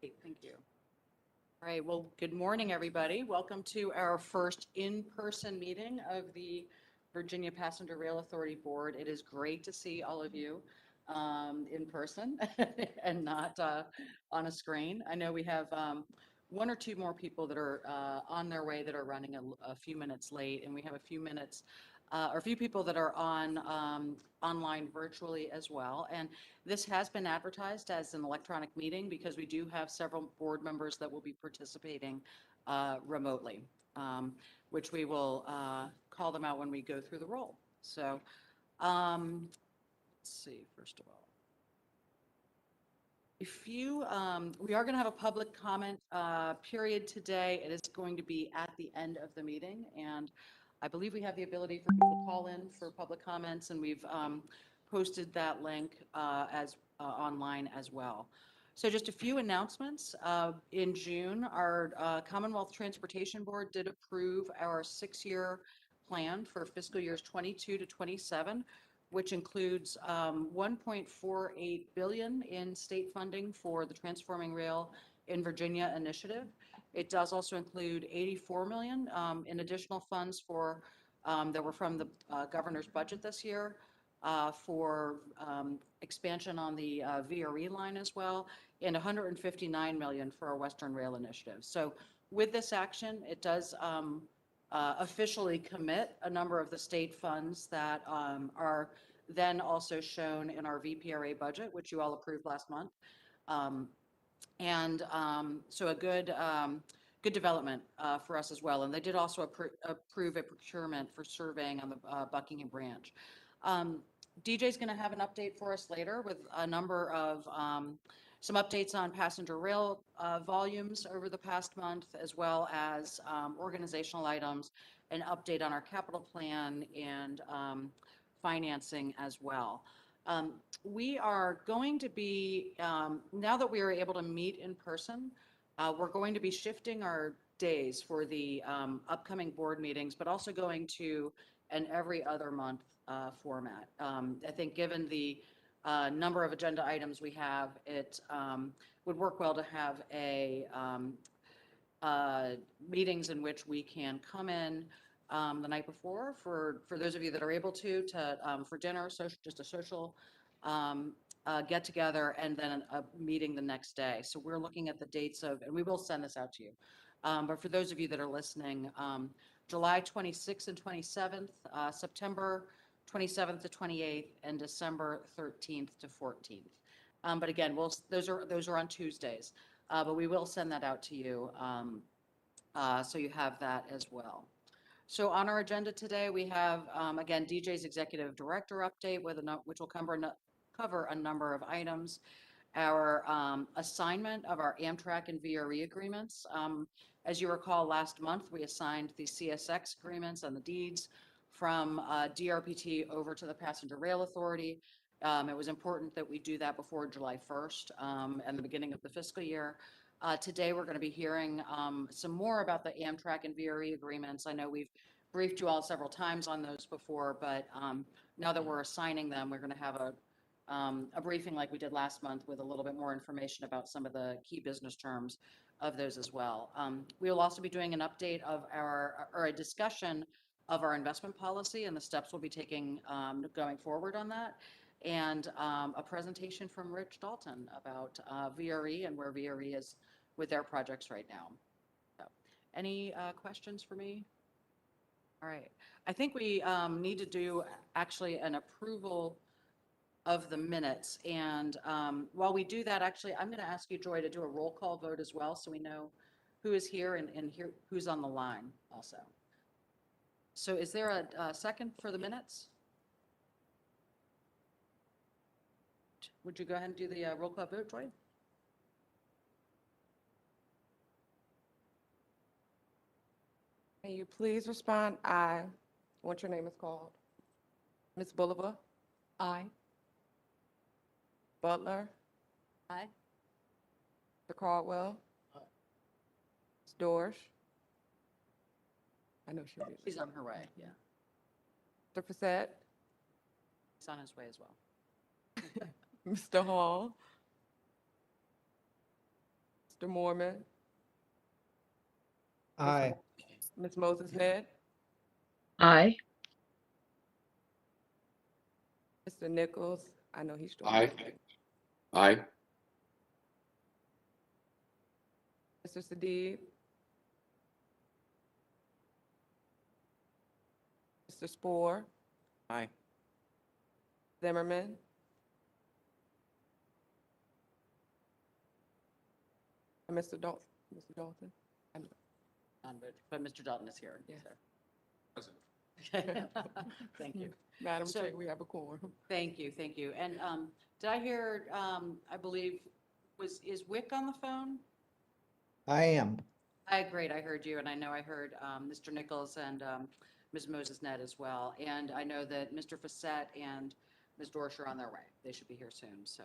Great, thank you. All right, well, good morning, everybody. Welcome to our first in-person meeting of the Virginia Passenger Rail Authority Board. It is great to see all of you in person and not on a screen. I know we have one or two more people that are on their way that are running a few minutes late, and we have a few minutes or a few people that are on online virtually as well. And this has been advertised as an electronic meeting because we do have several board members that will be participating remotely, which we will call them out when we go through the roll. So let's see, first of all. If you, we are going to have a public comment period today. It is going to be at the end of the meeting, and I believe we have the ability for people to call in for public comments, and we've posted that link as online as well. So just a few announcements. In June, our Commonwealth Transportation Board did approve our 6-year plan for fiscal years 22 to 27, which includes 1.48 billion in state funding for the Transforming Rail in Virginia initiative. It does also include 84 million in additional funds for that were from the governor's budget this year for expansion on the VRE line as well, and 159 million for our Western Rail initiative. So with this action, it does officially commit a number of the state funds that are then also shown in our VPRA budget, which you all approved last month. So a good development for us as well. And they did also approve a procurement for surveying on the Buckingham branch. DJ's going to have an update for us later with a number of some updates on passenger rail volumes over the past month, as well as organizational items, an update on our capital plan, and financing as well. We are going to be, now that we are able to meet in person, we're going to be shifting our days for the upcoming board meetings, but also going to an every other month format. I think given the number of agenda items we have, it would work well to have a meetings in which we can come in the night before for those of you that are able to for dinner, just a social get together, and then a meeting the next day. So we're looking at the dates of, and we will send this out to you. But for those of you that are listening, July 26th and 27th, September 27th to 28th, and December 13th to 14th. But again, those are on Tuesdays. But we will send that out to you so you have that as well. So on our agenda today, we have, again, DJ's Executive Director update, which will cover a number of items. Our assignment of our Amtrak and VRE agreements. As you recall, last month, we assigned the CSX agreements and the deeds from DRPT over to the Passenger Rail Authority. It was important that we do that before July 1st and the beginning of the fiscal year. Today, we're going to be hearing some more about the Amtrak and VRE agreements. I know we've briefed you all several times on those before, but now that we're assigning them, we're going to have a briefing like we did last month with a little bit more information about some of the key business terms of those as well. We will also be doing an update of or a discussion of our investment policy and the steps we'll be taking going forward on that, and a presentation from Rich Dalton about VRE and where VRE is with their projects right now. So, any questions for me? All right. I think we need to do actually an approval of the minutes. And while we do that, actually, I'm going to ask you, Joy, to do a roll call vote as well so we know who is here and who's on the line also. So is there a second for the minutes? Would you go ahead and do the roll call vote, Joy? Can you please respond aye once your name is called? Ms. Bulliver? Aye. Butler? Aye. Mr. Caldwell? Ms. Dorsch? I know she'll be. She's on her way, yeah. Mr. Fasette? He's on his way as well. Mr. Hall? Mr. Mormon, Aye. Ms. Moses Ned, Aye. Mr. Nichols, I know he's doing. Aye. Aye. Mr. Sadid, Mr. Spore, Aye. Zimmerman, and Mr. Dalton. Mr. Dalton? But Mr. Dalton is here. Yeah. so. Thank you. Madam So- Chair, we have a quorum. Thank you, thank you. And did I hear, I believe, is Wick on the phone? I am. Great, I heard you, and I know I heard Mr. Nichols and Ms. Moses Ned as well. And I know that Mr. Facette and Ms. Dorsch are on their way. They should be here soon, so.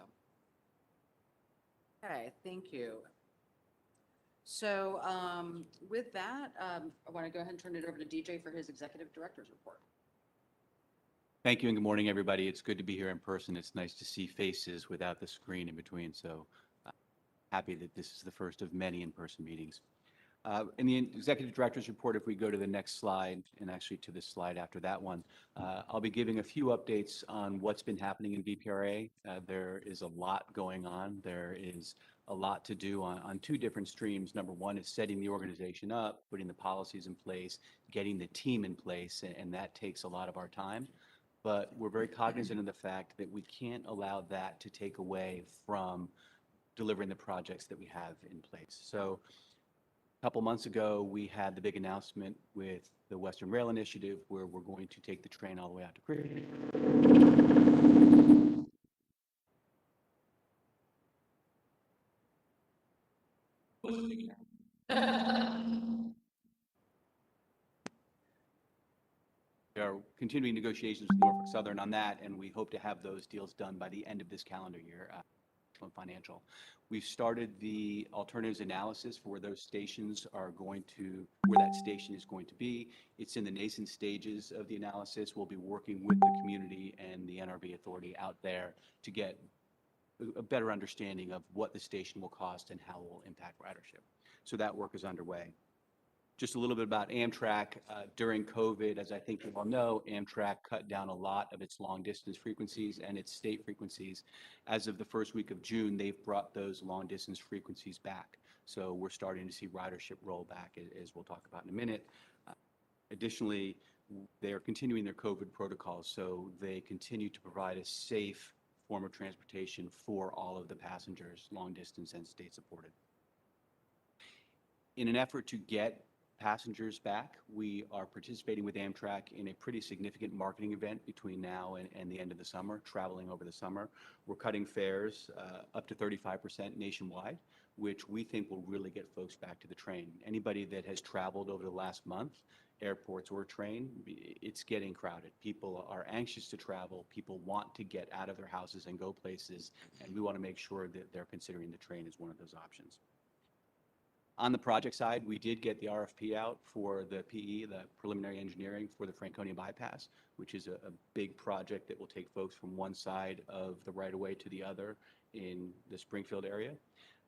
Okay, thank you. So with that, I want to go ahead and turn it over to DJ for his executive director's report. Thank you and good morning, everybody. It's good to be here in person. It's nice to see faces without the screen in between. So happy that this is the first of many in-person meetings. In the executive director's report, if we go to the next slide, and actually to the slide after that one, I'll be giving a few updates on what's been happening in VPRA. There is a lot going on. There is a lot to do on two different streams. Number one is setting the organization up, putting the policies in place, getting the team in place, and that takes a lot of our time. But we're very cognizant of the fact that we can't allow that to take away from delivering the projects that we have in place. So a couple months ago, we had the big announcement with the Western Rail Initiative where we're going to take the train all the way out to Creek. There are continuing negotiations with Norfolk Southern on that, and we hope to have those deals done by the end of this calendar year. Financial. We've started the alternatives analysis for where those stations are going to, where that station is going to be. It's in the nascent stages of the analysis. We'll be working with the community and the NRB authority out there to get a better understanding of what the station will cost and how it will impact ridership. So that work is underway. Just a little bit about Amtrak. During COVID, as I think you all know, Amtrak cut down a lot of its long distance frequencies and its state frequencies. As of the first week of June, they've brought those long distance frequencies back. So we're starting to see ridership roll back, as we'll talk about in a minute. Additionally, they are continuing their COVID protocols, so they continue to provide a safe form of transportation for all of the passengers, long distance and state supported. In an effort to get passengers back, we are participating with Amtrak in a pretty significant marketing event between now and the end of the summer, traveling over the summer. We're cutting fares up to 35% nationwide, which we think will really get folks back to the train. Anybody that has traveled over the last month, airports or train, it's getting crowded. People are anxious to travel. People want to get out of their houses and go places, and we want to make sure that they're considering the train as one of those options. On the project side, we did get the RFP out for the PE, the preliminary engineering for the Franconia bypass, which is a big project that will take folks from one side of the right-of-way to the other in the Springfield area.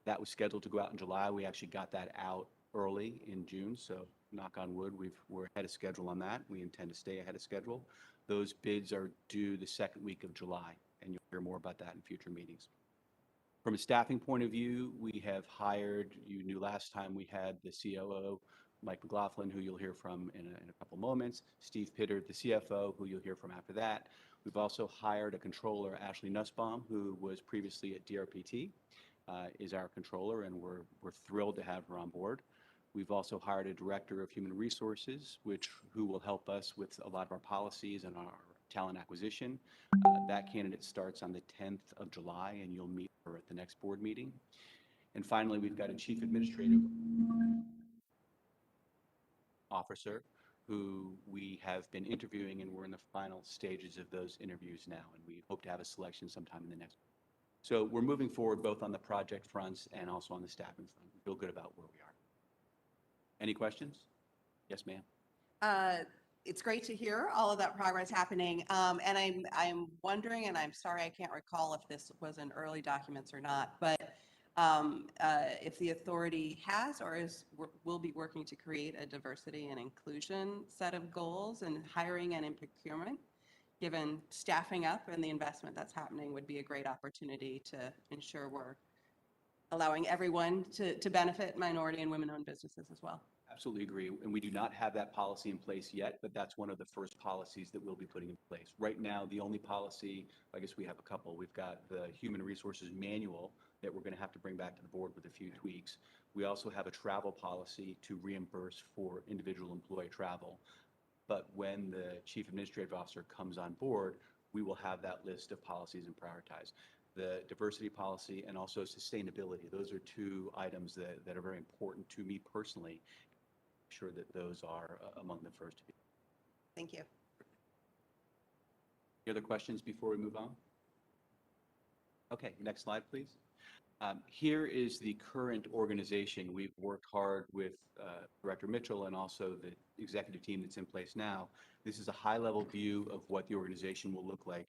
That was scheduled to go out in July. We actually got that out early in June, so knock on wood, we're ahead of schedule on that. We intend to stay ahead of schedule. Those bids are due the second week of July, and you'll hear more about that in future meetings. From a staffing point of view, we have hired, you knew last time we had the COO, Mike McLaughlin, who you'll hear from in a couple moments, Steve Pittard, the CFO, who you'll hear from after that. We've also hired a controller, Ashley Nussbaum, who was previously at DRPT, is our controller, and we're thrilled to have her on board. We've also hired a director of human resources, who will help us with a lot of our policies and our talent acquisition. That candidate starts on the 10th of July, and you'll meet her at the next board meeting. And finally, we've got a chief administrative officer who we have been interviewing, and we're in the final stages of those interviews now, and we hope to have a selection sometime in the next. So we're moving forward both on the project fronts and also on the staffing front. We feel good about where we are. Any questions? Yes, ma'am. It's great to hear all of that progress happening. And I'm wondering, and I'm sorry I can't recall if this was in early documents or not, but if the authority has or will be working to create a diversity and inclusion set of goals in hiring and in procurement, given staffing up and the investment that's happening would be a great opportunity to ensure we're allowing everyone to benefit, minority and women-owned businesses as well. Absolutely agree. And we do not have that policy in place yet, but that's one of the first policies that we'll be putting in place. Right now, the only policy, I guess we have a couple. We've got the Human Resources Manual that we're going to have to bring back to the board with a few tweaks. We also have a travel policy to reimburse for individual employee travel. But when the Chief Administrative Officer comes on board, we will have that list of policies and prioritize. The diversity policy and also sustainability. Those are two items that are very important to me personally. Sure that those are among the first to be. Thank you. Any other questions before we move on? Okay, next slide, please. Here is the current organization. We've worked hard with Director Mitchell and also the executive team that's in place now. This is a high-level view of what the organization will look like.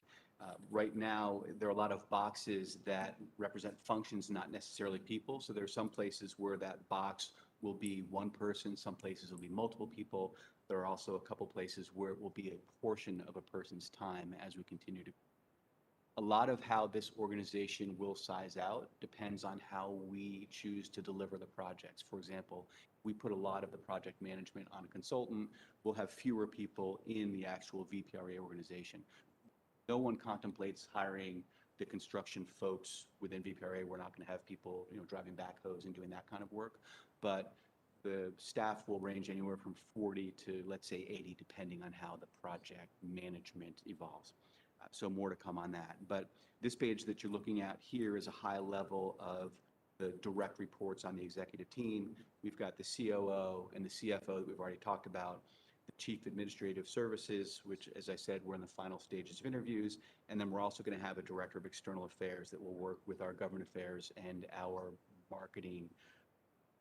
Right now, there are a lot of boxes that represent functions, not necessarily people. So there are some places where that box will be one person, some places will be multiple people. There are also a couple places where it will be a portion of a person's time as we continue to. A lot of how this organization will size out depends on how we choose to deliver the projects. For example, we put a lot of the project management on a consultant, we'll have fewer people in the actual VPRA organization. No one contemplates hiring the construction folks within VPRA. We're not going to have people, driving backhoes and doing that kind of work. But the staff will range anywhere from 40 to, let's say, 80, depending on how the project management evolves. So more to come on that. But this page that you're looking at here is a high level of the direct reports on the executive team. We've got the COO and the CFO that we've already talked about. The Chief Administrative Services, which, as I said, we're in the final stages of interviews. And then we're also going to have a Director of External Affairs that will work with our government affairs and our marketing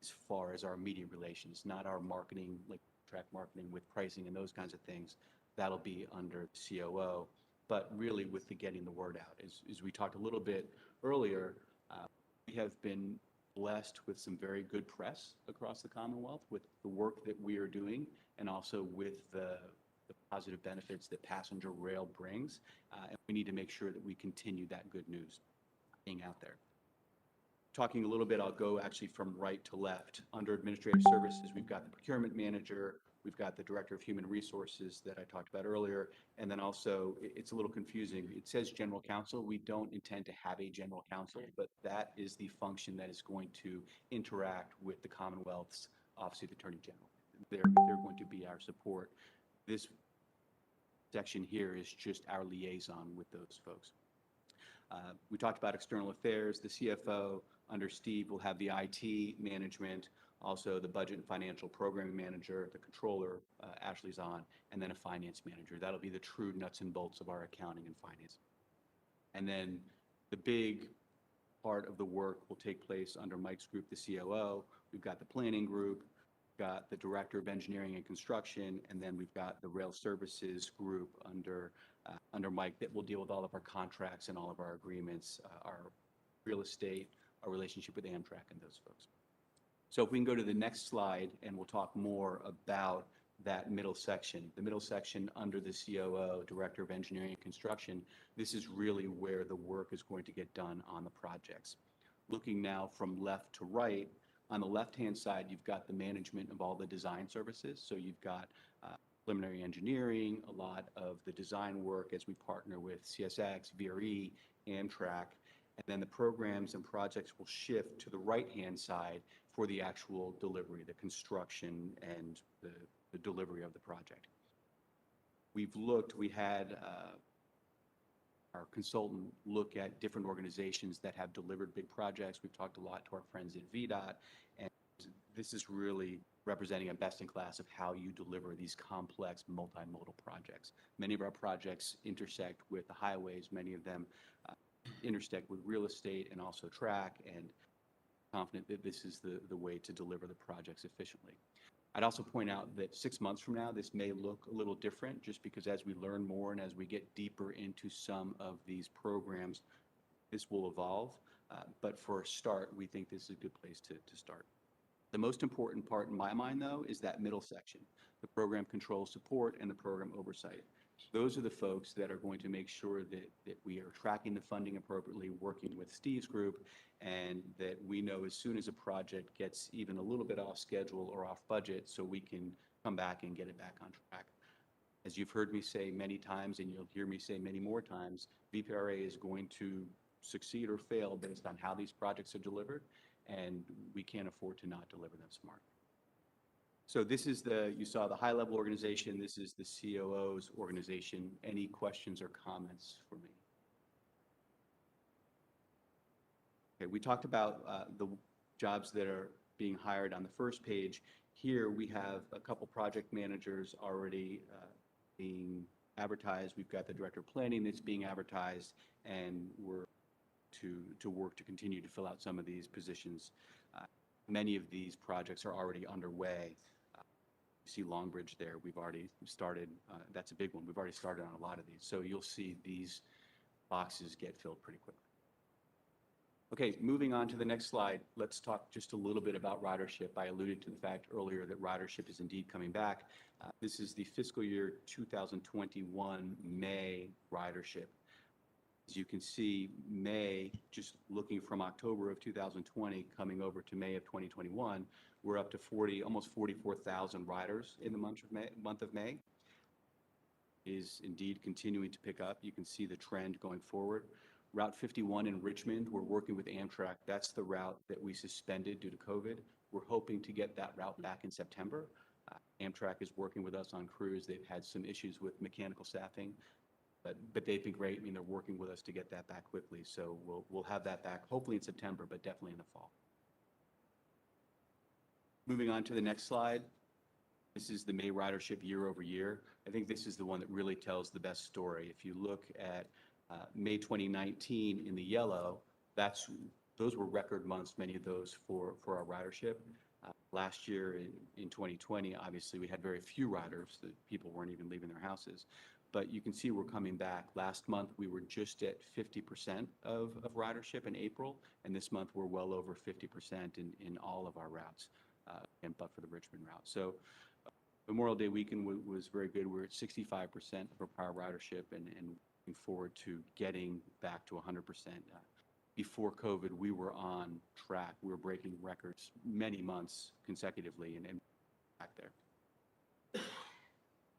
as far as our media relations, not our marketing, like track marketing with pricing and those kinds of things. That'll be under the COO. But really with the getting the word out. As we talked a little bit earlier, we have been blessed with some very good press across the Commonwealth with the work that we are doing and also with the positive benefits that passenger rail brings. And we need to make sure that we continue that good news being out there. Talking a little bit, I'll go actually from right to left. Under Administrative Services, we've got the Procurement Manager, we've got the Director of Human Resources that I talked about earlier, and then also, it's a little confusing. It says General Counsel. We don't intend to have a General Counsel, but that is the function that is going to interact with the Commonwealth's Office of the Attorney General. They're going to be our support. This section here is just our liaison with those folks. We talked about external affairs. The CFO under Steve will have the IT management, also the budget and financial programming manager, the controller, Ashley's on, and then a finance manager. That'll be the true nuts and bolts of our accounting and finance. And then the big part of the work will take place under Mike's group, the COO. We've got the planning group, we've got the Director of Engineering and Construction, and then we've got the Rail Services group under Mike that will deal with all of our contracts and all of our agreements, our real estate, our relationship with Amtrak and those folks. So if we can go to the next slide and we'll talk more about that middle section. The middle section under the COO, Director of Engineering and Construction, this is really where the work is going to get done on the projects. Looking now from left to right, on the left-hand side, you've got the management of all the design services. So you've got preliminary engineering, a lot of the design work as we partner with CSX, VRE, Amtrak, and then the programs and projects will shift to the right-hand side for the actual delivery, the construction and the delivery of the project. We had our consultant look at different organizations that have delivered big projects. We've talked a lot to our friends at VDOT, and this is really representing a best in class of how you deliver these complex multimodal projects. Many of our projects intersect with the highways, many of them intersect with real estate and also track, and confident that this is the way to deliver the projects efficiently. I'd also point out that 6 months from now, this may look a little different just because as we learn more and as we get deeper into some of these programs, this will evolve. But for a start, we think this is a good place to start. The most important part in my mind, though, is that middle section, the program control support and the program oversight. Those are the folks that are going to make sure that we are tracking the funding appropriately, working with Steve's group, and that we know as soon as a project gets even a little bit off schedule or off budget, so we can come back and get it back on track. As you've heard me say many times, and you'll hear me say many more times, VPRA is going to succeed or fail based on how these projects are delivered, and we can't afford to not deliver them smart. So this is you saw the high-level organization. This is the COO's organization. Any questions or comments for me? Okay, we talked about the jobs that are being hired on the first page. Here we have a couple project managers already being advertised. We've got the director of planning that's being advertised, and we're to work to continue to fill out some of these positions. Many of these projects are already underway. You see Longbridge there. We've already started. That's a big one. We've already started on a lot of these. So you'll see these boxes get filled pretty quickly. Okay, moving on to the next slide, let's talk just a little bit about ridership. I alluded to the fact earlier that ridership is indeed coming back. This is the fiscal year 2021 May ridership. As you can see, May, just looking from October of 2020 coming over to May of 2021, we're up to almost 44,000 riders in the month of May. Is indeed continuing to pick up. You can see the trend going forward. Route 51 in Richmond, we're working with Amtrak. That's the route that we suspended due to COVID. We're hoping to get that route back in September. Amtrak is working with us on crews. They've had some issues with mechanical staffing, but they've been great. I mean, they're working with us to get that back quickly. So we'll have that back hopefully in September, but definitely in the fall. Moving on to the next slide. This is the May ridership year over year. I think this is the one that really tells the best story. If you look at May 2019 in the yellow, those were record months, many of those for our ridership. Last year in 2020, obviously we had very few riders. People weren't even leaving their houses. But you can see we're coming back. Last month, we were just at 50% of ridership in April, and this month we're well over 50% in all of our routes, but for the Richmond route. So Memorial Day weekend was very good. We're at 65% of our prior ridership and looking forward to getting back to 100%. Before COVID, we were on track. We were breaking records many months consecutively and back there.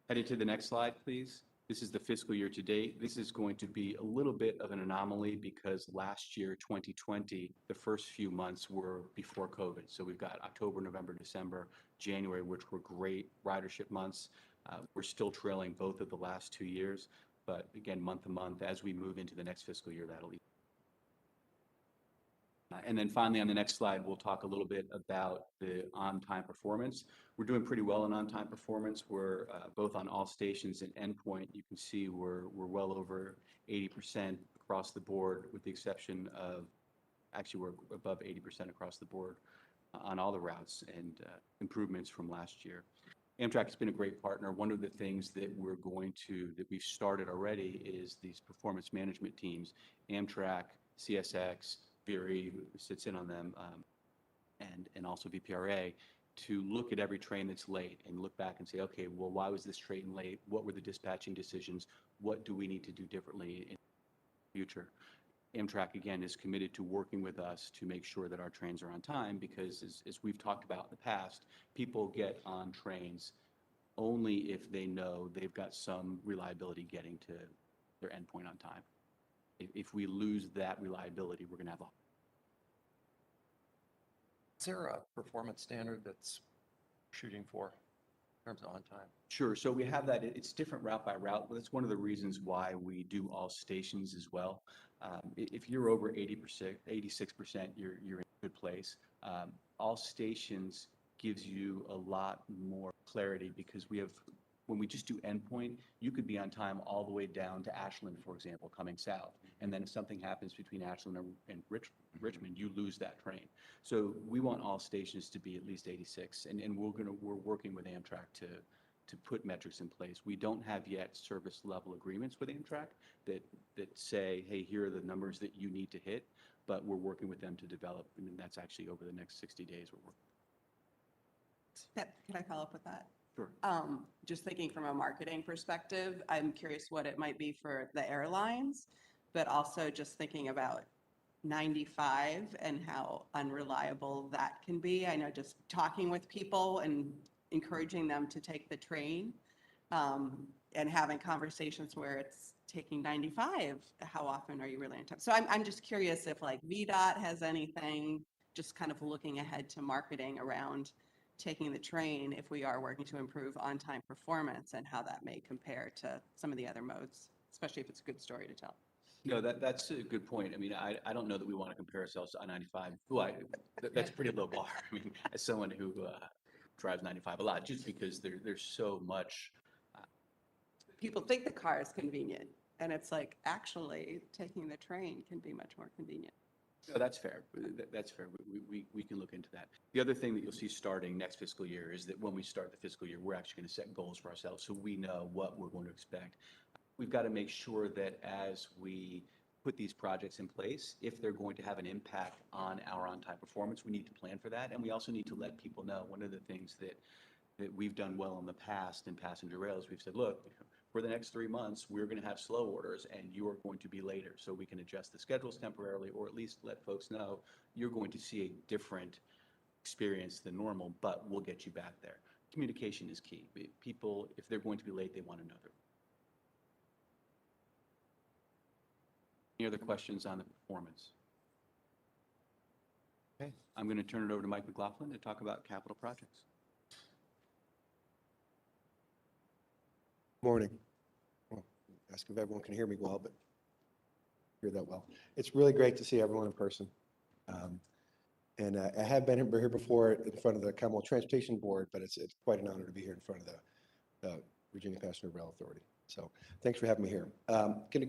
Headed to the next slide, please. This is the fiscal year to date. This is going to be a little bit of an anomaly because last year, 2020, the first few months were before COVID. So we've got October, November, December, January, which were great ridership months. We're still trailing both of the last 2 years, but again, month to month, as we move into the next fiscal year, that'll be. And then finally, on the next slide, we'll talk a little bit about the on-time performance. We're doing pretty well in on-time performance. We're both on all stations and endpoint. You can see we're well over 80% across the board, with the exception of, actually we're above 80% across the board on all the routes, and improvements from last year. Amtrak has been a great partner. One of the things that we've started already is these performance management teams. Amtrak, CSX, VRE sits in on them, and also VPRA, to look at every train that's late and look back and say, okay, well, why was this train late? What were the dispatching decisions? What do we need to do differently in the future? Amtrak, again, is committed to working with us to make sure that our trains are on time, because as we've talked about in the past, people get on trains only if they know they've got some reliability getting to their endpoint on time. If we lose that reliability, we're going to have a. Is there a performance standard that's shooting for in terms of on time? Sure. So we have that. It's different route by route, but that's one of the reasons why we do all stations as well. If you're over 80%, 86%, you're in a good place. All stations gives you a lot more clarity, because when we just do endpoint, you could be on time all the way down to Ashland, for example, coming south. And then if something happens between Ashland and Richmond, you lose that train. So we want all stations to be at least 86, and we're working with Amtrak to put metrics in place. We don't have yet service level agreements with Amtrak that say, hey, here are the numbers that you need to hit. but we're working with them to develop, and that's actually over the next 60 days we're working. Can I follow up with that? Sure. Just thinking from a marketing perspective, I'm curious what it might be for the airlines, but also just thinking about 95 and how unreliable that can be. I know just talking with people and encouraging them to take the train, and having conversations where it's taking 95, how often are you really on time? So I'm just curious if like VDOT has anything, just kind of looking ahead to marketing around taking the train if we are working to improve on-time performance and how that may compare to some of the other modes, especially if it's a good story to tell. No, that's a good point. I mean, I don't know that we want to compare ourselves to I-95. That's a pretty low bar. I mean, as someone who drives 95 a lot, just because there's so much. People think the car is convenient, and it's like, actually, taking the train can be much more convenient. No, that's fair. That's fair. We can look into that. The other thing that you'll see starting next fiscal year is that when we start the fiscal year, we're actually going to set goals for ourselves so we know what we're going to expect. We've got to make sure that as we put these projects in place, if they're going to have an impact on our on-time performance, we need to plan for that. And we also need to let people know. One of the things that we've done well in the past in passenger rail is we've said, look, for the next 3 months, we're going to have slow orders and you are going to be later. So we can adjust the schedules temporarily, or at least let folks know you're going to see a different experience than normal, but we'll get you back there. Communication is key. People, if they're going to be late, they want to know they're. Any other questions on the performance? Okay, I'm going to turn it over to Mike McLaughlin to talk about capital projects. Morning. Well, ask if everyone can hear me well, but hear that well. It's really great to see everyone in person. And I have been here before in front of the Commonwealth Transportation Board, but it's quite an honor to be here in front of the Virginia Passenger Rail Authority. So thanks for having me here. Going to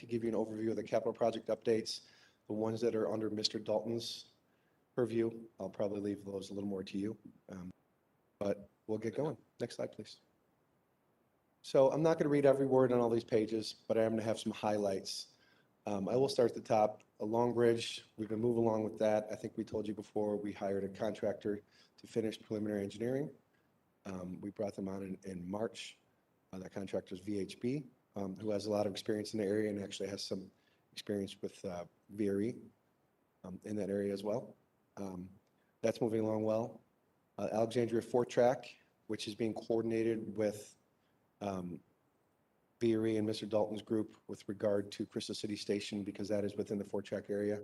give you an overview of the capital project updates, the ones that are under Mr. Dalton's purview. I'll probably leave those a little more to you, but we'll get going. Next slide, please. So I'm not going to read every word on all these pages, but I am going to have some highlights. I will start at the top. A Long Bridge, we've been moving along with that. I think we told you before, we hired a contractor to finish preliminary engineering. We brought them on in March. That contractor is VHB, who has a lot of experience in the area and actually has some experience with VRE in that area as well. That's moving along well. Alexandria Fort Track, which is being coordinated with VRE and Mr. Dalton's group with regard to Crystal City Station, because that is within the Fort Track area,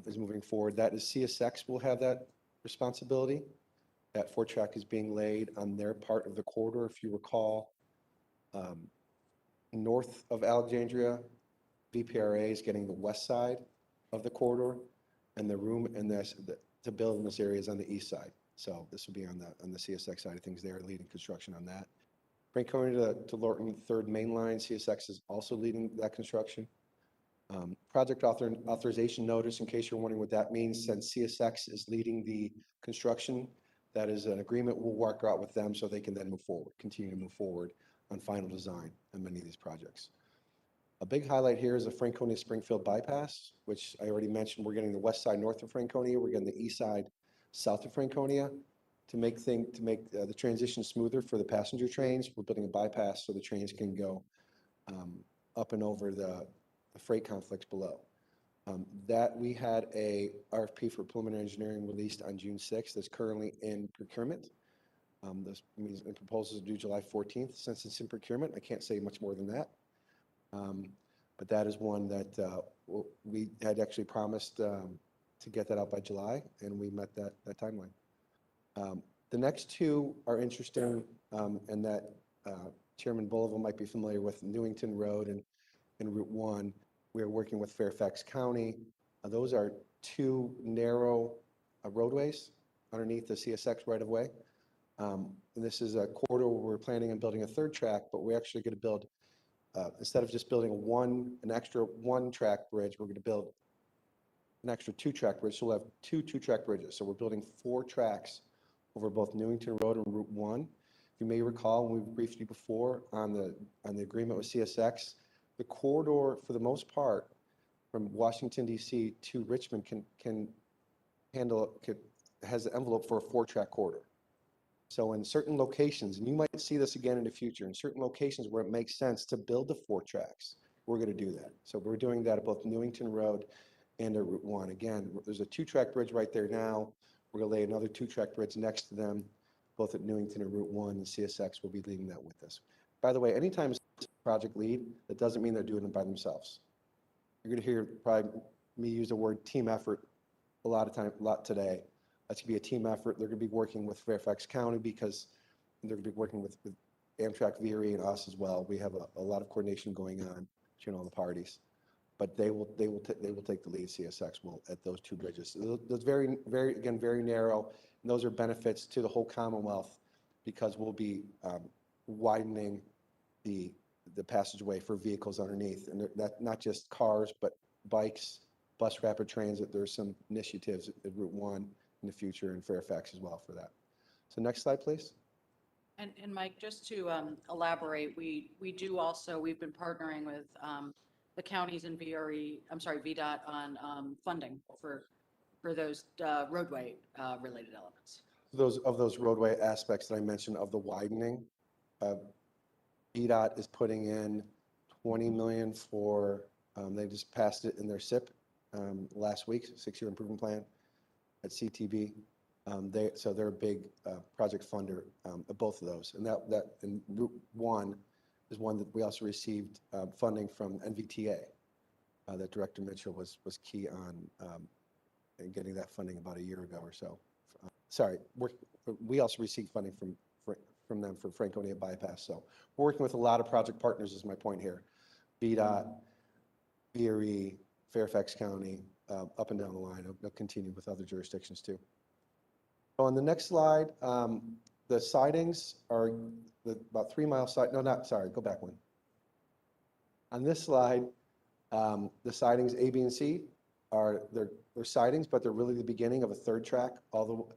is moving forward. That is CSX will have that responsibility. That Fort Track is being laid on their part of the corridor. If you recall, north of Alexandria, VPRA is getting the west side of the corridor, and the room and to build in this area is on the east side. So this will be on the CSX side of things. They are leading construction on that. Franconia to Lorton, third main line, CSX is also leading that construction. Project authorization notice, in case you're wondering what that means, since CSX is leading the construction, that is an agreement we'll work out with them so they can then move forward, continue to move forward on final design on many of these projects. A big highlight here is the Franconia Springfield bypass, which I already mentioned. We're getting the west side north of Franconia. We're getting the east side south of Franconia. To make the transition smoother for the passenger trains, we're building a bypass so the trains can go up and over the freight conflicts below. That we had a RFP for preliminary engineering released on June 6th. That's currently in procurement. This means proposals are due July 14th. Since it's in procurement, I can't say much more than that. But that is one that we had actually promised to get that out by July, and we met that timeline. The next two are interesting, and that Chairman Bullivan might be familiar with, Newington Road and Route 1. We are working with Fairfax County. Those are two narrow roadways underneath the CSX right-of-way. And this is a corridor where we're planning on building a third track, but we're actually going to build, instead of just building an extra one-track bridge, we're going to build an extra two-track bridge. So we'll have two two-track bridges. So we're building 4 tracks over both Newington Road and Route 1. You may recall when we briefed you before on the agreement with CSX, the corridor, for the most part, from Washington DC to Richmond can has the envelope for a 4-track corridor. So in certain locations, and you might see this again in the future, in certain locations where it makes sense to build the 4 tracks, we're going to do that. So we're doing that at both Newington Road and at Route 1. Again, there's a 2-track bridge right there now. We're going to lay another 2-track bridge next to them, both at Newington and Route 1, and CSX will be leading that with us. By the way, anytime it's a project lead, that doesn't mean they're doing it by themselves. You're going to hear probably me use the word team effort a lot today. That's going to be a team effort. They're going to be working with Fairfax County because they're going to be working with Amtrak, VRE, and us as well. We have a lot of coordination going on between all the parties, but they will take the lead. CSX will at those 2 bridges. Those very narrow, and those are benefits to the whole Commonwealth because we'll be widening the passageway for vehicles underneath, and not just cars, but bikes, bus rapid transit. There's some initiatives at Route 1 in the future in Fairfax as well for that. So next slide, please. And Mike, just to elaborate, we've been partnering with the counties and VDOT on funding for those roadway related elements. Those roadway aspects that I mentioned of the widening, VDOT is putting in 20 million for, they just passed it in their SIP last week, 6-year improvement plan at CTB. They're a big project funder of both of those. And and Route 1 is one that we also received funding from NVTA that Director Mitchell was key on in getting that funding about a year ago or so. We also received funding from them for Franconia Bypass. So we're working with a lot of project partners is my point here. VDOT, VRE, Fairfax County, up and down the line. They'll continue with other jurisdictions too. On the next slide, the sidings are about 3-mile side. No, go back one. On this slide, the sidings A, B, and C they're sidings, but they're really the beginning of a 3rd track all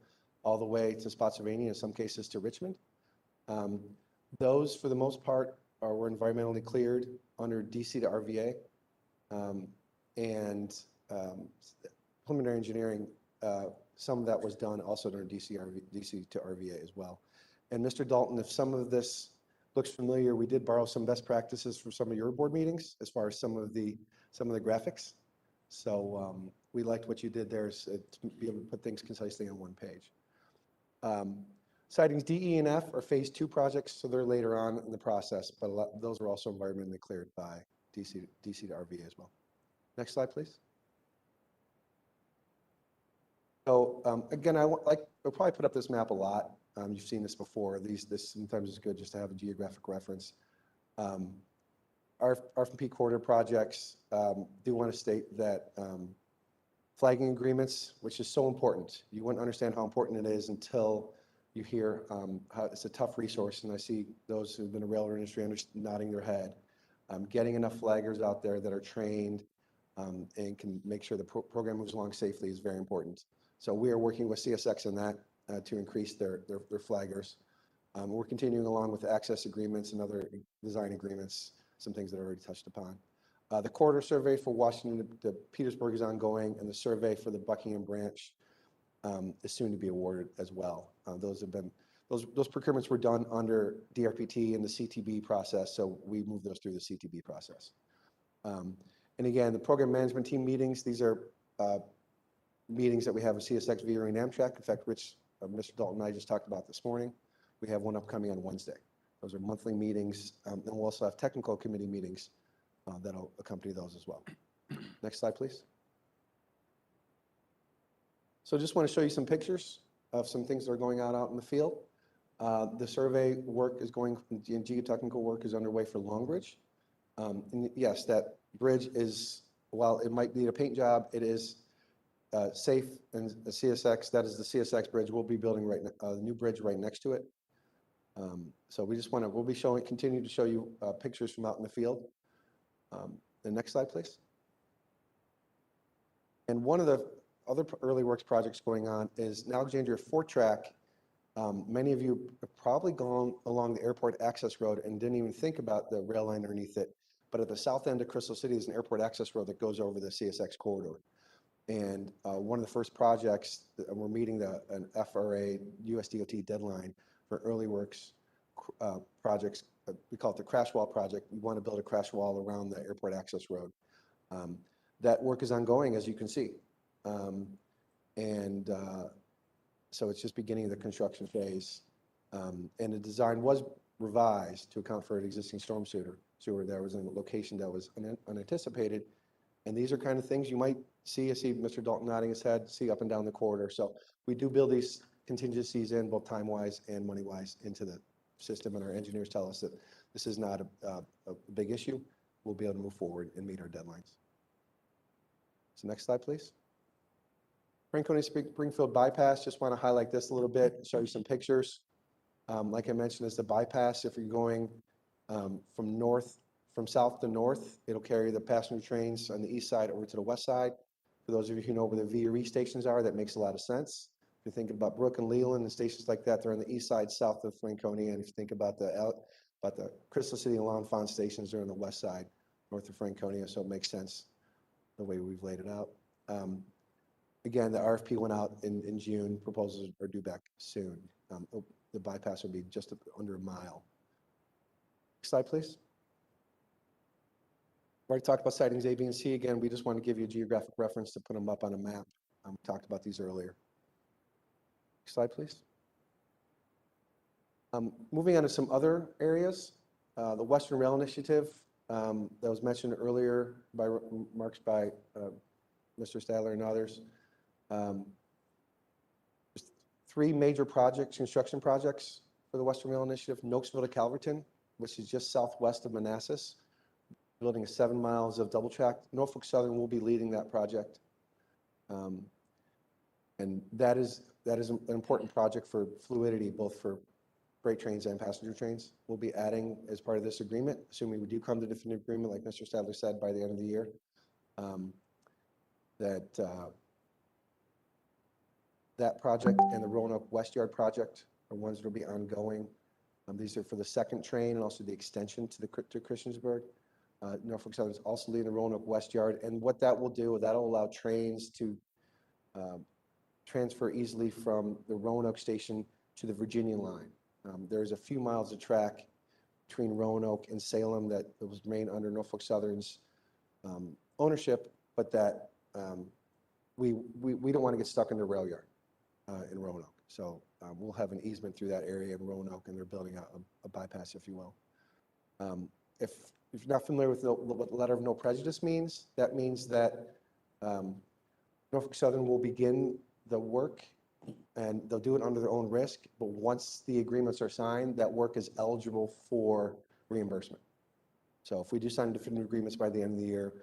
the way to Spotsylvania, in some cases to Richmond. Those, for the most part, were environmentally cleared under DC to RVA, and preliminary engineering. Some of that was done also under DC to RVA as well. And Mr. Dalton, if some of this looks familiar, we did borrow some best practices from some of your board meetings as far as some of the graphics. So we liked what you did there to be able to put things concisely on one page. Sidings D, E, and F are phase 2 projects, so they're later on in the process, but those are also environmentally cleared by DC to RVA as well. Next slide, please. So again, I'll probably put up this map a lot. You've seen this before. This sometimes is good just to have a geographic reference. Our RFP corridor projects do want to state that flagging agreements, which is so important. You wouldn't understand how important it is until you hear how it's a tough resource. And I see those who've been in the railroad industry nodding their head. Getting enough flaggers out there that are trained and can make sure the program moves along safely is very important. So we are working with CSX on that to increase their flaggers. We're continuing along with the access agreements and other design agreements, some things that are already touched upon. The corridor survey for Washington to Petersburg is ongoing, and the survey for the Buckingham branch is soon to be awarded as well. Those procurements were done under DRPT and the CTB process, so we moved those through the CTB process. And again, the program management team meetings, these are meetings that we have with CSX, VRE, and Amtrak. In fact, Mr. Dalton and I just talked about this morning. We have one upcoming on Wednesday. Those are monthly meetings, and we'll also have technical committee meetings that'll accompany those as well. Next slide, please. So just want to show you some pictures of some things that are going on out in the field. The survey work is going, and geotechnical work is underway for Long Bridge. And yes, that bridge is, while it might need a paint job, it is safe, and the CSX, that is the CSX bridge, we'll be building the new bridge right next to it. So we'll be continue to show you pictures from out in the field. The next slide, please. And one of the other early works projects going on is Alexandria 4-track. Many of you have probably gone along the airport access road and didn't even think about the rail line underneath it, But at the south end of Crystal City is an airport access road that goes over the CSX corridor. And one of the first projects, we're meeting an FRA USDOT deadline for early works projects. We call it the crash wall project. We want to build a crash wall around the airport access road. That work is ongoing, as you can see. So it's just beginning the construction phase. And the design was revised to account for an existing storm sewer. There was a location that was unanticipated. And these are kind of things you might see. I see Mr. Dalton nodding his head, see up and down the corridor. So we do build these contingencies in, both time-wise and money-wise, into the system. And our engineers tell us that this is not a big issue. We'll be able to move forward and meet our deadlines. So next slide, please. Franconia Springfield bypass, just want to highlight this a little bit, show you some pictures. Like I mentioned, it's the bypass. If you're going from south to north, it'll carry the passenger trains on the east side over to the west side. For those of you who know where the VRE stations are, that makes a lot of sense. If you think about Brook and Leland and stations like that, they're on the east side, south of Franconia. And if you think about the Crystal City and L'Enfant stations, they're on the west side, north of Franconia. So it makes sense the way we've laid it out. Again, the RFP went out in June. Proposals are due back soon. The bypass will be just under a mile. Next slide, please. We already talked about sightings A, B, and C. Again, we just want to give you a geographic reference to put them up on a map. We talked about these earlier. Next slide, please. Moving on to some other areas. The Western Rail Initiative that was mentioned earlier by remarks by Mr. Stadler and others. There's 3 major projects, construction projects for the Western Rail Initiative. Nokesville to Calverton, which is just southwest of Manassas, building 7 miles of double track. Norfolk Southern will be leading that project. And that is an important project for fluidity, both for freight trains and passenger trains. We'll be adding, as part of this agreement, assuming we do come to definitive agreement, like Mr. Stadler said, by the end of the year, that project and the Roanoke West Yard project are ones that will be ongoing. These are for the second train and also the extension to Christiansburg. Norfolk Southern is also leading the Roanoke West Yard. And what that will do, that'll allow trains to transfer easily from the Roanoke station to the Virginia line. There's a few miles of track between Roanoke and Salem that was remain under Norfolk Southern's ownership, but that we don't want to get stuck in the rail yard in Roanoke. So we'll have an easement through that area in Roanoke, and they're building a bypass, if you will. If you're not familiar with what the letter of no prejudice means, that means that Norfolk Southern will begin the work, and they'll do it under their own risk. But once the agreements are signed, that work is eligible for reimbursement. So if we do sign definitive agreements by the end of the year,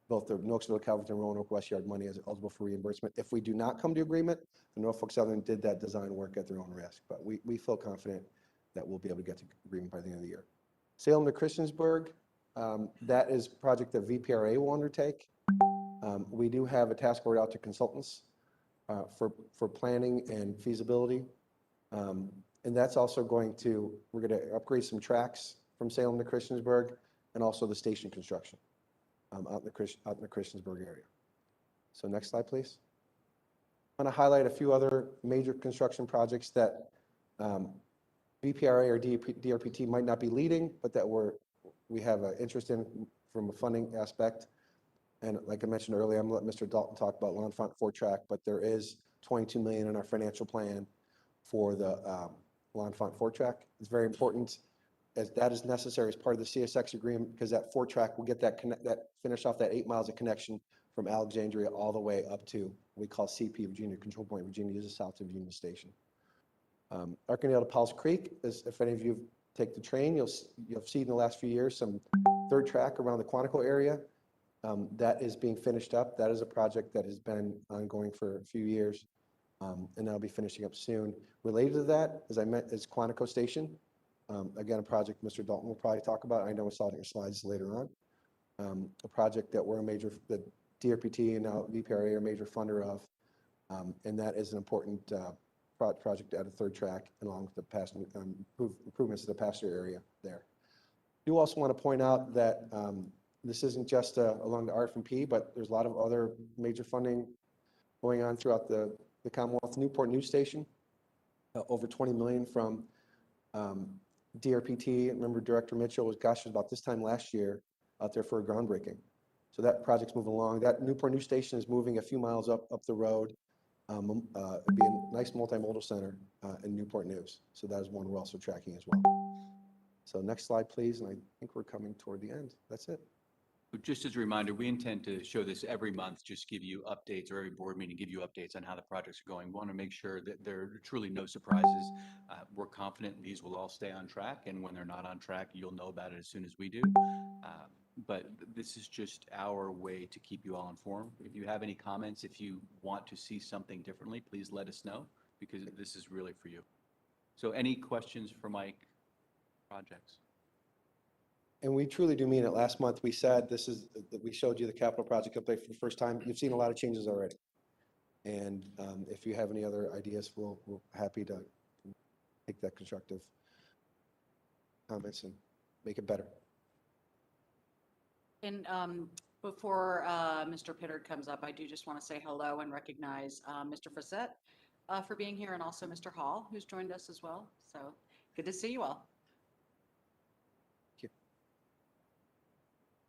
both the Nokesville, Calverton, Roanoke West Yard money is eligible for reimbursement. If we do not come to agreement, the Norfolk Southern did that design work at their own risk. But we feel confident that we'll be able to get to agreement by the end of the year. Salem to Christiansburg, that is a project that VPRA will undertake. We do have a task order out to consultants for planning and feasibility. And that's also we're going to upgrade some tracks from Salem to Christiansburg, and also the station construction out in the Christiansburg area. So next slide, please. I want to highlight a few other major construction projects that VPRA or DRPT might not be leading, but that we have an interest in from a funding aspect. And like I mentioned earlier, I'm going to let Mr. Dalton talk about L'Enfant 4-track, but there is $22 million in our financial plan for the L'Enfant 4-track. It's very important, as that is necessary as part of the CSX agreement, because that 4-track will get finish off that 8 miles of connection from Alexandria all the way up to what we call CP, Virginia Control Point. Virginia is the south of Union Station. Arkansas to Powell's Creek, if any of you take the train, you'll see in the last few years some 3rd track around the Quantico area. That is being finished up. That is a project that has been ongoing for a few years, and that'll be finishing up soon. Related to that, as I meant, is Quantico Station. Again, a project Mr. Dalton will probably talk about. I know I saw it in your slides later on. A project that the DRPT and now VPRA are a major funder of, and that is an important project to add a 3rd track along with the improvements to the passenger area there. Do also want to point out that this isn't just along the RF&P, but there's a lot of other major funding going on throughout the Commonwealth. Newport News Station, over 20 million from DRPT. Remember Director Mitchell was, gosh, it was about this time last year out there for a groundbreaking. So that project's moving along. That Newport News Station is moving a few miles up the road. It'd be a nice multimodal center in Newport News. So that is one we're also tracking as well. So next slide, please. And I think we're coming toward the end. That's it. Just as a reminder, we intend to show this every month, just give you updates, or every board meeting, give you updates on how the projects are going. We want to make sure that there are truly no surprises. We're confident these will all stay on track, and when they're not on track, you'll know about it as soon as we do. But this is just our way to keep you all informed. If you have any comments, if you want to see something differently, please let us know, because this is really for you. So any questions for Mike? Projects? And we truly do mean it. Last month, we said that we showed you the capital project update for the first time. You've seen a lot of changes already. And if you have any other ideas, we're happy to take that constructive comments and make it better. And before Mr. Pittard comes up, I do just want to say hello and recognize Mr. Frissett for being here, and also Mr. Hall, who's joined us as well. So good to see you all.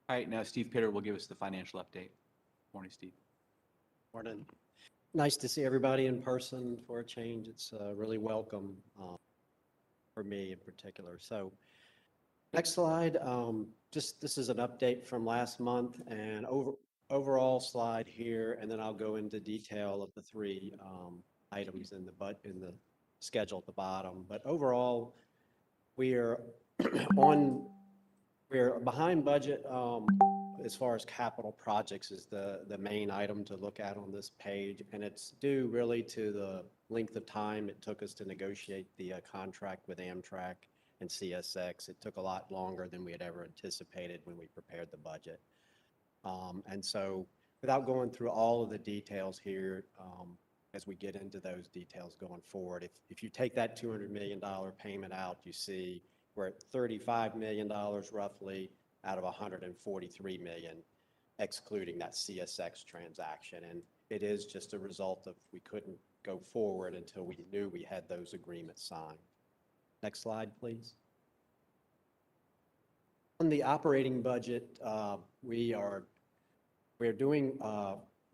All right, now Steve Pitter will give us the financial update. Morning, Steve. Morning. Nice to see everybody in person for a change. It's really welcome for me in particular. So next slide, this is an update from last month, and overall slide here, and then I'll go into detail of the three items in the schedule at the bottom. But overall, we are we're behind budget as far as capital projects is the main item to look at on this page. And it's due really to the length of time it took us to negotiate the contract with Amtrak and CSX. It took a lot longer than we had ever anticipated when we prepared the budget. And so without going through all of the details here, as we get into those details going forward, if you take that $200 million payment out, you see we're at $35 million roughly out of $143 million, excluding that CSX transaction. And it is just a result of we couldn't go forward until we knew we had those agreements signed. Next slide, please. On the operating budget, we're doing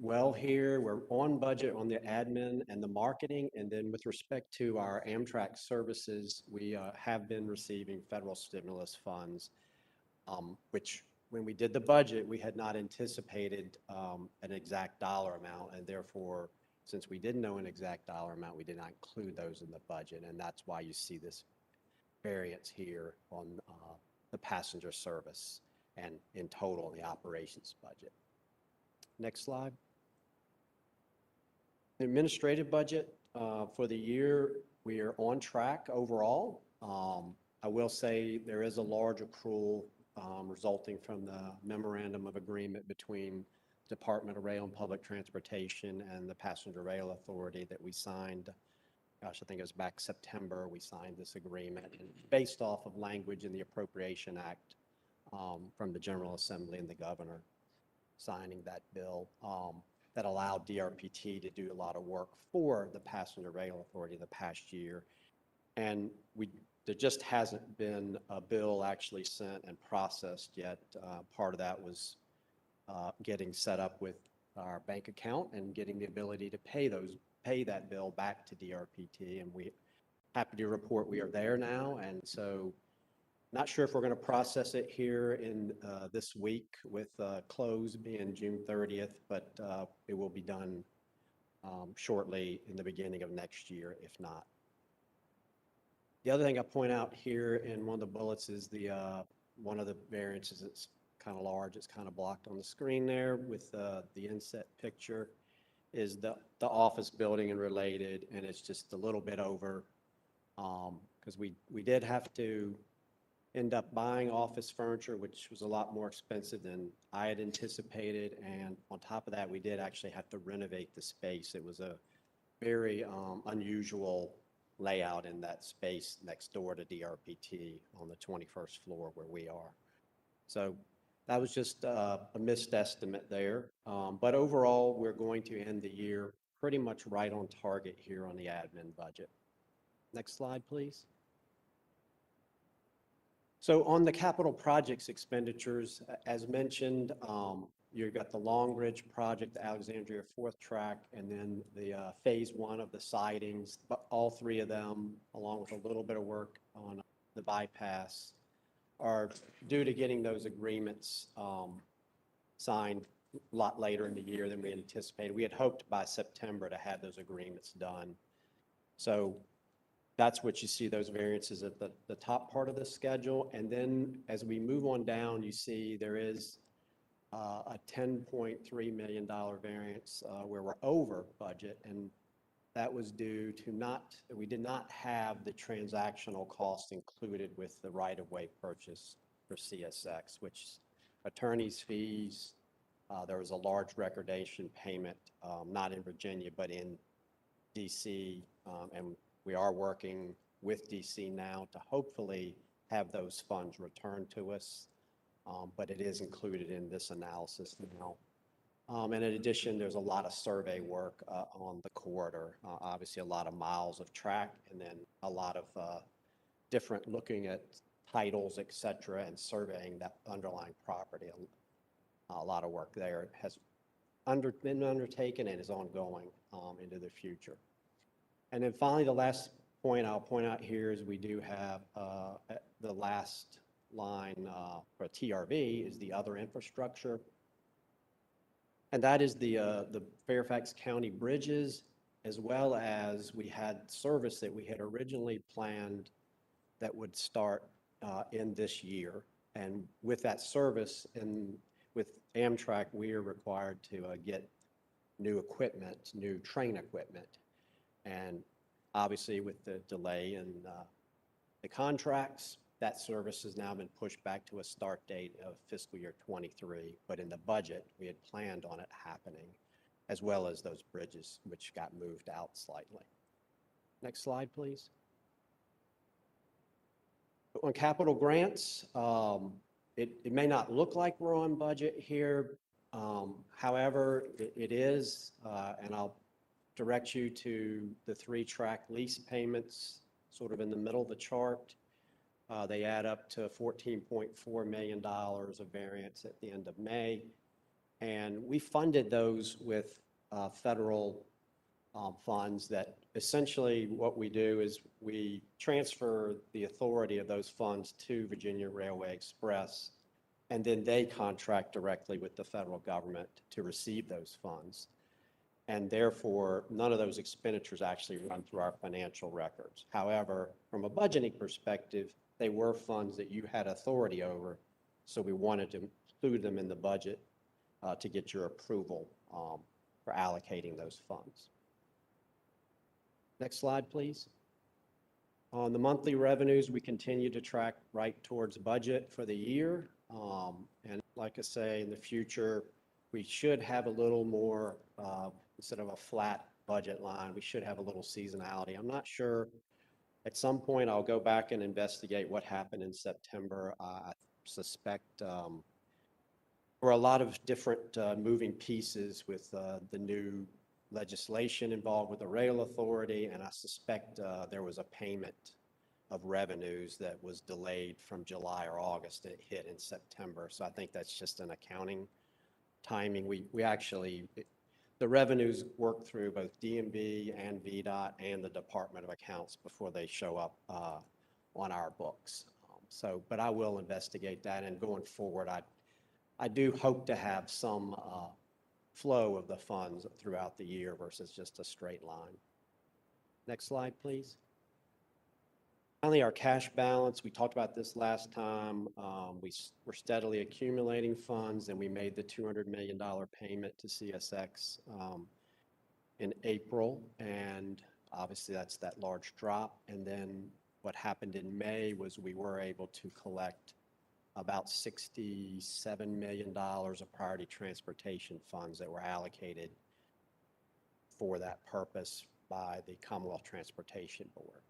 well here. We're on budget on the admin and the marketing. And then with respect to our Amtrak services, we have been receiving federal stimulus funds, which when we did the budget, we had not anticipated an exact dollar amount. And therefore, since we didn't know an exact dollar amount, we did not include those in the budget. And that's why you see this variance here on the passenger service and in total the operations budget. Next slide. The administrative budget for the year, we are on track overall. I will say there is a large accrual resulting from the memorandum of agreement between Department of Rail and Public Transportation and the Passenger Rail Authority that we signed. Gosh, I think it was back September we signed this agreement, and based off of language in the Appropriation Act from the General Assembly and the governor signing that bill that allowed DRPT to do a lot of work for the Passenger Rail Authority the past year. And there just hasn't been a bill actually sent and processed yet. Part of that was getting set up with our bank account and getting the ability to pay that bill back to DRPT. And we're happy to report we are there now. And so not sure if we're going to process it here in this week with close being June 30th, but it will be done shortly in the beginning of next year, if not. The other thing I point out here in one of the bullets is one of the variances that's kind of large. It's kind of blocked on the screen there with the inset picture is the office building and related, and it's just a little bit over because we did have to end up buying office furniture, which was a lot more expensive than I had anticipated. And on top of that, we did actually have to renovate the space. It was a very unusual layout in that space next door to DRPT on the 21st floor where we are. So that was just a missed estimate there. But overall, we're going to end the year pretty much right on target here on the admin budget. Next slide, please. So on the capital projects expenditures, as mentioned, you've got the Long Ridge project, the Alexandria Fourth Track, and then the phase one of the sidings. But all three of them, along with a little bit of work on the bypass, are due to getting those agreements signed a lot later in the year than we anticipated. We had hoped by September to have those agreements done. So that's what you see, those variances at the top part of the schedule. And then as we move on down, you see there is a $10.3 million variance where we're over budget. And that was due to we did not have the transactional cost included with the right-of-way purchase for CSX, which attorney's fees, there was a large recordation payment, not in Virginia, but in DC, and we are working with DC now to hopefully have those funds returned to us, but it is included in this analysis now. And in addition, there's a lot of survey work on the corridor, obviously a lot of miles of track, and then a lot of different looking at titles, et cetera, and surveying that underlying property. A lot of work there has been undertaken and is ongoing into the future. And then finally, the last point I'll point out here is we do have the last line for TRV is the other infrastructure. And that is the Fairfax County bridges, as well as we had service that we had originally planned that would start in this year. And with that service and with Amtrak, we are required to get new equipment, new train equipment. And obviously with the delay in the contracts, that service has now been pushed back to a start date of fiscal year 23. But in the budget, we had planned on it happening, as well as those bridges, which got moved out slightly. Next slide, please. On capital grants, it may not look like we're on budget here. However, it is, and I'll direct you to the 3-track lease payments sort of in the middle of the chart. They add up to $14.4 million of variance at the end of May. And we funded those with federal funds that essentially what we do is we transfer the authority of those funds to Virginia Railway Express, and then they contract directly with the federal government to receive those funds. And therefore, none of those expenditures actually run through our financial records. However, from a budgeting perspective, they were funds that you had authority over, so we wanted to include them in the budget to get your approval for allocating those funds. Next slide, please. On the monthly revenues, we continue to track right towards budget for the year. And like I say, in the future, we should have a little more, instead of a flat budget line, we should have a little seasonality. I'm not sure. At some point, I'll go back and investigate what happened in September. I suspect there were a lot of different moving pieces with the new legislation involved with the rail authority, and I suspect there was a payment of revenues that was delayed from July or August and it hit in September. So I think that's just an accounting timing. We actually, the revenues work through both DMV and VDOT and the Department of Accounts before they show up on our books. But I will investigate that, and going forward, I do hope to have some flow of the funds throughout the year versus just a straight line. Next slide, please. Finally, our cash balance, we talked about this last time. We're steadily accumulating funds, and we made the $200 million payment to CSX in April, and obviously that's that large drop. And then what happened in May was we were able to collect about $67 million of priority transportation funds that were allocated for that purpose by the Commonwealth Transportation Board.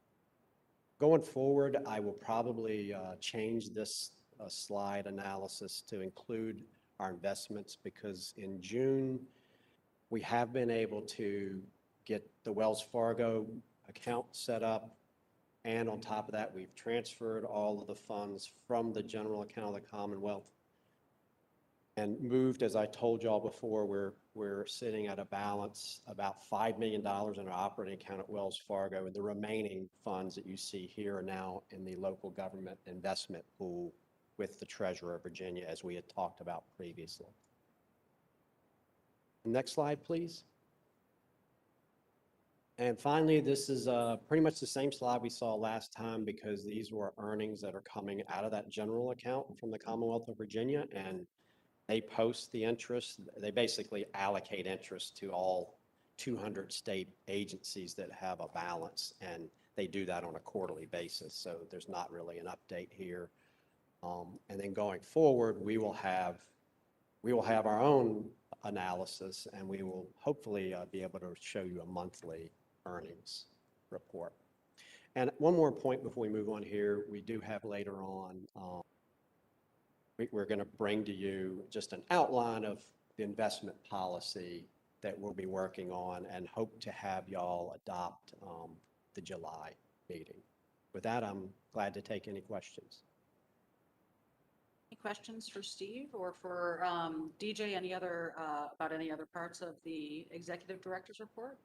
Going forward, I will probably change this slide analysis to include our investments because in June, we have been able to get the Wells Fargo account set up. And on top of that, we've transferred all of the funds from the general account of the Commonwealth and moved, as I told y'all before, we're sitting at a balance about $5 million in our operating account at Wells Fargo, and the remaining funds that you see here are now in the local government investment pool with the Treasurer of Virginia, as we had talked about previously. Next slide, please. And finally, this is pretty much the same slide we saw last time because these were earnings that are coming out of that general account from the Commonwealth of Virginia, and they post the interest. They basically allocate interest to all 200 state agencies that have a balance, and they do that on a quarterly basis. So there's not really an update here. And then going forward, we will have our own analysis, and we will hopefully be able to show you a monthly earnings report. And one more point before we move on here, we do have later on, we're going to bring to you just an outline of the investment policy that we'll be working on and hope to have y'all adopt the July meeting. With that, I'm glad to take any questions. Any questions for Steve or for DJ, any other, about any other parts of the executive director's report?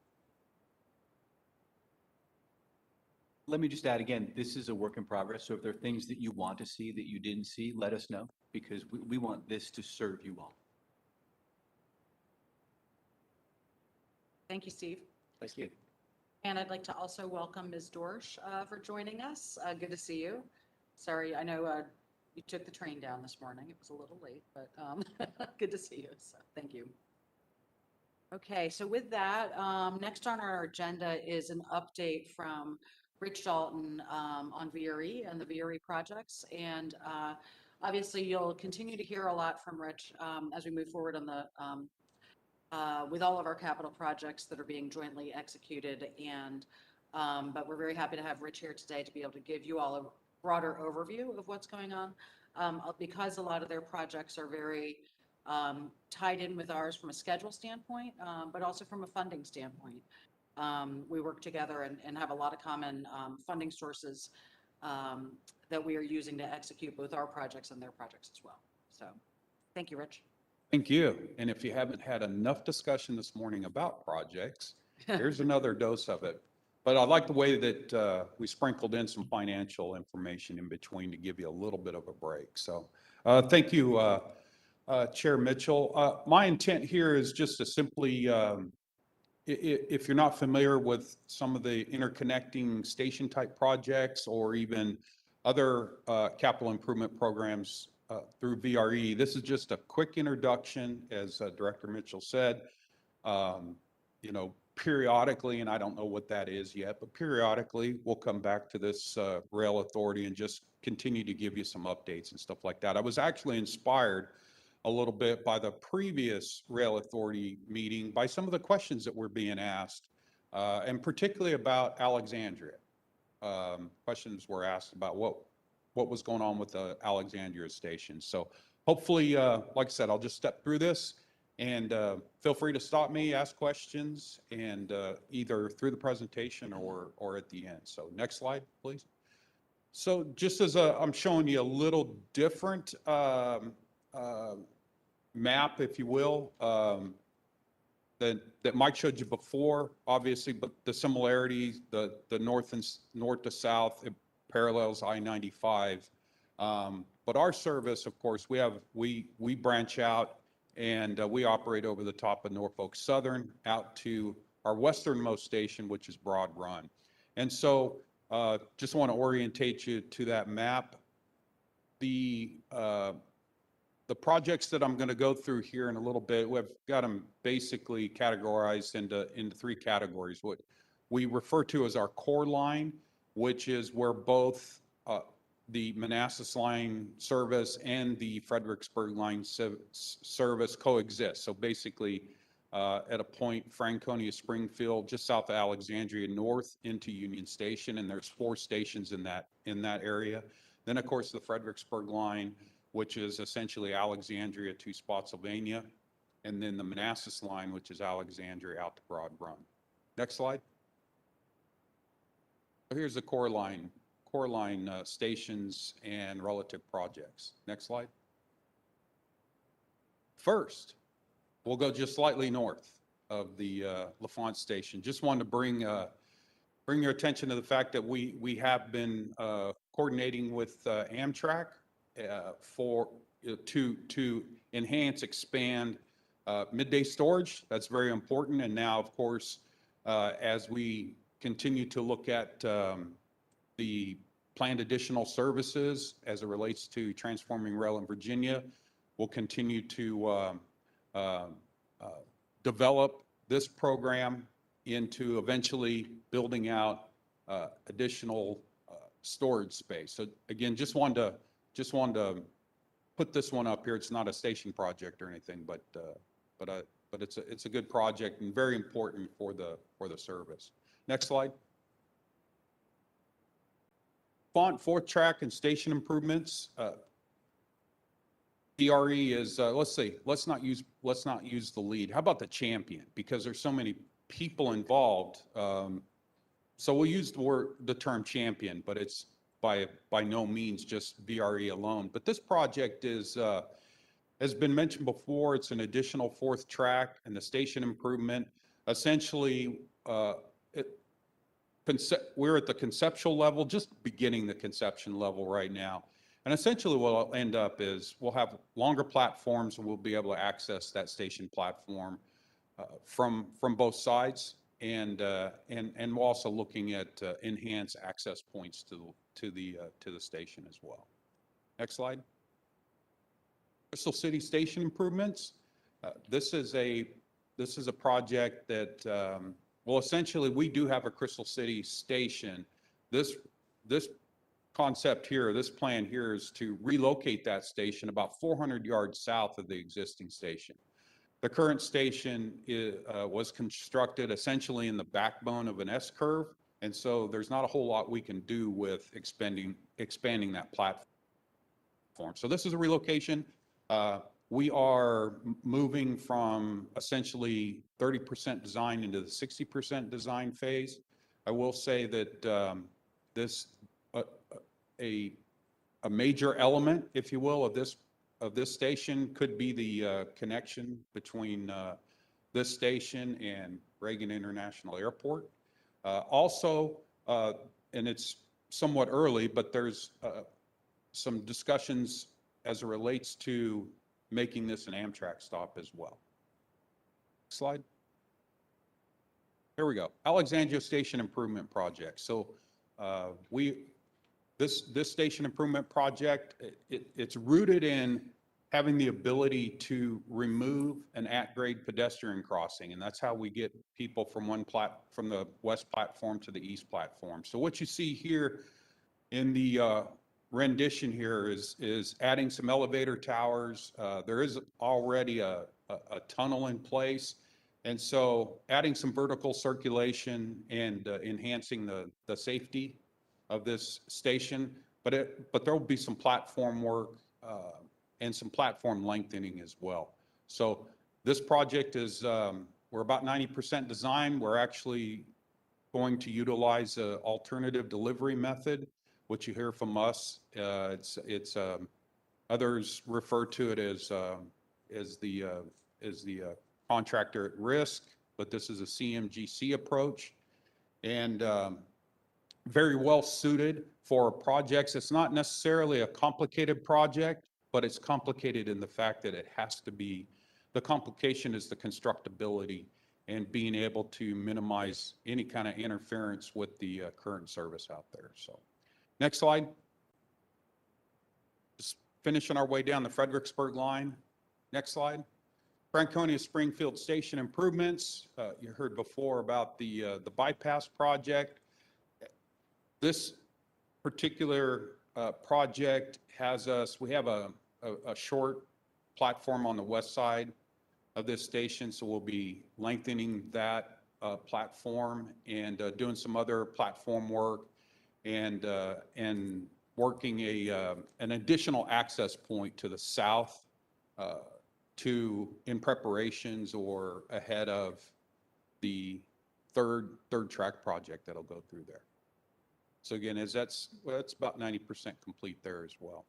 Let me just add again, this is a work in progress. So if there are things that you want to see that you didn't see, let us know because we want this to serve you all. Thank you, Steve. Thank you. And I'd like to also welcome Ms. Dorsch for joining us. Good to see you. Sorry, I know you took the train down this morning. It was a little late, but good to see you. So thank you. Okay, so with that, next on our agenda is an update from Rich Dalton on VRE and the VRE projects. And obviously, you'll continue to hear a lot from Rich as we move forward on the with all of our capital projects that are being jointly executed. And but we're very happy to have Rich here today to be able to give you all a broader overview of what's going on because a lot of their projects are very tied in with ours from a schedule standpoint, but also from a funding standpoint. We work together and have a lot of common funding sources that we are using to execute both our projects and their projects as well. So thank you, Rich. Thank you. And if you haven't had enough discussion this morning about projects, here's another dose of it. But I like the way that we sprinkled in some financial information in between to give you a little bit of a break. So thank you, Chair Mitchell. My intent here is just to simply, if you're not familiar with some of the interconnecting station type projects or even other capital improvement programs through VRE, this is just a quick introduction, as Director Mitchell said. You know, periodically, and I don't know what that is yet, but periodically we'll come back to this rail authority and just continue to give you some updates and stuff like that. I was actually inspired a little bit by the previous rail authority meeting by some of the questions that were being asked, and particularly about Alexandria. Questions were asked about what was going on with the Alexandria station. So hopefully, like I said, I'll just step through this and feel free to stop me, ask questions, and either through the presentation or at the end. So next slide, please. So just as I'm showing you a little different map, if you will, that Mike showed you before, obviously, but the similarities, the north to south, it parallels I-95. But our service, of course, we branch out and we operate over the top of Norfolk Southern out to our westernmost station, which is Broad Run. And so just want to orientate you to that map. The projects that I'm going to go through here in a little bit, we've got them basically categorized into three categories. What we refer to as our core line, which is where both the Manassas line service and the Fredericksburg line service coexist. So basically, at a point, Franconia, Springfield, just south of Alexandria, north into Union Station, and there's 4 stations in that area. Then, of course, the Fredericksburg line, which is essentially Alexandria to Spotsylvania, and then the Manassas line, which is Alexandria out to Broad Run. Next slide. So here's the core line stations and relative projects. Next slide. First, we'll go just slightly north of the L'Enfant station. Just wanted to bring your attention to the fact that we have been coordinating with Amtrak to enhance, expand midday storage. That's very important. And now, of course, as we continue to look at the planned additional services as it relates to transforming rail in Virginia, we'll continue to develop this program into eventually building out additional storage space. So again, just wanted to put this one up here. It's not a station project or anything, but it's a good project and very important for the service. Next slide. Font, 4th track and station improvements. DRE is, let's not use the lead. How about the champion? Because there's so many people involved. So we'll use the term champion, but it's by no means just VRE alone. But this project is, has been mentioned before, it's an additional 4th track and the station improvement. Essentially, we're at the conceptual level, just beginning the conception level right now. And essentially what will end up is we'll have longer platforms and we'll be able to access that station platform from both sides. And we're also looking at enhanced access points to the station as well. Next slide. Crystal City station improvements. This is a project that, well, essentially we do have a Crystal City station. This concept here, this plan here is to relocate that station about 400 yards south of the existing station. The current station was constructed essentially in the backbone of an S-curve, and so there's not a whole lot we can do with expanding that platform. So this is a relocation. We are moving from essentially 30% design into the 60% design phase. I will say that a major element, if you will, of this station could be the connection between this station and Reagan International Airport. Also, and it's somewhat early, but there's some discussions as it relates to making this an Amtrak stop as well. Slide. Here we go. Alexandria Station Improvement Project. So this station improvement project, it's rooted in having the ability to remove an at-grade pedestrian crossing, and that's how we get people from from the west platform to the east platform. So what you see here in the rendition here is adding some elevator towers. There is already a tunnel in place, and so adding some vertical circulation and enhancing the safety of this station, but there will be some platform work and some platform lengthening as well. So this project is, we're about 90% designed. We're actually going to utilize an alternative delivery method, which you hear from us. Others refer to it as the contractor at risk, but this is a CMGC approach, and very well suited for projects. It's not necessarily a complicated project, but it's complicated in the fact that it has to be, the complication is the constructability and being able to minimize any kind of interference with the current service out there. So next slide. Just finishing our way down the Fredericksburg line. Next slide. Franconia Springfield Station improvements. You heard before about the bypass project. This particular project has us, we have a short platform on the west side of this station, so we'll be lengthening that platform and doing some other platform work and working an additional access point to the south in preparations or ahead of the third track project that'll go through there. So again, that's about 90% complete there as well.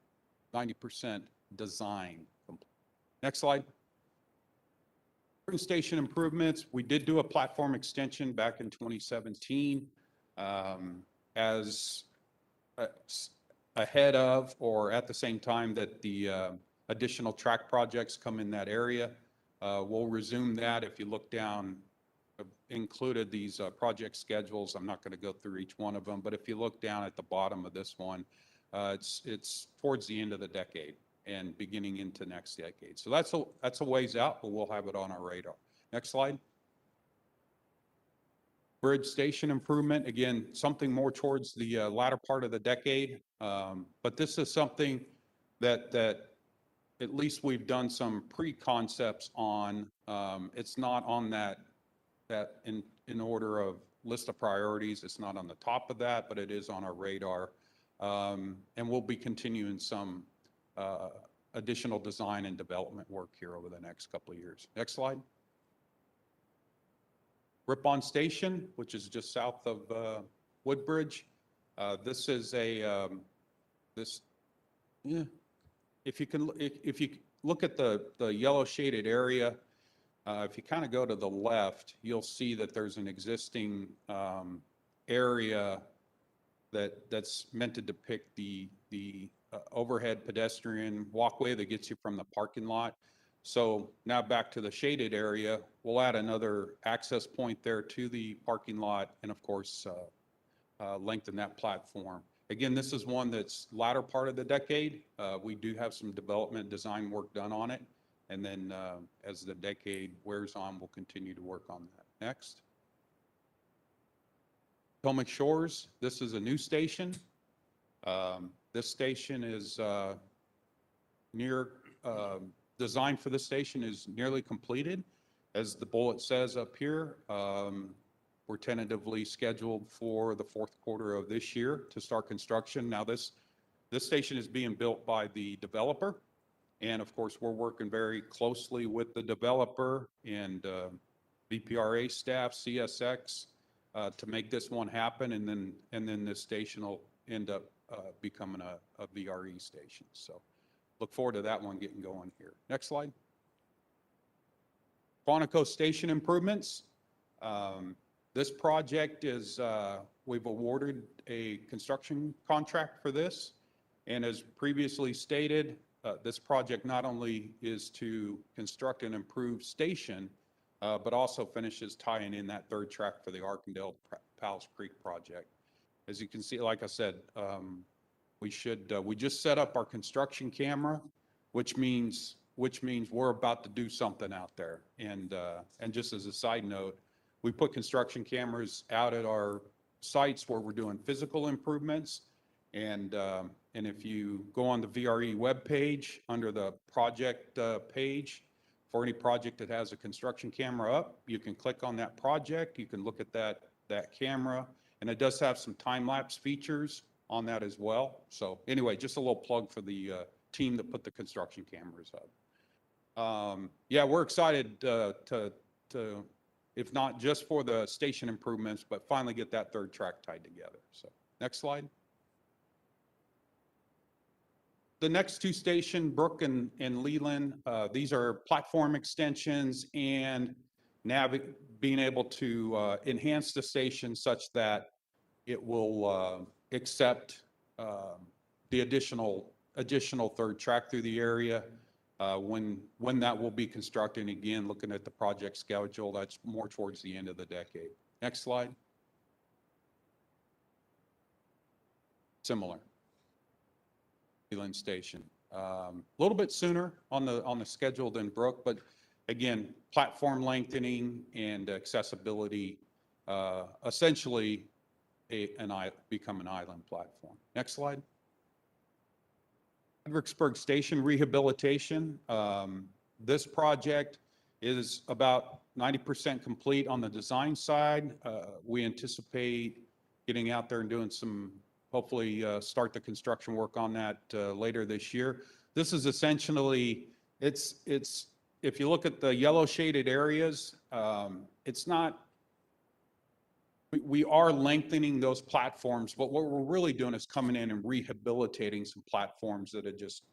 90% design complete. Next slide. Station improvements. We did do a platform extension back in 2017 as ahead of or at the same time that the additional track projects come in that area. We'll resume that. If you look down, I've included these project schedules. I'm not going to go through each one of them, but if you look down at the bottom of this one, it's towards the end of the decade and beginning into next decade. So that's a ways out, but we'll have it on our radar. Next slide. Bridge station improvement, again, something more towards the latter part of the decade. But this is something that at least we've done some pre-concepts on. It's not on that in order of list of priorities. It's not on the top of that, but it is on our radar. And we'll be continuing some additional design and development work here over the next couple of years. Next slide. Ripon Station, which is just south of Woodbridge. This is if you look at the yellow shaded area, if you kind of go to the left, you'll see that there's an existing area that's meant to depict the overhead pedestrian walkway that gets you from the parking lot. So now back to the shaded area, we'll add another access point there to the parking lot and of course lengthen that platform. Again, this is one that's latter part of the decade. We do have some development design work done on it. And then as the decade wears on, we'll continue to work on that. Next. Potomac Shores, this is a new station. This station is design for this station is nearly completed. As the bullet says up here, we're tentatively scheduled for the fourth quarter of this year to start construction. Now this station is being built by the developer. And of course, we're working very closely with the developer and VPRA staff, CSX, to make this one happen. And then this station will end up becoming a VRE station. So look forward to that one getting going here. Next slide. Quantico Station improvements. This project is, we've awarded a construction contract for this. And as previously stated, this project not only is to construct an improved station, but also finishes tying in that third track for the Arkandale-Powell's Creek project. As you can see, like I said, we just set up our construction camera, which means we're about to do something out there. And just as a side note, we put construction cameras out at our sites where we're doing physical improvements. And if you go on the VRE webpage under the project page, for any project that has a construction camera up, you can click on that project. You can look at that camera, and it does have some time-lapse features on that as well. So anyway, just a little plug for the team that put the construction cameras up. Yeah, we're excited to, if not just for the station improvements, but finally get that third track tied together. So next slide. The next two station, Brook and Leland, these are platform extensions and being able to enhance the station such that it will accept the additional third track through the area. When that will be constructed, again, looking at the project schedule, that's more towards the end of the decade. Next slide. Similar. Leland Station. A little bit sooner on the schedule than Brook, but again, platform lengthening and accessibility, essentially become an island platform. Next slide. Fredericksburg Station rehabilitation. This project is about 90% complete on the design side. We anticipate getting out there and doing some, hopefully start the construction work on that later this year. This is essentially, if you look at the yellow shaded areas, it's not, we are lengthening those platforms, but what we're really doing is coming in and rehabilitating some platforms that have just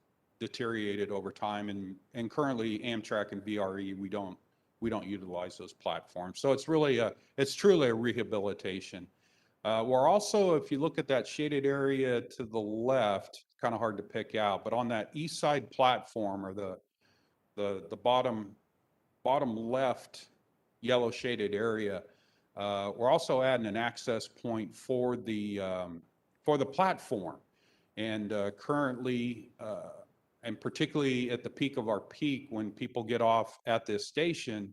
deteriorated over time. And currently Amtrak and VRE, we don't utilize those platforms. So it's really it's truly a rehabilitation. We're also, if you look at that shaded area to the left, kind of hard to pick out, but on that east side platform, or the bottom left yellow shaded area, we're also adding an access point for the platform. And currently, and particularly at the peak of our peak, when people get off at this station,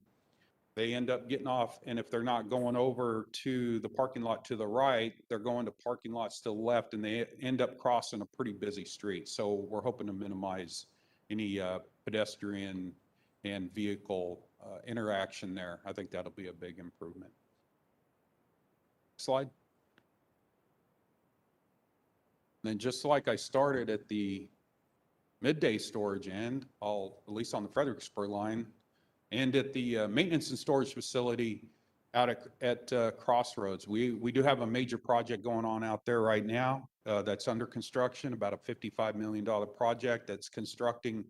they end up getting off, and if they're not going over to the parking lot to the right, they're going to parking lots to the left, and they end up crossing a pretty busy street. So we're hoping to minimize any pedestrian and vehicle interaction there. I think that'll be a big improvement. Slide. And then just like I started at the midday storage end, at least on the Fredericksburg line, and at the maintenance and storage facility out at Crossroads. We do have a major project going on out there right now that's under construction, about a $55 million project that's constructing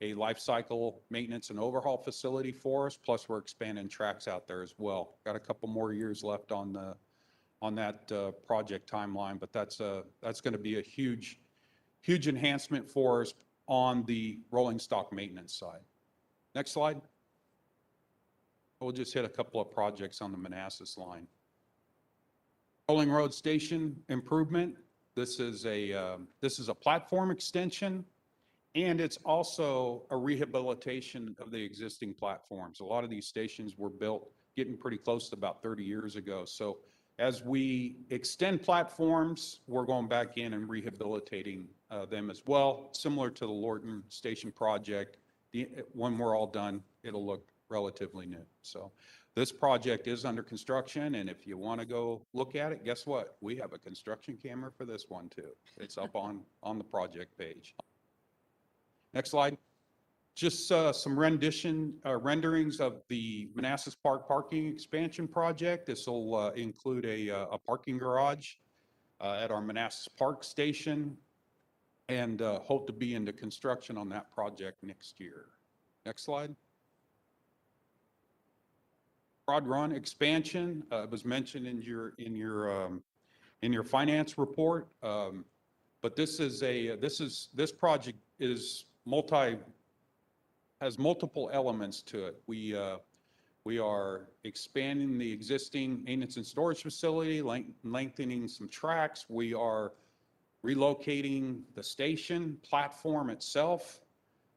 a life cycle maintenance and overhaul facility for us. Plus we're expanding tracks out there as well. Got a couple more years left on that project timeline, but that's going to be a huge enhancement for us on the rolling stock maintenance side. Next slide. We'll just hit a couple of projects on the Manassas line. Rolling Road Station improvement. This is a platform extension, and it's also a rehabilitation of the existing platforms. A lot of these stations were built getting pretty close to about 30 years ago. So as we extend platforms, we're going back in and rehabilitating them as well. Similar to the Lorton Station project, when we're all done, it'll look relatively new. So this project is under construction, and if you want to go look at it, guess what? We have a construction camera for this one too. It's up on the project page. Next slide. Just some renderings of the Manassas Park parking expansion project. This will include a parking garage at our Manassas Park station, and hope to be into construction on that project next year. Next slide. Broad Run expansion was mentioned in your finance report, but this project has multiple elements to it. We are expanding the existing maintenance and storage facility, lengthening some tracks. We are relocating the station platform itself,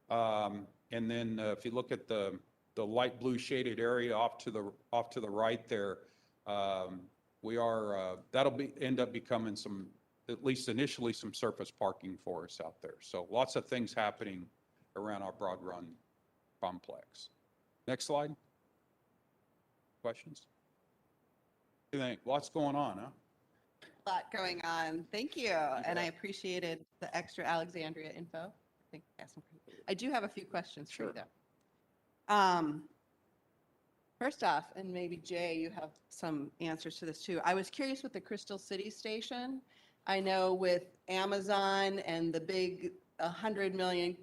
and then if you look at the light blue shaded area off to the right there, that'll end up becoming some, at least initially, some surface parking for us out there. So lots of things happening around our Broad Run complex. Next slide. Questions? What do you think? Lots going on, huh? A lot going on. Thank you. And I appreciated the extra Alexandria info. I do have a few questions for you though. First off, and maybe Jay, you have some answers to this too. I was curious with the Crystal City station. I know with Amazon and the big 100 million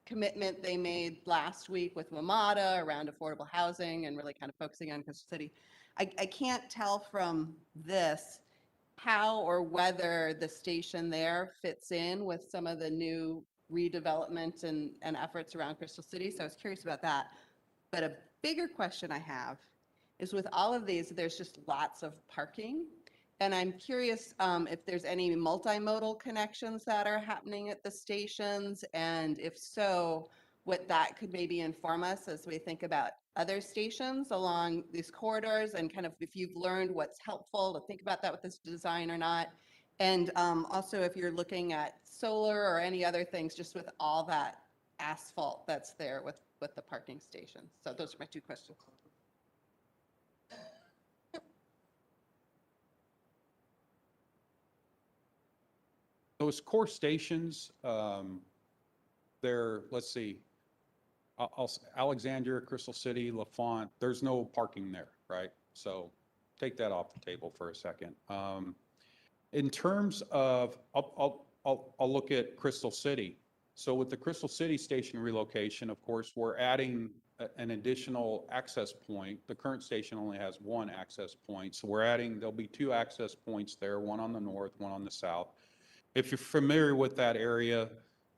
commitment they made last week with WMATA around affordable housing and really kind of focusing on Crystal City. I can't tell from this how or whether the station there fits in with some of the new redevelopment and efforts around Crystal City. So I was curious about that. But a bigger question I have is with all of these, there's just lots of parking. And I'm curious if there's any multimodal connections that are happening at the stations. And if so, what that could maybe inform us as we think about other stations along these corridors, and kind of if you've learned what's helpful to think about that with this design or not. And also if you're looking at solar or any other things, just with all that asphalt that's there with with the parking stations? So those are my two questions. Those core stations, they're, let's see, Alexandria, Crystal City, LaFont, there's no parking there, right? So take that off the table for a second. In terms of, I'll look at Crystal City. So with the Crystal City station relocation, of course, we're adding an additional access point. The current station only has one access point. So we're adding, there'll be two access points there, one on the north, one on the south. If you're familiar with that area,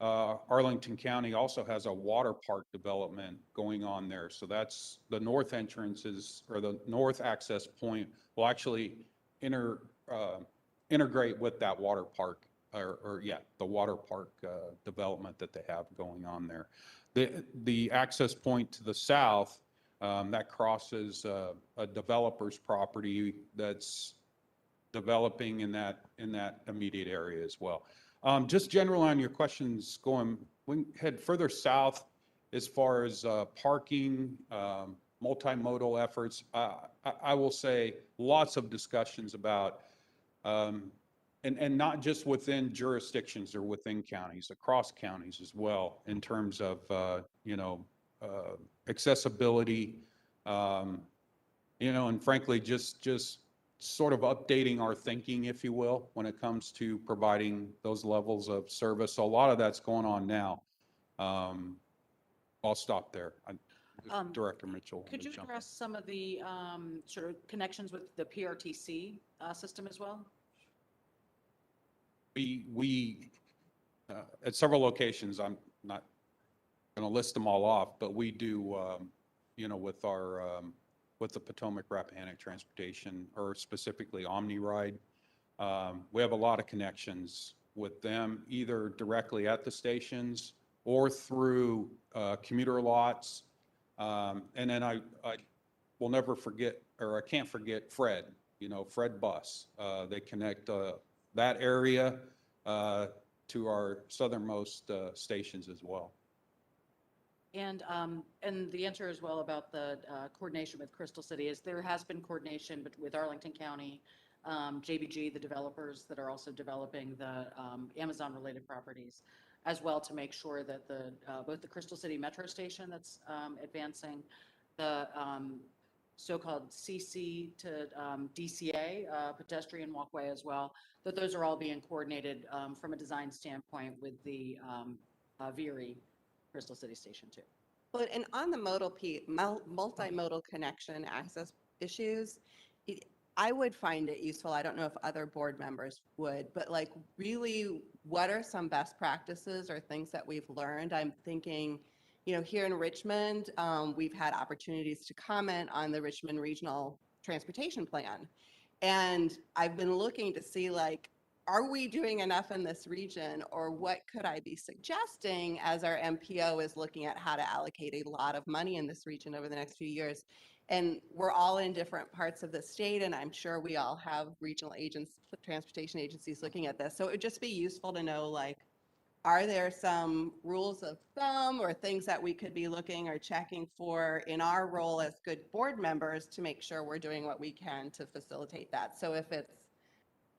Arlington County also has a water park development going on there. So that's the north entrances, or the north access point will actually integrate with that water park, the water park development that they have going on there. The access point to the south, that crosses a developer's property that's developing in that immediate area as well. Just general on your questions, we head further south as far as parking, multimodal efforts. I will say lots of discussions about, and not just within jurisdictions or within counties, across counties as well, in terms of, accessibility, and frankly, just sort of updating our thinking, if you will, when it comes to providing those levels of service. So a lot of that's going on now. I'll stop there. Director Mitchell. Could you jump in. address some of the sort of connections with the PRTC system as well? We at several locations, I'm not going to list them all off, but we do, with our, with the Potomac Rappahannock Transportation, or specifically OmniRide, we have a lot of connections with them, either directly at the stations or through commuter lots. And then I will never forget, or I can't forget Fred, Fred Bus. They connect that area to our southernmost stations as well. And the answer as well about the coordination with Crystal City is there has been coordination with Arlington County, JBG, the developers that are also developing the Amazon-related properties, as well, to make sure that both the Crystal City Metro Station that's advancing, the so-called CC to DCA, pedestrian walkway as well, that those are all being coordinated from a design standpoint with the VERI Crystal City Station too. Well, and on the multimodal connection access issues, I would find it useful. I don't know if other board members would, but like really, what are some best practices or things that we've learned? I'm thinking, here in Richmond, we've had opportunities to comment on the Richmond Regional Transportation Plan. And I've been looking to see, are we doing enough in this region, or what could I be suggesting as our MPO is looking at how to allocate a lot of money in this region over the next few years? And we're all in different parts of the state, and I'm sure we all have regional transportation agencies looking at this. So it would just be useful to know, are there some rules of thumb or things that we could be looking or checking for in our role as good board members to make sure we're doing what we can to facilitate that? So if it's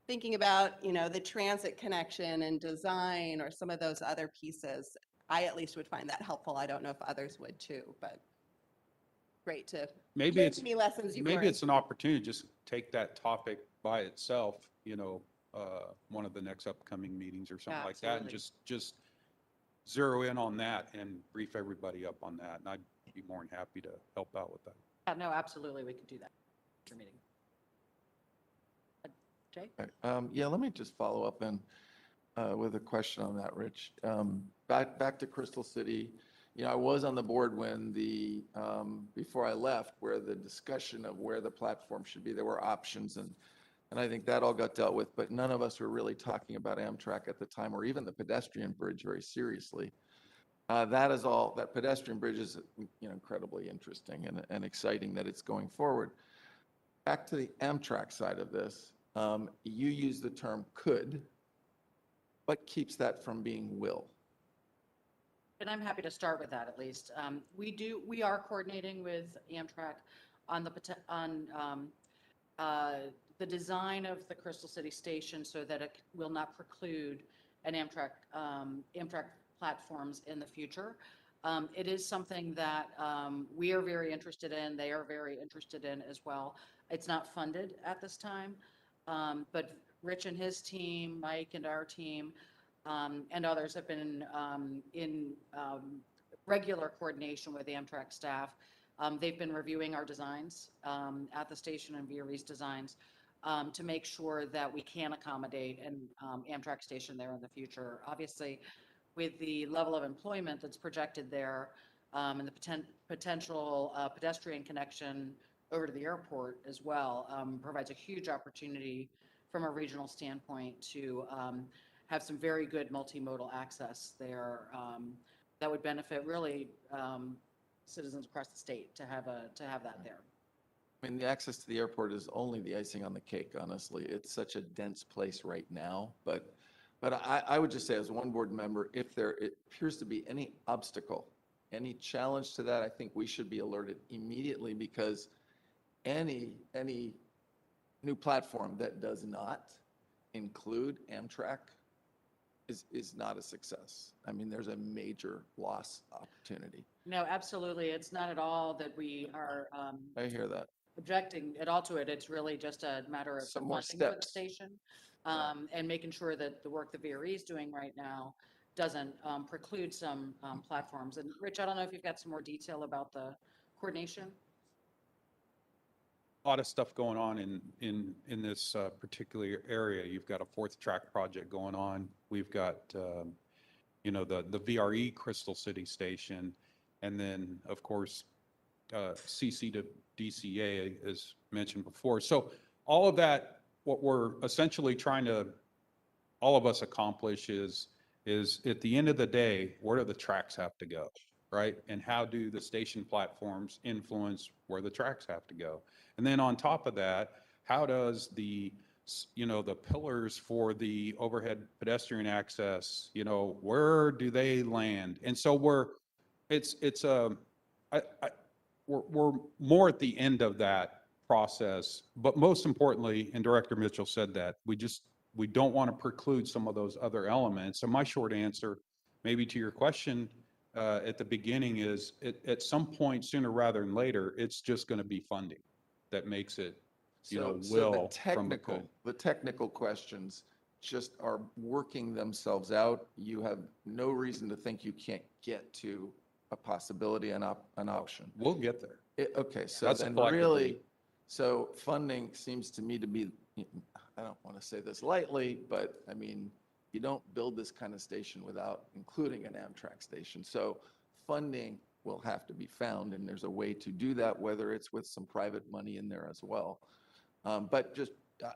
thinking about, the transit connection and design or some of those other pieces, I at least would find that helpful. I don't know if others would too, but great to Maybe give it's me lessons you've maybe learned. it's an opportunity to just take that topic by itself, one of the next upcoming meetings or something like that, and Absolutely. just zero in on that and brief everybody up on that. And I'd be more than happy to help out with that. Yeah, no, absolutely, we could do that. Your meeting. Jay? Yeah, let me just follow up with a question on that, Rich. Back to Crystal City. I was on the board when before I left, where the discussion of where the platform should be, there were options, and I think that all got dealt with, but none of us were really talking about Amtrak at the time, or even the pedestrian bridge very seriously. That pedestrian bridge is incredibly interesting and exciting that it's going forward. Back to the Amtrak side of this, you use the term could. What keeps that from being will? And I'm happy to start with that at least. We are coordinating with Amtrak on the design of the Crystal City Station so that it will not preclude an Amtrak platforms in the future. It is something that we are very interested in, they are very interested in as well. It's not funded at this time, but Rich and his team, Mike and our team, and others have been in regular coordination with Amtrak staff. They've been reviewing our designs at the station and VRE's designs to make sure that we can accommodate an Amtrak station there in the future. Obviously, with the level of employment that's projected there and the potential pedestrian connection over to the airport as well, provides a huge opportunity from a regional standpoint to have some very good multimodal access there that would benefit really citizens across the state to have that there. I mean, the access to the airport is only the icing on the cake, honestly. It's such a dense place right now. But I would just say as one board member, if there appears to be any obstacle, any challenge to that, I think we should be alerted immediately because any new platform that does not include Amtrak is not a success. I mean, there's a major loss opportunity. No, absolutely. It's not at all that we are I hear that. objecting at all to it. It's really just a matter of the Some more funding for the steps. station and making sure that the work the VRE is doing right now doesn't preclude some platforms. And Rich, I don't know if you've got some more detail about the coordination. A lot of stuff going on in this particular area. You've got a fourth track project going on. We've got, you know, the VRE Crystal City Station, and then of course, CC to DCA as mentioned before. So all of that, what we're essentially trying to, all of us accomplish is at the end of the day, where do the tracks have to go, right? And how do the station platforms influence where the tracks have to go? And then on top of that, how does the, you know, the pillars for the overhead pedestrian access, you know, where do they land? And so we're more at the end of that process, but most importantly, and Director Mitchell said that, we don't want to preclude some of those other elements. So my short answer, maybe to your question at the beginning is, at some point sooner rather than later, it's just going to be funding that makes it, you know, will from the could. The technical questions just are working themselves out. You have no reason to think you can't get to a possibility, an option. We'll get there. Okay, so That's then collectively. really, so funding seems to me to be, I don't want to say this lightly, but I mean, you don't build this kind of station without including an Amtrak station. So funding will have to be found, and there's a way to do that, whether it's with some private money in there as well. But just,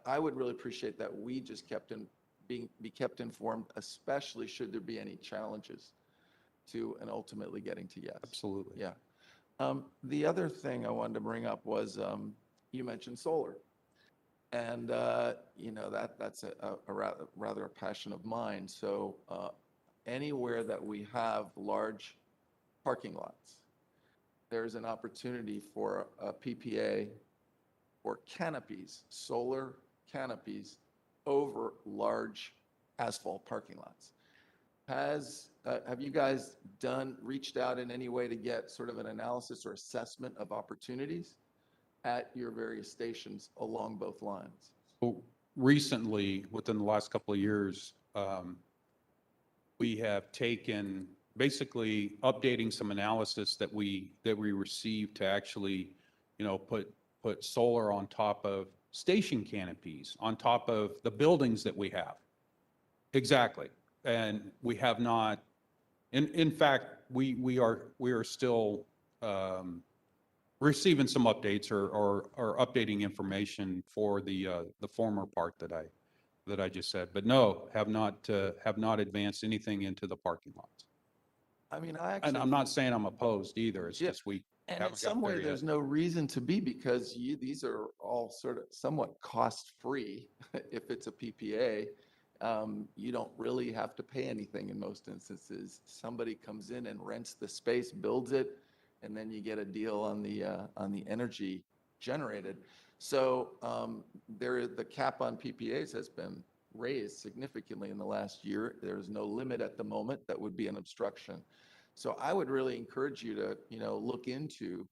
I would really appreciate that we just be kept informed, especially should there be any challenges to and ultimately getting to yes. Absolutely. Yeah. The other thing I wanted to bring up was you mentioned solar. And, you know, that's a rather a passion of mine. So anywhere that we have large parking lots, there's an opportunity for a PPA or canopies, solar canopies over large asphalt parking lots. Have you guys reached out in any way to get sort of an analysis or assessment of opportunities at your various stations along both lines? So recently, within the last couple of years, we have taken basically updating some analysis that we received to actually, you know, put solar on top of station canopies, on top of the buildings that we have. Exactly. And we have not, in fact, we are still receiving some updates or updating information for the former part that I just said. But no, have not advanced anything into the parking lots. I mean, And I'm not saying I'm opposed either. It's just we and in haven't some got way, there there's yet. no reason to be because these are all sort of somewhat cost-free if it's a PPA. you don't really have to pay anything in most instances. Somebody comes in and rents the space, builds it, and then you get a deal on the energy generated. So the cap on PPAs has been raised significantly in the last year. There's no limit at the moment. That would be an obstruction. So I would really encourage you to, look into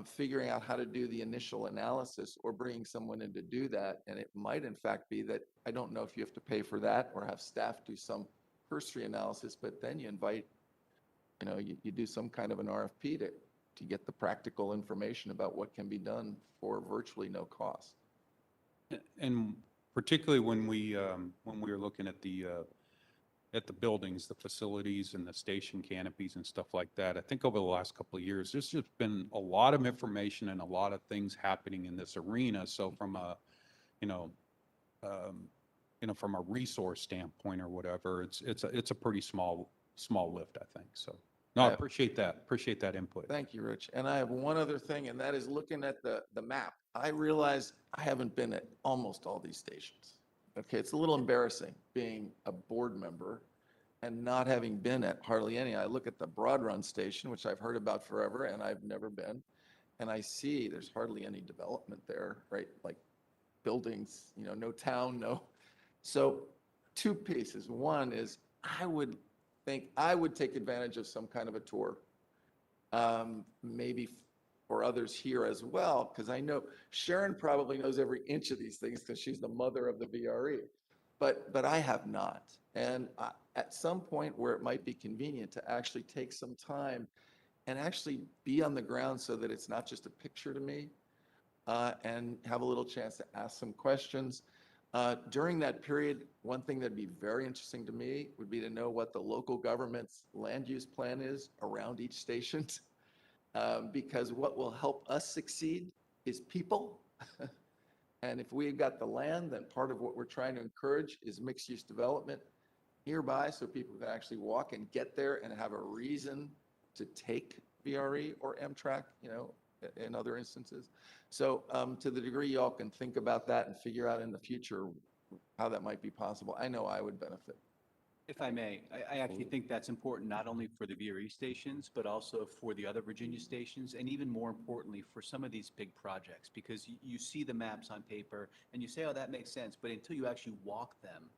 figuring out how to do the initial analysis or bringing someone in to do that. And it might in fact be that, I don't know if you have to pay for that or have staff do some cursory analysis, but then you invite, you do some kind of an RFP to get the practical information about what can be done for virtually no cost. And particularly when we were looking at the buildings, the facilities and the station canopies and stuff like that, I think over the last couple of years, there's just been a lot of information and a lot of things happening in this arena. So from a, from a resource standpoint or whatever, it's a pretty small lift, I think. So no, I appreciate that input. Thank you, Rich. And I have one other thing, and that is looking at the map. I realize I haven't been at almost all these stations. Okay, it's a little embarrassing being a board member and not having been at hardly any. I look at the Broad Run station, which I've heard about forever, and I've never been. And I see there's hardly any development there, right? Like buildings, no town, no. So two pieces. One is I would take advantage of some kind of a tour, maybe for others here as well, because I know Sharon probably knows every inch of these things because she's the mother of the VRE, but I have not. And at some point where it might be convenient to actually take some time and actually be on the ground so that it's not just a picture to me, and have a little chance to ask some questions. During that period, one thing that'd be very interesting to me would be to know what the local government's land use plan is around each station. Because what will help us succeed is people. And if we've got the land, then part of what we're trying to encourage is mixed use development nearby so people can actually walk and get there and have a reason to take VRE or Amtrak, in other instances. So to the degree y'all can think about that and figure out in the future how that might be possible, I know I would benefit. If I may, I actually think that's important not only for the VRE stations, but also for the other Virginia stations, and even more importantly, for some of these big projects, because you see the maps on paper and you say, oh, that makes sense, but until you actually walk them,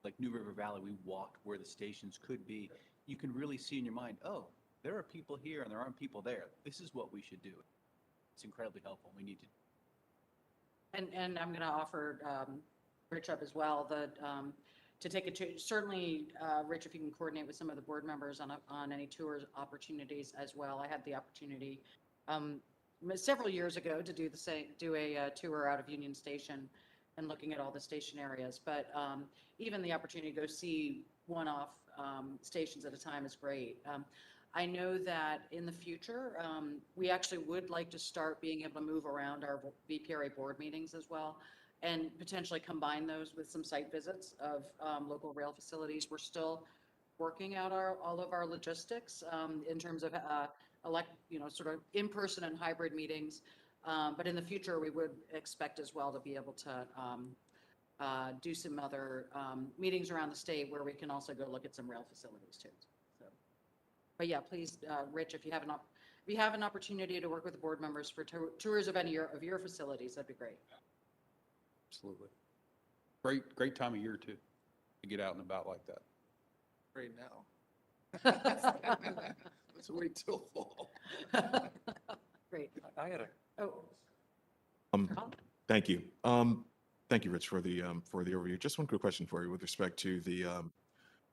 like New River Valley, we walked where the stations could be, you can really see in your mind, oh, there are people here and there aren't people there. This is what we should do. It's incredibly helpful. We need to. And I'm going to offer Rich up as well, to take it to, certainly, Rich, if you can coordinate with some of the board members on any tours opportunities as well. I had the opportunity several years ago to do a tour out of Union Station and looking at all the station areas. But even the opportunity to go see one-off stations at a time is great. I know that in the future, we actually would like to start being able to move around our VPRA board meetings as well, and potentially combine those with some site visits of local rail facilities. We're still working out all of our logistics in terms of sort of in-person and hybrid meetings. But in the future, we would expect as well to be able to do some other meetings around the state where we can also go look at some rail facilities too. So, but yeah, please, Rich, if you have an opportunity to work with the board members for tours of any of your facilities, that'd be great. Absolutely. Great time of year too, to get out and about like that. Right now. Let's wait till fall. Great. I had a Oh, Thank you. Thank you, Rich, for the overview. Just one quick question for you with respect to the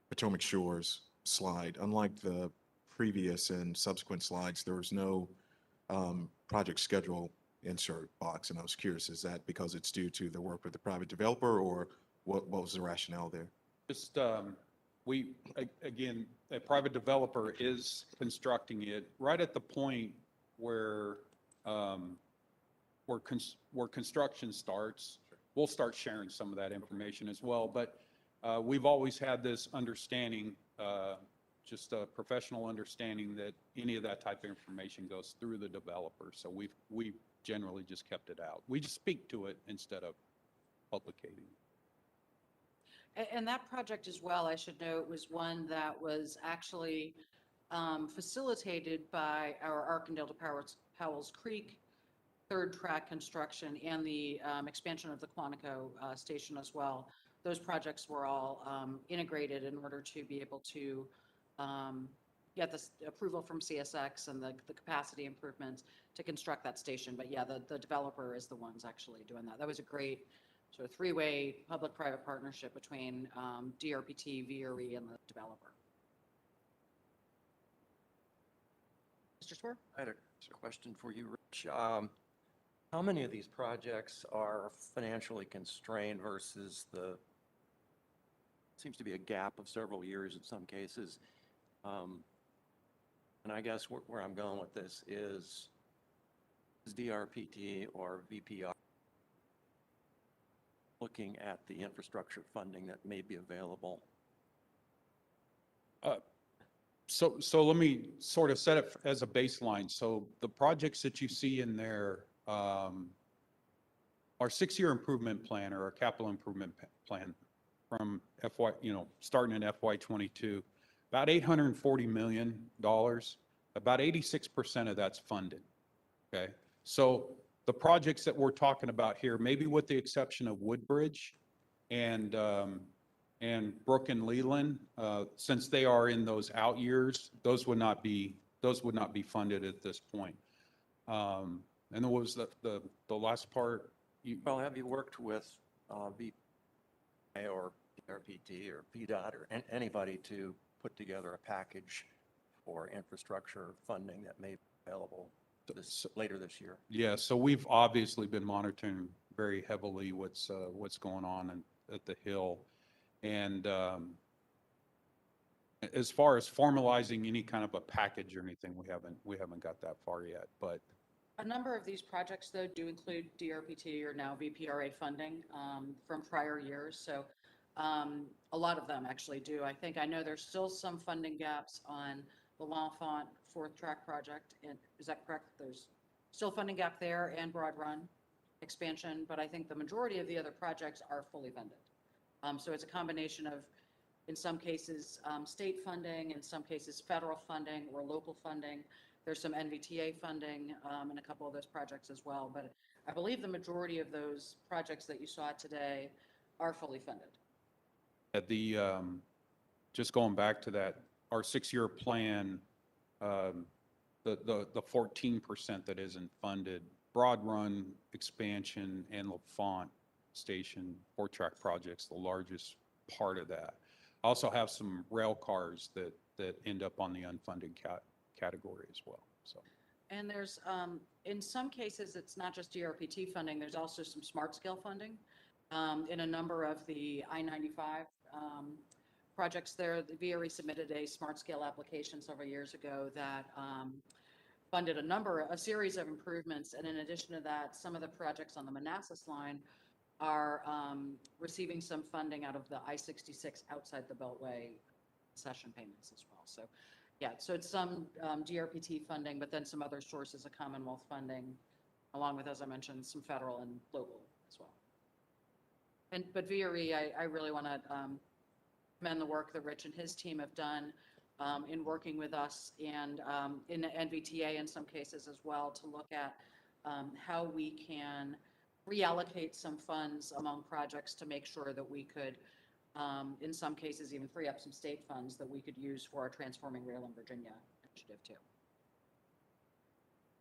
Potomac Shores slide. Unlike the previous and subsequent slides, there was no project schedule insert box, and I was curious, is that because it's due to the work with the private developer, or what was the rationale there? Just, again, a private developer is constructing it right at the point where construction starts. We'll start sharing some of that information as well, but we've always had this understanding, just a professional understanding, that any of that type of information goes through the developer. So we've generally just kept it out. We just speak to it instead of publicating. And that project as well, I should note, was one that was actually facilitated by our Arkandale to Powell's Creek third track construction and the expansion of the Quantico station as well. Those projects were all integrated in order to be able to get this approval from CSX and the capacity improvements to construct that station. But yeah, the developer is the ones actually doing that. That was a great sort of three-way public-private partnership between DRPT, VRE, and the developer. Mr. Swer? I had a question for you, Rich. How many of these projects are financially constrained versus seems to be a gap of several years in some cases? And I guess where I'm going with this is DRPT or VPR looking at the infrastructure funding that may be available? So let me sort of set it as a baseline. So the projects that you see in there, our 6-year improvement plan or our capital improvement plan from FY, starting in FY '22, about $840 million, about 86% of that's funded. Okay. So the projects that we're talking about here, maybe with the exception of Woodbridge and Brook and Leland, since they are in those out years, those would not be funded at this point. And what was the last part? Well, have you worked with VPA or DRPT or PDOT or anybody to put together a package for infrastructure funding that may be available later this year? Yeah, so we've obviously been monitoring very heavily what's going on at the Hill. And as far as formalizing any kind of a package or anything, we haven't got that far yet, but. A number of these projects, though, do include DRPT or now VPRA funding from prior years. So a lot of them actually do. I know there's still some funding gaps on the L'Enfant fourth track project. And is that correct? There's still funding gap there and Broad Run expansion, but I think the majority of the other projects are fully funded. So it's a combination of, in some cases, state funding, in some cases, federal funding or local funding. There's some NVTA funding in a couple of those projects as well. But I believe the majority of those projects that you saw today are fully funded. Just going back to that, our 6-year plan, the 14% that isn't funded, Broad Run expansion and L'Enfant Station 4-track projects, the largest part of that. I also have some rail cars that end up on the unfunded category as well. So. And there's, in some cases, it's not just DRPT funding, there's also some smart scale funding in a number of the I-95 projects there. The VRE submitted a smart scale application several years ago that funded a series of improvements. And in addition to that, some of the projects on the Manassas line are receiving some funding out of the I-66 outside the Beltway concession payments as well. So yeah, so it's some DRPT funding, but then some other sources of Commonwealth funding, along with, as I mentioned, some federal and local as well. But VRE, I really want to commend the work that Rich and his team have done in working with us and in the NVTA in some cases as well to look at how we can reallocate some funds among projects to make sure that we could, in some cases, even free up some state funds that we could use for our Transforming Rail in Virginia initiative too.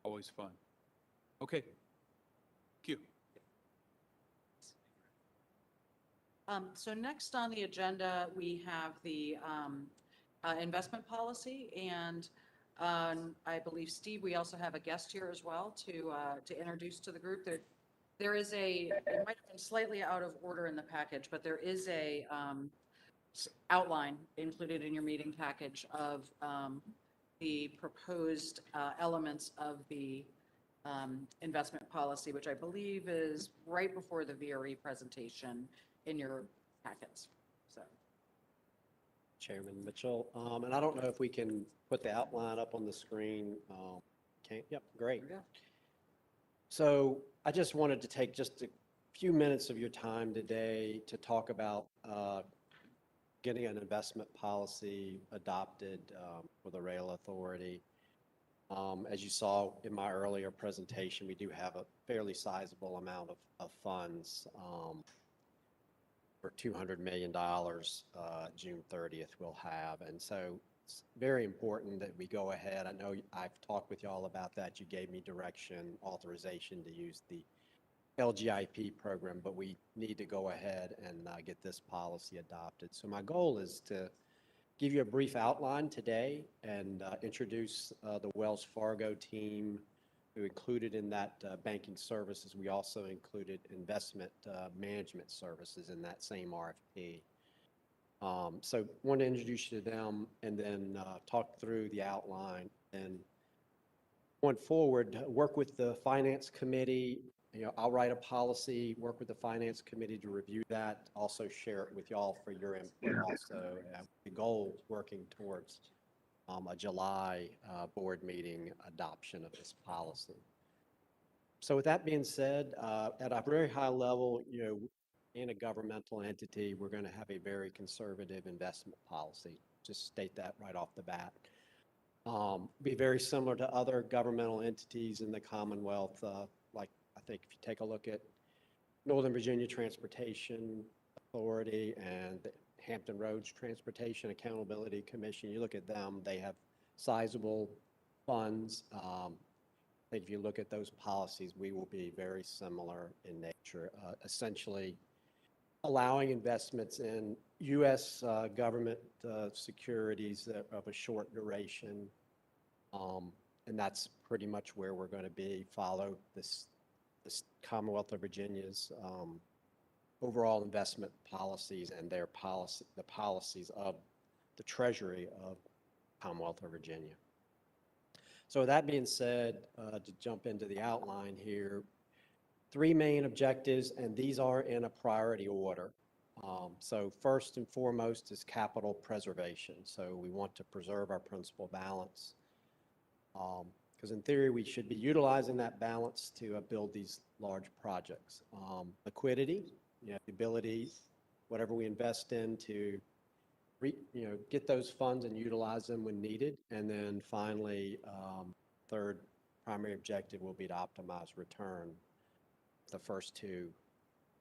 Always fun. Okay. Thank you. So next on the agenda, we have the investment policy, and I believe, Steve, we also have a guest here as well to introduce to the group. There is it might have been slightly out of order in the package, but there is a outline included in your meeting package of the proposed elements of the investment policy, which I believe is right before the VRE presentation in your packets. So, Chairman Mitchell, and I don't know if we can put the outline up on the screen. Yep, great. So I just wanted to take just a few minutes of your time today to talk about getting an investment policy adopted for the rail authority. As you saw in my earlier presentation, we do have a fairly sizable amount of funds for $200 million June 30th we'll have. And so it's very important that we go ahead. I know I've talked with y'all about that. You gave me direction, authorization to use the LGIP program, but we need to go ahead and get this policy adopted. So my goal is to give you a brief outline today and introduce the Wells Fargo team who included in that banking services. We also included investment management services in that same RFP. So want to introduce you to them and then talk through the outline. And going forward, work with the Finance Committee. You know, I'll write a policy, work with the Finance Committee to review that, also share it with y'all for your input also. The goal is working towards a July board meeting adoption of this policy. So with that being said, at a very high level, you know, in a governmental entity, we're going to have a very conservative investment policy. Just state that right off the bat. Be very similar to other governmental entities in the Commonwealth, like I think if you take a look at Northern Virginia Transportation Authority and the Hampton Roads Transportation Accountability Commission, you look at them, they have sizable funds. I think if you look at those policies, we will be very similar in nature, essentially allowing investments in U.S. government securities that of a short duration. And that's pretty much where we're going to be, follow this Commonwealth of Virginia's overall investment policies and their policy, the policies of the Treasury of Commonwealth of Virginia. So with that being said, to jump into the outline here, 3 main objectives, and these are in a priority order. So first and foremost is capital preservation. So we want to preserve our principal balance. Because in theory, we should be utilizing that balance to build these large projects. Liquidity, you know, the ability, whatever we invest in to, get those funds and utilize them when needed. And then finally, third primary objective will be to optimize return. The first 2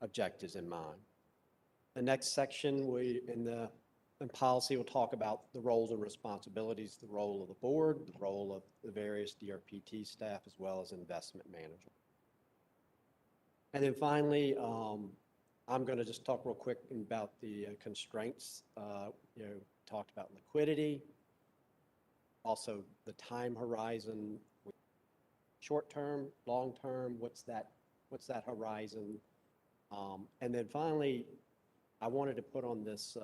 objectives in mind. The next section, in policy, we'll talk about the roles and responsibilities, the role of the board, the role of the various DRPT staff, as well as investment management. And then finally, I'm going to just talk real quick about the constraints. Talked about liquidity, also the time horizon, short term, long term, what's that horizon? And then finally, I wanted to put on this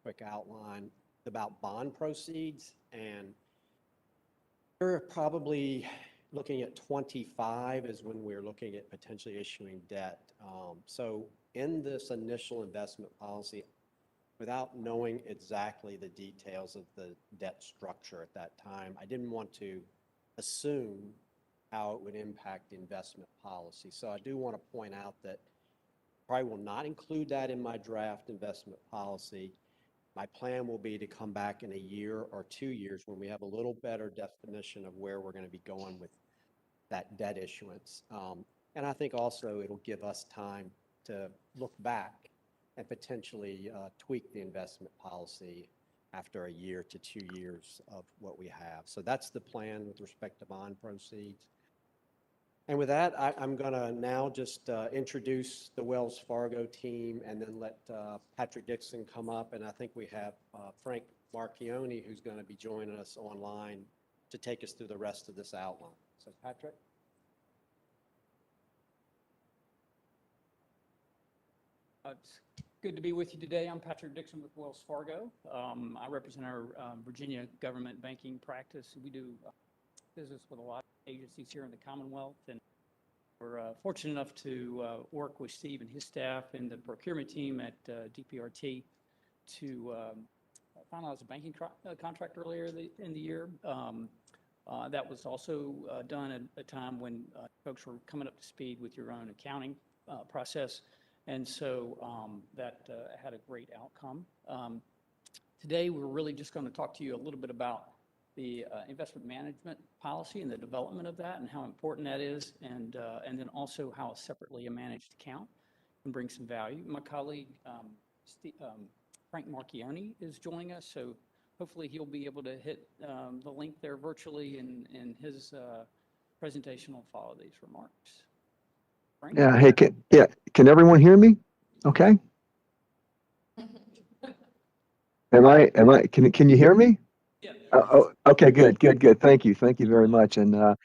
quick outline about bond proceeds, and we're probably looking at 25 is when we're looking at potentially issuing debt. So in this initial investment policy, without knowing exactly the details of the debt structure at that time, I didn't want to assume how it would impact the investment policy. So I do want to point out that I will not include that in my draft investment policy. My plan will be to come back in a year or 2 years when we have a little better definition of where we're going to be going with that debt issuance. And I think also it'll give us time to look back and potentially tweak the investment policy after a year to 2 years of what we have. So that's the plan with respect to bond proceeds. And with that, I'm going to now just introduce the Wells Fargo team and then let Patrick Dixon come up. And I think we have Frank Marchione, who's going to be joining us online to take us through the rest of this outline. So Patrick? It's good to be with you today. I'm Patrick Dixon with Wells Fargo. I represent our Virginia government banking practice. We do business with a lot of agencies here in the Commonwealth, and we're fortunate enough to work with Steve and his staff and the procurement team at DPRT to finalize a banking contract earlier in the year. That was also done at a time when folks were coming up to speed with your own accounting process. And so that had a great outcome. Today, we're really just going to talk to you a little bit about the investment management policy and the development of that and how important that is, and then also how separately a managed account can bring some value. My colleague, Frank Marchione, is joining us, so hopefully he'll be able to hit the link there virtually, and his presentation will follow these remarks. Frank? Yeah, hey, can everyone hear me? Okay. Can you hear me? Yeah. Okay, good. Thank you very much. And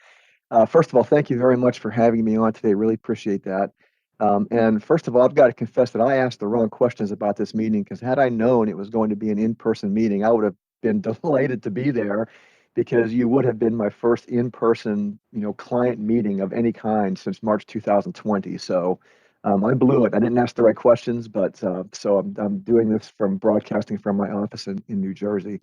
first of all, thank you very much for having me on today. Really appreciate that. And first of all, I've got to confess that I asked the wrong questions about this meeting, because had I known it was going to be an in-person meeting, I would have been delighted to be there, because you would have been my first in-person, client meeting of any kind since March 2020. So I blew it. I didn't ask the right questions, but so I'm doing this from broadcasting from my office in New Jersey,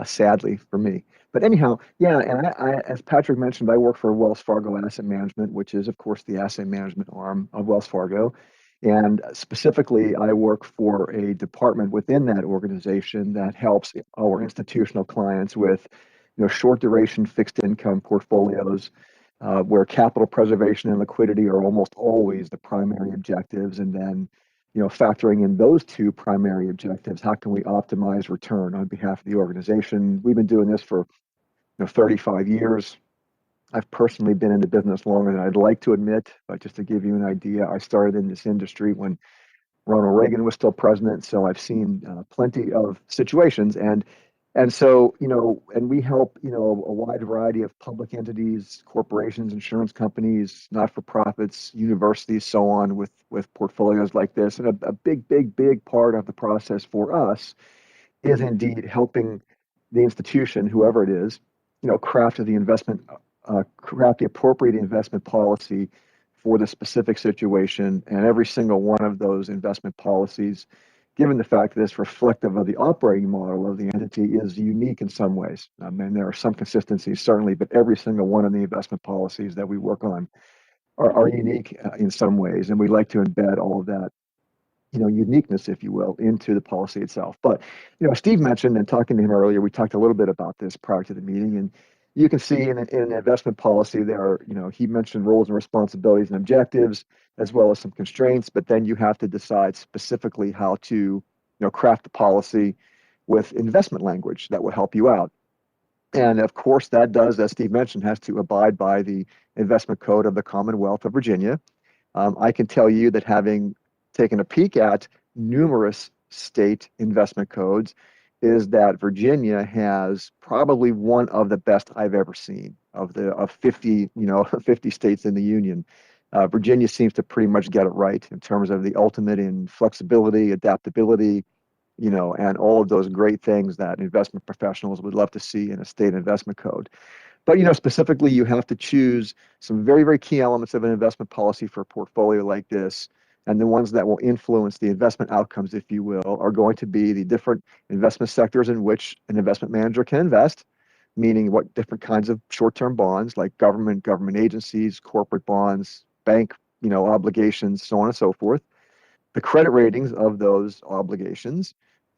sadly for me. But anyhow, yeah, and I, as Patrick mentioned, I work for Wells Fargo Asset Management, which is, of course, the asset management arm of Wells Fargo. And specifically, I work for a department within that organization that helps our institutional clients with, short duration fixed income portfolios, where capital preservation and liquidity are almost always the primary objectives. And then, factoring in those two primary objectives, how can we optimize return on behalf of the organization? We've been doing this for 35 years. I've personally been in the business longer than I'd like to admit, but just to give you an idea, I started in this industry when Ronald Reagan was still president, so I've seen plenty of situations, and so, and we help, a wide variety of public entities, corporations, insurance companies, not-for-profits, universities, so on, with portfolios like this. And a big part of the process for us is indeed helping the institution, whoever it is, craft the appropriate investment policy for the specific situation. And every single one of those investment policies, given the fact that it's reflective of the operating model of the entity, is unique in some ways. I mean, there are some consistencies, certainly, but every single one of the investment policies that we work on are unique in some ways. And we like to embed all of that, uniqueness, if you will, into the policy itself. But, Steve mentioned, and talking to him earlier, we talked a little bit about this prior to the meeting, and you can see in an investment policy there are, he mentioned roles and responsibilities and objectives, as well as some constraints, but then you have to decide specifically how to, craft the policy with investment language that will help you out. And of course, that does, as Steve mentioned, has to abide by the investment code of the Commonwealth of Virginia. I can tell you that, having taken a peek at numerous state investment codes, is that Virginia has probably one of the best I've ever seen of 50, 50 states in the union. Virginia seems to pretty much get it right in terms of the ultimate in flexibility, adaptability, and all of those great things that investment professionals would love to see in a state investment code. But, specifically, you have to choose some very, very key elements of an investment policy for a portfolio like this. And the ones that will influence the investment outcomes, if you will, are going to be the different investment sectors in which an investment manager can invest, meaning what different kinds of short-term bonds, like government agencies, corporate bonds, bank, obligations, so on and so forth. The credit ratings of those obligations,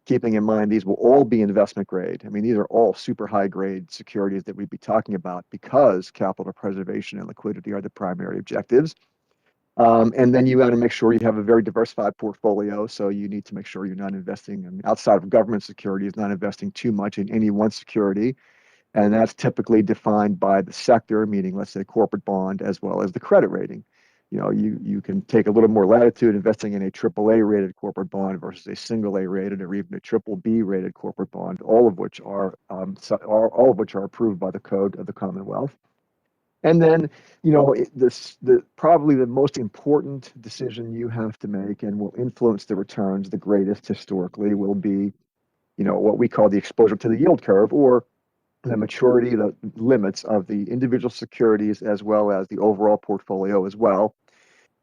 keeping in mind these will all be investment grade. I mean, these are all super high grade securities that we'd be talking about, because capital preservation and liquidity are the primary objectives. And then you got to make sure you have a very diversified portfolio. So you need to make sure you're not investing outside of government securities, not investing too much in any one security. And that's typically defined by the sector, meaning, let's say, corporate bond, as well as the credit rating. You can take a little more latitude investing in a AAA rated corporate bond versus a single A rated or even a triple B rated corporate bond, all of which are approved by the code of the Commonwealth. And then, probably the most important decision you have to make, and will influence the returns the greatest historically, will be, what we call the exposure to the yield curve, or the maturity, the limits of the individual securities, as well as the overall portfolio as well.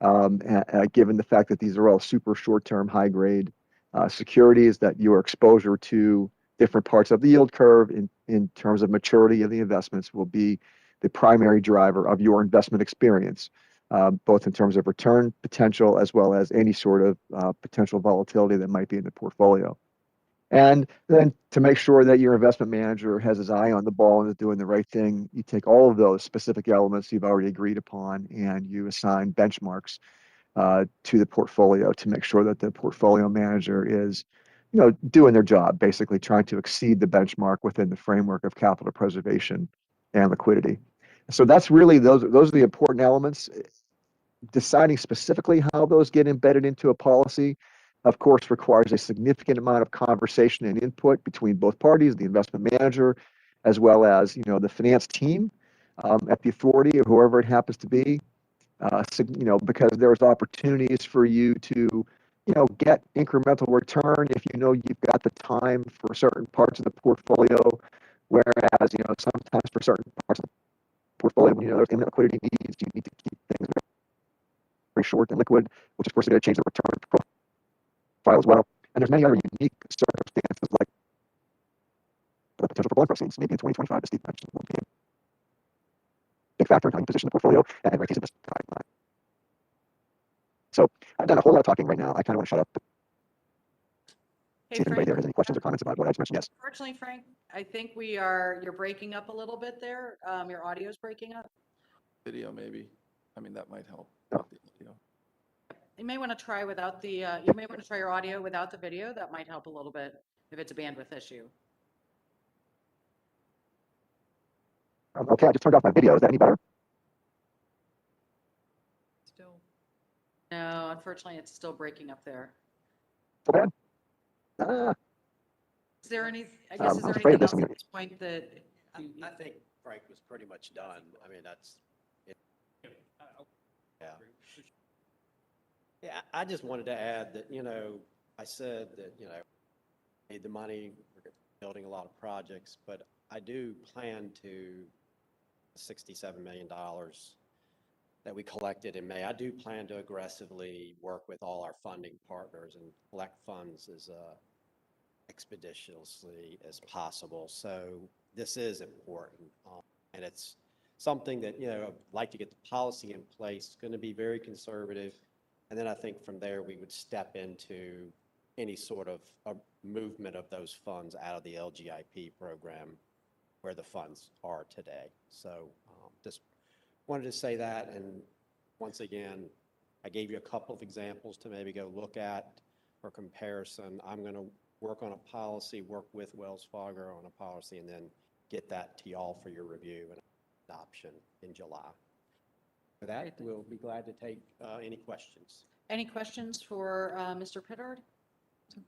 Given the fact that these are all super short-term, high-grade securities, that your exposure to different parts of the yield curve in terms of maturity of the investments will be the primary driver of your investment experience. both in terms of return potential as well as any sort of potential volatility that might be in the portfolio. And then to make sure that your investment manager has his eye on the ball and is doing the right thing, you take all of those specific elements you've already agreed upon and you assign benchmarks to the portfolio to make sure that the portfolio manager is, doing their job, basically trying to exceed the benchmark within the framework of capital preservation and liquidity. So that's really those are the important elements. Deciding specifically how those get embedded into a policy, of course, requires a significant amount of conversation and input between both parties, the investment manager, as well as the finance team at the authority or whoever it happens to be. Because there's opportunities for you to, get incremental return if you've got the time for certain parts of the portfolio, whereas, sometimes for certain parts of the portfolio, there's imminent liquidity needs, you need to keep things very short and liquid, which of course is going to change the return profile as well. And there's many other unique circumstances like the potential for bond proceeds, maybe in 2025, as Steve mentioned, will be a big factor in how you position the portfolio and right this timeline. So I've done a whole lot of talking right now. I kind of want to shut up. Hey, See if anybody Frank. there has any questions or comments about what I just mentioned. Yes. Unfortunately, Frank, I think you're breaking up a little bit there. Your audio is breaking up. Video, maybe. I mean, that might help. Oh. with the audio. You may want to try you may want to try your audio without the video. That might help a little bit if it's a bandwidth issue. Okay, I just turned off my video. Is that any better? Still. No, unfortunately, it's still breaking up there. So bad? Is there any, I guess, is I'm there afraid anything this else is at this point that? I think Frank was pretty much done. I mean, that's, yeah. Yeah, I just wanted to add that, I said that, need the money, we're building a lot of projects, but I do plan to $67 million that we collected in May. I do plan to aggressively work with all our funding partners and collect funds as expeditiously as possible. So this is important, and it's something that, I'd like to get the policy in place. It's going to be very conservative. And then I think from there, we would step into any sort of a movement of those funds out of the LGIP program where the funds are today. So just wanted to say that. And once again, I gave you a couple of examples to maybe go look at for comparison. I'm going to work on a policy, work with Wells Fargo on a policy, and then get that to y'all for your review and adoption in July. For that, we'll be glad to take any questions. Any questions for Mr. Pittard?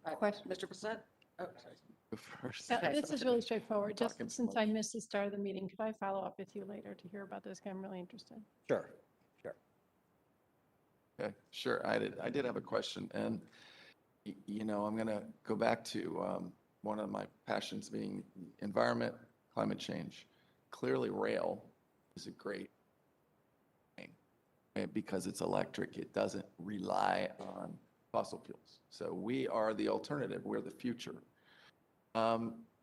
Mr. Bissett? Oh, sorry. Go first. Okay. This is really straightforward. Just Talking since much. I missed the start of the meeting, could I follow up with you later to hear about this? 'Cause I'm really interested. Sure. Okay, sure. I did have a question, and I'm going to go back to one of my passions being environment, climate change. Clearly, rail is a great thing, right? Because it's electric. It doesn't rely on fossil fuels. So we are the alternative. We're the future.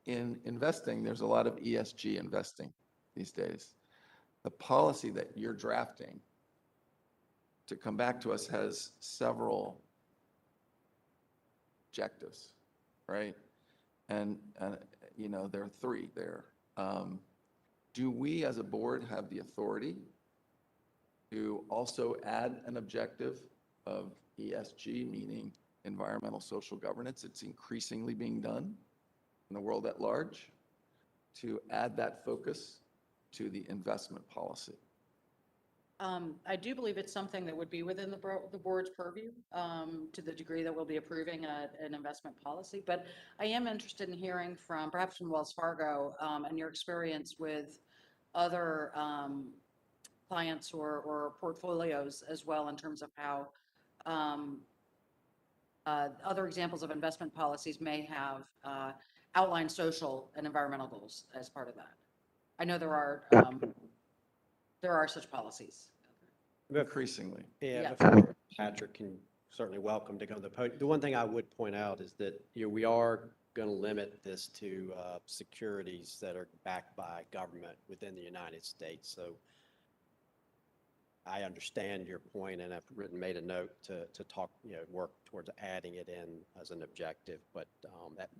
In investing, there's a lot of ESG investing these days. The policy that you're drafting to come back to us has several objectives, right? And there are three there. Do we as a board have the authority to also add an objective of ESG, meaning environmental social governance? It's increasingly being done in the world at large, to add that focus to the investment policy. I do believe it's something that would be within the board's purview to the degree that we'll be approving an investment policy. But I am interested in hearing perhaps from Wells Fargo and your experience with other clients or portfolios as well in terms of how other examples of investment policies may have outlined social and environmental goals as part of that. I know there are such policies. Increasingly. Yeah, Yeah. before Patrick can certainly welcome to go to the podium. The one thing I would point out is that we are going to limit this to securities that are backed by government within the United States. So I understand your point and I've made a note to talk, work towards adding it in as an objective, but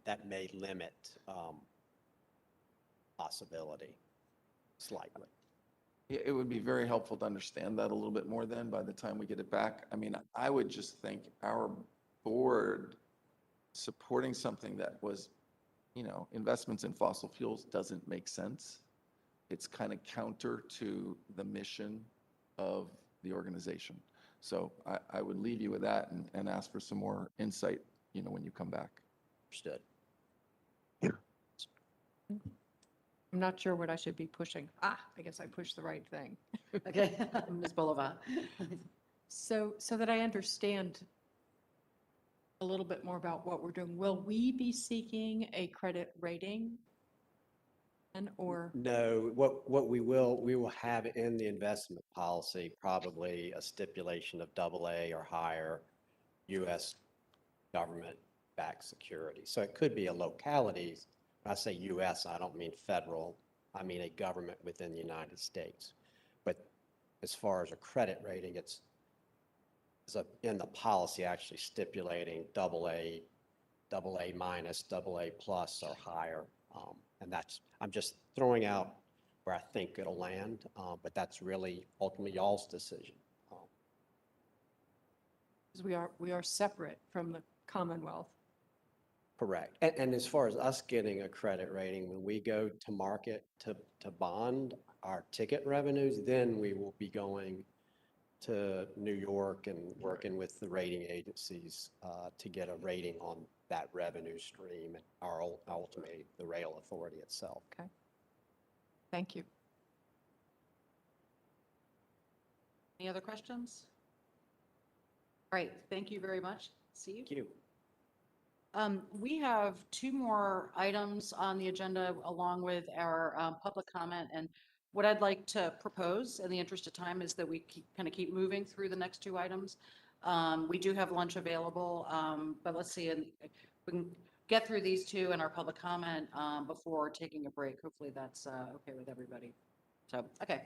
that may limit possibility slightly. It would be very helpful to understand that a little bit more then by the time we get it back. I mean, I would just think our board supporting something that was, investments in fossil fuels doesn't make sense. It's kind of counter to the mission of the organization. So I would leave you with that and ask for some more insight, when you come back. Understood. I'm not sure what I should be pushing. I guess I pushed the right thing. Okay, Ms. Bulova. So that I understand a little bit more about what we're doing, will we be seeking a credit rating? Or, No, what we will have in the investment policy, probably a stipulation of AA or higher U.S. government-backed security. So it could be a locality. When I say U.S., I don't mean federal. I mean a government within the United States. But as far as a credit rating, it's in the policy actually stipulating AA minus, AA plus or higher. And I'm just throwing out where I think it'll land, but that's really ultimately y'all's decision. because we are separate from the Commonwealth. Correct. And as far as us getting a credit rating, when we go to market to bond our ticket revenues, then we will be going to New York and working with the rating agencies to get a rating on that revenue stream and ultimately the rail authority itself. Okay. Thank you. Any other questions? All right, thank you very much. See you. Thank you. We have two more items on the agenda along with our public comment. And what I'd like to propose in the interest of time is that we keep moving through the next two items. We do have lunch available, but let's see, and we can get through these two and our public comment before taking a break. Hopefully that's okay with everybody. So, okay,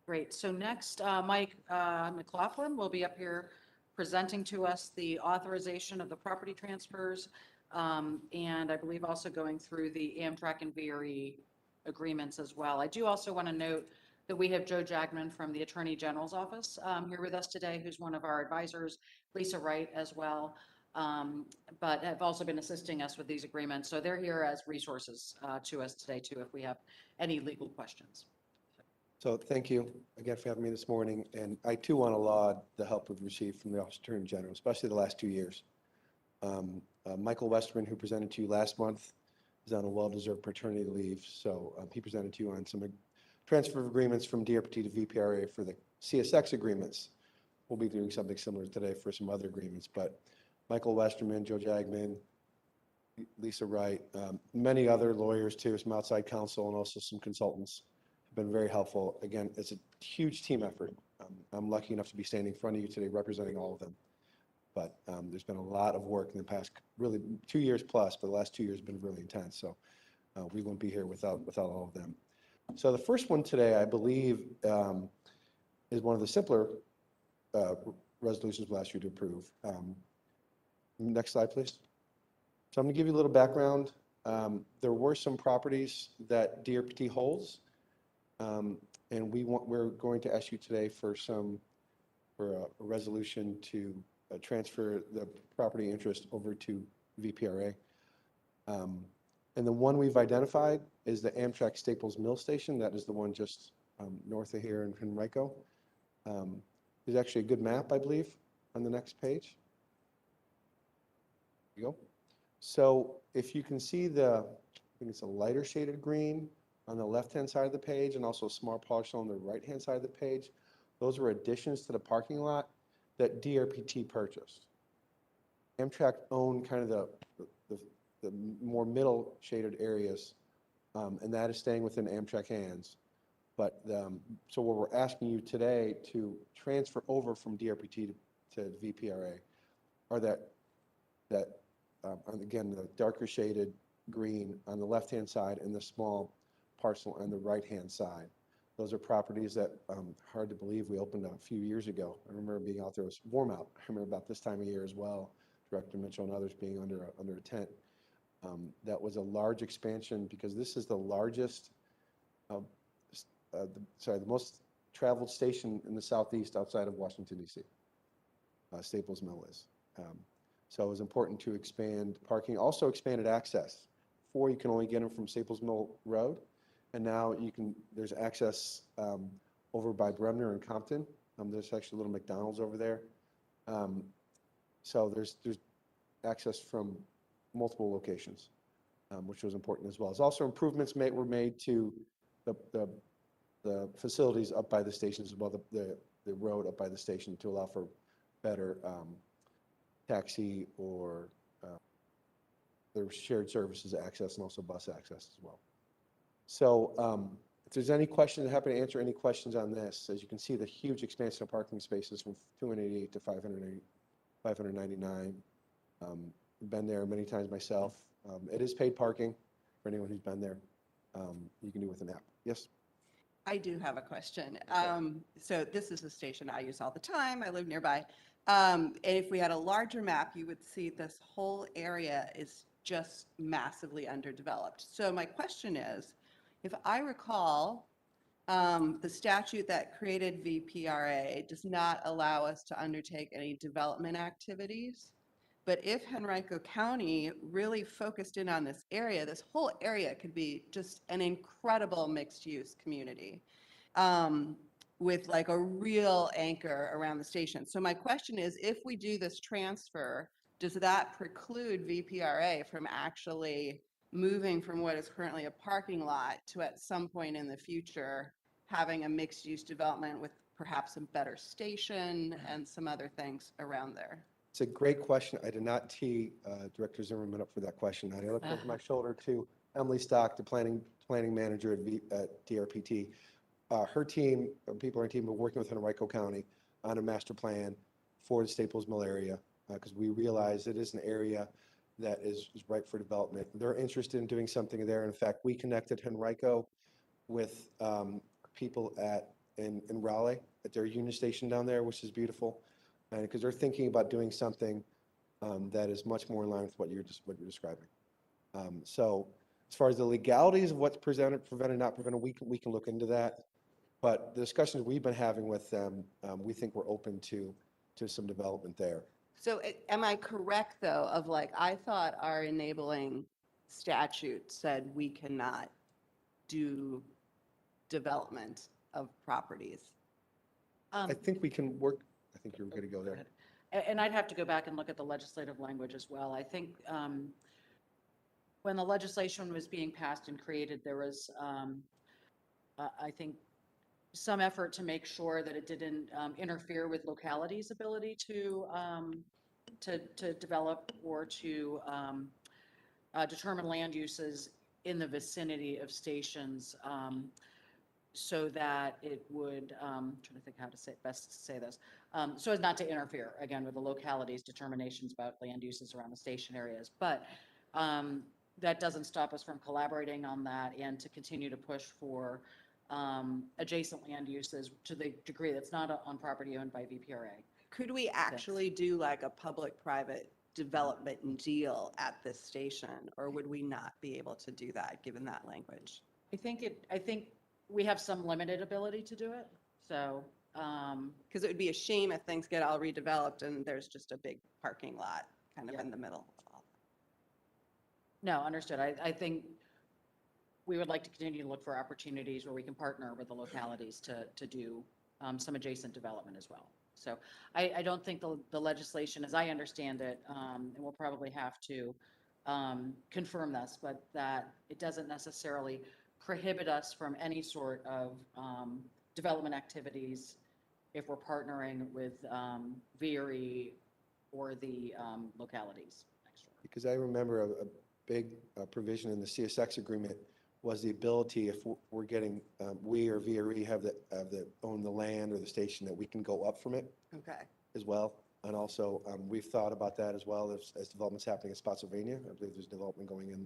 great. So next, Mike McLaughlin will be up here presenting to us the authorization of the property transfers, and I believe also going through the Amtrak and VRE agreements as well. I do also want to note that we have Joe Jagman from the Attorney General's office here with us today, who's one of our advisors, Lisa Wright as well, but have also been assisting us with these agreements. So they're here as resources to us today too, if we have any legal questions. So thank you again for having me this morning. And I too want to laud the help we've received from the Office of Attorney General, especially the last 2 years. Michael Westerman, who presented to you last month, is on a well-deserved paternity leave. So he presented to you on some transfer of agreements from DRPT to VPRA for the CSX agreements. We'll be doing something similar today for some other agreements. But Michael Westerman, Joe Jagman, Lisa Wright, many other lawyers too, some outside counsel, and also some consultants been very helpful. Again, it's a huge team effort. I'm lucky enough to be standing in front of you today representing all of them. But there's been a lot of work in the past, really 2 years plus, but the last 2 years have been really intense. So we won't be here without all of them. So the first one today, I believe, is one of the simpler resolutions we'll ask you to approve. Next slide, please. So I'm going to give you a little background. There were some properties that DRPT holds. And we're going to ask you today for a resolution to transfer the property interest over to VPRA. And the one we've identified is the Amtrak Staples Mill Station. That is the one just north of here in Henrico. There's actually a good map, I believe, on the next page. There you go. So if you can see I think it's a lighter shaded green on the left-hand side of the page, and also a small parcel on the right-hand side of the page. Those are additions to the parking lot that DRPT purchased. Amtrak owned kind of the more middle shaded areas, and that is staying within Amtrak hands. But so what we're asking you today to transfer over from DRPT to VPRA are that again, the darker shaded green on the left-hand side and the small parcel on the right-hand side. Those are properties that, hard to believe, we opened a few years ago. I remember being out there, it was warm out. I remember about this time of year as well, Director Mitchell and others being under a tent. That was a large expansion because this is the largest, the most traveled station in the southeast outside of Washington DC. Staples Mill is. So it was important to expand parking, also expanded access. Before you can only get them from Staples Mill Road, and now there's access over by Bremner and Compton. There's actually a little McDonald's over there. So there's access from multiple locations, which was important as well. There's also improvements were made to the facilities up by the stations as well, the road up by the station to allow for better taxi or the shared services access and also bus access as well. So if there's any questions, I'm happy to answer any questions on this. As you can see, the huge expansion of parking spaces from 288 to 599. Been there many times myself. It is paid parking for anyone who's been there. You can do with an app. Yes? I do have a question. So this is a station I use all the time. I live nearby. And if we had a larger map, you would see this whole area is just massively underdeveloped. So my question is, if I recall, the statute that created VPRA does not allow us to undertake any development activities. But if Henrico County really focused in on this area, this whole area could be just an incredible mixed-use community with like a real anchor around the station. So my question is, if we do this transfer, does that preclude VPRA from actually moving from what is currently a parking lot to at some point in the future having a mixed-use development with perhaps a better station and some other things around there? It's a great question. I did not tee Director Zimmerman up for that question. I looked over my shoulder to Emily Stock, the planning manager at DRPT. Her team, people on her team, are working with Henrico County on a master plan for the Staples Mill area because we realize it is an area that is ripe for development. They're interested in doing something there. In fact, we connected Henrico with people in Raleigh at their Union Station down there, which is beautiful. And because they're thinking about doing something that is much more in line with what you're describing. So as far as the legalities of what's prevented, not prevented, we can look into that. But the discussions we've been having with them, we think we're open to some development there. So am I correct, though, of like, I thought our enabling statute said we cannot do development of properties? I think we can work, I think you're going to go there. And I'd have to go back and look at the legislative language as well. I think when the legislation was being passed and created, there was, I think, some effort to make sure that it didn't interfere with localities' ability to develop or to determine land uses in the vicinity of stations, so that it would, I'm trying to think how to best say this, so as not to interfere, again, with the localities' determinations about land uses around the station areas. But that doesn't stop us from collaborating on that and to continue to push for adjacent land uses to the degree that's not on property owned by VPRA. Could we actually do like a public-private development deal at this station, or would we not be able to do that given that language? I think we have some limited ability to do it. So, because it would be a shame if things get all redeveloped and there's just a big parking lot kind of in the middle. no, understood. I think we would like to continue to look for opportunities where we can partner with the localities to do some adjacent development as well. So I don't think the legislation, as I understand it, and we'll probably have to confirm this, but that it doesn't necessarily prohibit us from any sort of development activities if we're partnering with VRE or the localities. Because I remember a big provision in the CSX agreement was the ability, if we're getting, we or VRE have own the land or the station, that we can go up from it. Okay. As well. And also, we've thought about that as well as development's happening in Spotsylvania. I believe there's development going in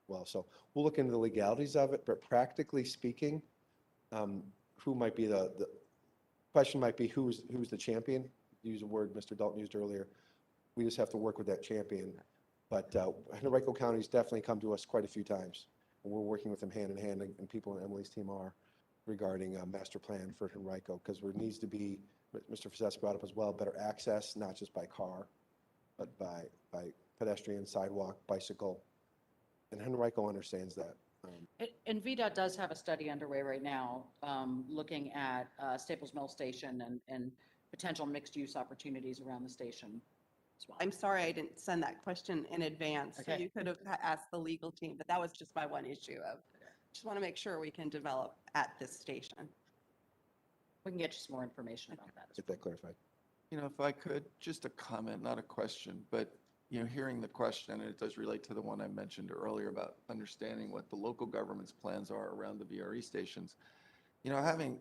well. So we'll look into the legalities of it, but practically speaking, who might be the question might be who's the champion? Use a word Mr. Dalton used earlier. We just have to work with that champion. But Henrico County's definitely come to us quite a few times. And we're working with them hand in hand, and people on Emily's team are, regarding a master plan for Henrico, because there needs to be, Mr. Facet brought up as well, better access, not just by car, but by pedestrian, sidewalk, bicycle. And Henrico understands that. And VDOT does have a study underway right now, looking at Staples Mill Station and potential mixed-use opportunities around the station as well. I'm sorry I didn't send that question in advance. So Okay. you could have asked the legal team, but that was just my one issue of, just want to make sure we can develop at this station. We can get you some more information about that. Get that clarified. You know, if I could, just a comment, not a question, but, you know, hearing the question, and it does relate to the one I mentioned earlier about understanding what the local government's plans are around the VRE stations. You know, having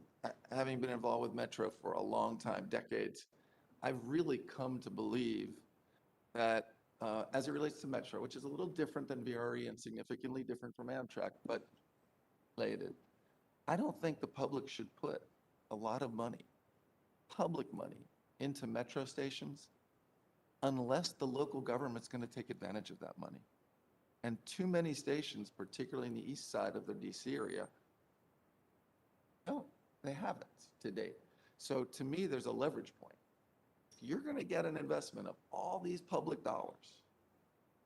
been involved with Metro for a long time, decades, I've really come to believe that as it relates to Metro, which is a little different than VRE and significantly different from Amtrak, but related, I don't think the public should put a lot of money, public money, into Metro stations unless the local government's going to take advantage of that money. And too many stations, particularly in the east side of the DC area, no, they haven't to date. So to me, there's a leverage point. If you're going to get an investment of all these public dollars,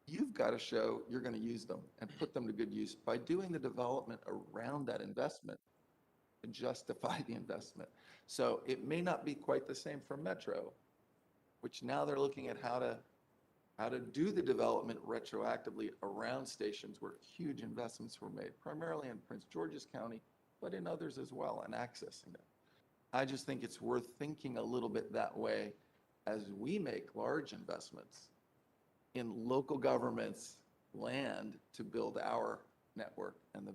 you've got to show you're going to use them and put them to good use by doing the development around that investment to justify the investment. So it may not be quite the same for Metro, which now they're looking at how to do the development retroactively around stations where huge investments were made, primarily in Prince George's County, but in others as well, and accessing them. I just think it's worth thinking a little bit that way as we make large investments in local governments' land to build our network and the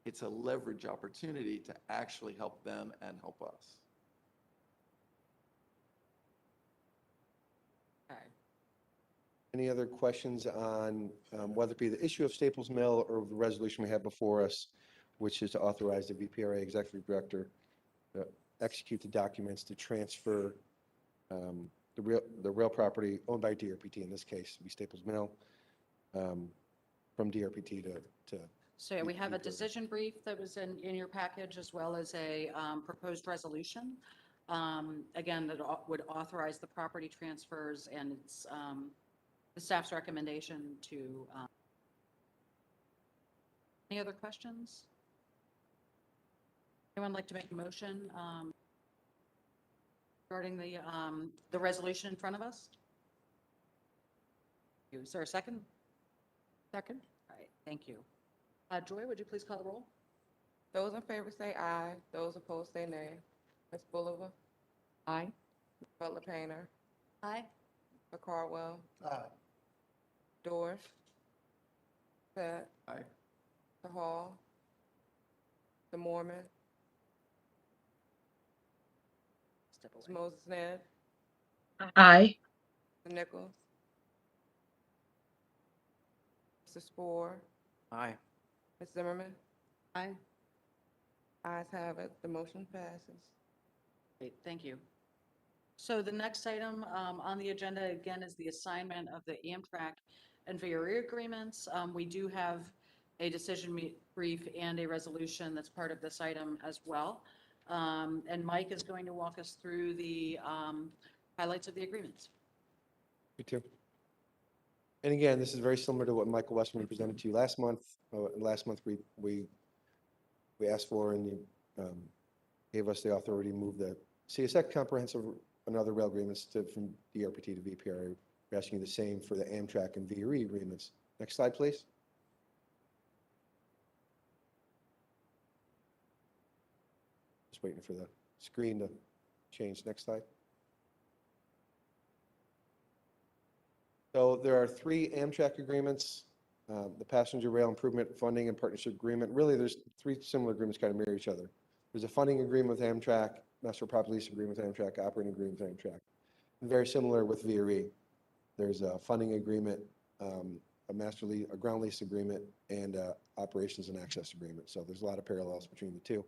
it's a leverage opportunity to actually help them and help us. Okay. Any other questions on whether it be the issue of Staples Mill or the resolution we have before us, which is to authorize the VPRA executive director to execute the documents to transfer the rail property owned by DRPT, in this case, be Staples Mill, from DRPT to. So yeah, we have a decision brief that was in your package, as well as a proposed resolution. Again, that would authorize the property transfers, and it's the staff's recommendation to. Any other questions? Anyone like to make a motion regarding the resolution in front of us? Is there a second? Second. All right, thank you. Joy, would you please call the roll? Those in favor say aye. Those opposed say nay. Ms. Bulliver? Aye. Butler Painter? Aye. Mr. Cardwell? Aye. Dorff? Pat? Aye. The Hall? The Mormon? Step Ms. away. Moses Ned? Aye. Mr. Nichols? Mr. Spore? Aye. Ms. Zimmerman? Aye. Ayes have it. The motion passes. Great, thank you. So the next item on the agenda, again, is the assignment of the Amtrak and VRE agreements. We do have a decision brief and a resolution that's part of this item as well. And Mike is going to walk us through the highlights of the agreements. Me too. And again, this is very similar to what Michael Westman presented to you last month. Last month, we asked for and you gave us the authority to move the CSX comprehensive and other rail agreements from DRPT to VPRA. We're asking you the same for the Amtrak and VRE agreements. Next slide, please. Just waiting for the screen to change. Next slide. So there are 3 Amtrak agreements, the Passenger Rail Improvement Funding and Partnership Agreement. Really, there's 3 similar agreements kind of mirror each other. There's a funding agreement with Amtrak, Master Property Lease Agreement with Amtrak, operating agreement with Amtrak. And very similar with VRE. There's a funding agreement, a a ground lease agreement and a operations and access agreement. So there's a lot of parallels between the two.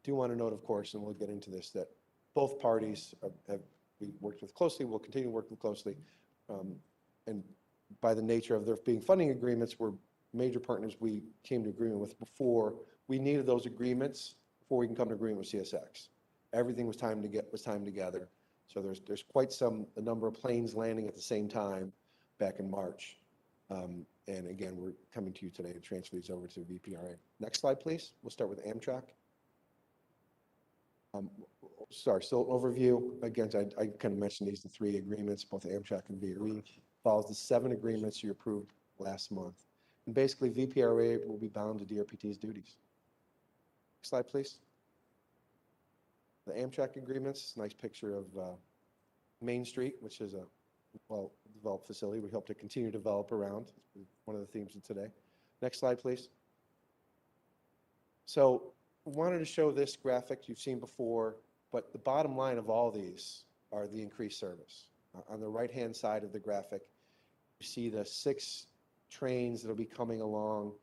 Do want to note, of course, and we'll get into this, that both parties have we worked with closely, will continue to work with closely. And by the nature of there being funding agreements, we're major partners we came to agreement with before. We needed those agreements before we can come to agreement with CSX. Everything was timed together. So there's quite a number of planes landing at the same time back in March. And again, we're coming to you today to transfer these over to VPRA. Next slide, please. We'll start with Amtrak. Sorry, still overview. Again, I kind of mentioned the 3 agreements, both Amtrak and VRE. Follows the 7 agreements you approved last month. And basically, VPRA will be bound to DRPT's duties. Next slide, please. The Amtrak agreements, nice picture of Main Street, which is a well-developed facility we hope to continue to develop around. One of the themes of today. Next slide, please. So wanted to show this graphic you've seen before, but the bottom line of all these are the increased service. On the right-hand side of the graphic, you see the 6 trains that will be coming along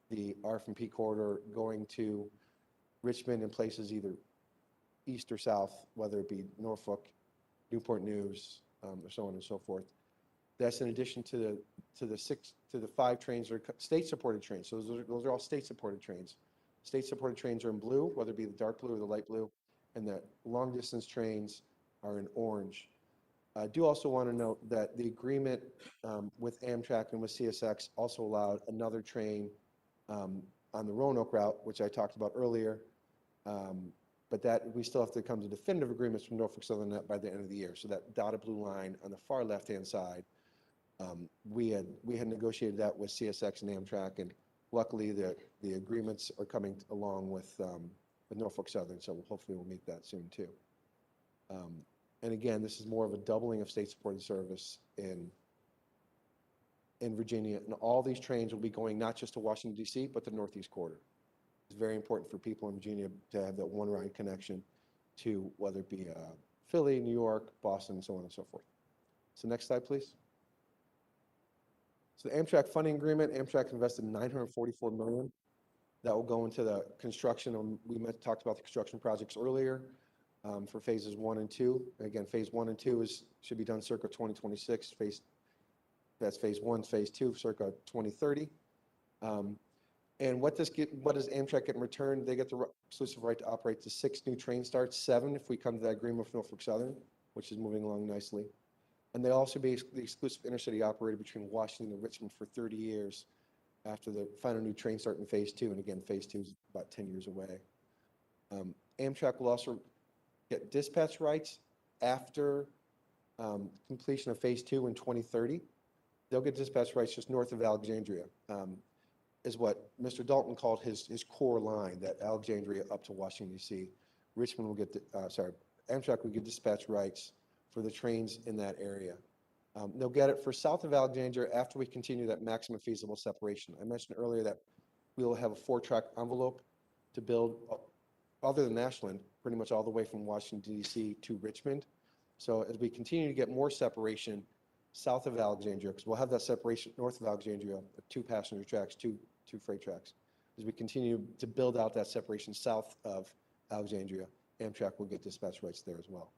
the RF&P corridor going to Richmond and places either east or south, whether it be Norfolk, Newport News, or so on and so forth. That's in addition to the 5 trains that are state-supported trains. So those are all state-supported trains. State-supported trains are in blue, whether it be the dark blue or the light blue, and the long-distance trains are in orange. I do also want to note that the agreement with Amtrak and with CSX also allowed another train on the Roanoke route, which I talked about earlier, but that we still have to come to definitive agreements from Norfolk Southern by the end of the year. So that dotted blue line on the far left-hand side, we had negotiated that with CSX and Amtrak, and luckily the agreements are coming along with Norfolk Southern, so hopefully we'll meet that soon too. And again, this is more of a doubling of state-supported service in Virginia, and all these trains will be going not just to Washington, D.C., but the Northeast Corridor. It's very important for people in Virginia to have that one-ride connection to whether it be Philly, New York, Boston, and so on and so forth. So next slide, please. So the Amtrak funding agreement, Amtrak invested $944 million. That will go into the construction. We talked about the construction projects earlier for phases 1 and 2. Again, phase 1 and 2 should be done circa 2026. That's phase 1, phase 2, circa 2030. And what does Amtrak get in return? They get the exclusive right to operate to 6 new train starts, 7 if we come to that agreement with Norfolk Southern, which is moving along nicely. And they'll also be the exclusive intercity operator between Washington and Richmond for 30 years after the final new train start in phase 2. And again, phase 2 is about 10 years away. Amtrak will also get dispatch rights after completion of phase 2 in 2030. They'll get dispatch rights just north of Alexandria, is what Mr. Dalton called his core line, that Alexandria up to Washington, D.C. Richmond will get, Amtrak will get dispatch rights for the trains in that area. They'll get it for south of Alexandria after we continue that maximum feasible separation. I mentioned earlier that we will have a 4-track envelope to build, other than Ashland, pretty much all the way from Washington, D.C. to Richmond. So as we continue to get more separation south of Alexandria, because we'll have that separation north of Alexandria, 2 passenger tracks, two freight tracks. As we continue to build out that separation south of Alexandria, Amtrak will get dispatch rights there as well.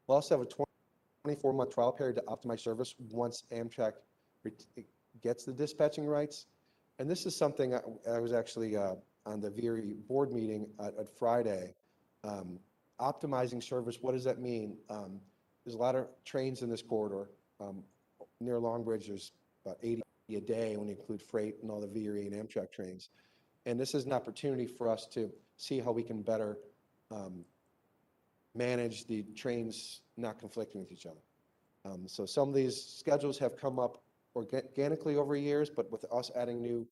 We'll also have a 24-month trial period to optimize service once Amtrak gets the dispatching rights. And this is something I was actually on the VRE board meeting at Friday. Optimizing service, what does that mean? There's a lot of trains in this corridor. Near Longbridge, there's about 80 a day when you include freight and all the VRE and Amtrak trains. And this is an opportunity for us to see how we can better manage the trains not conflicting with each other. So some of these schedules have come up organically over years, but with us adding new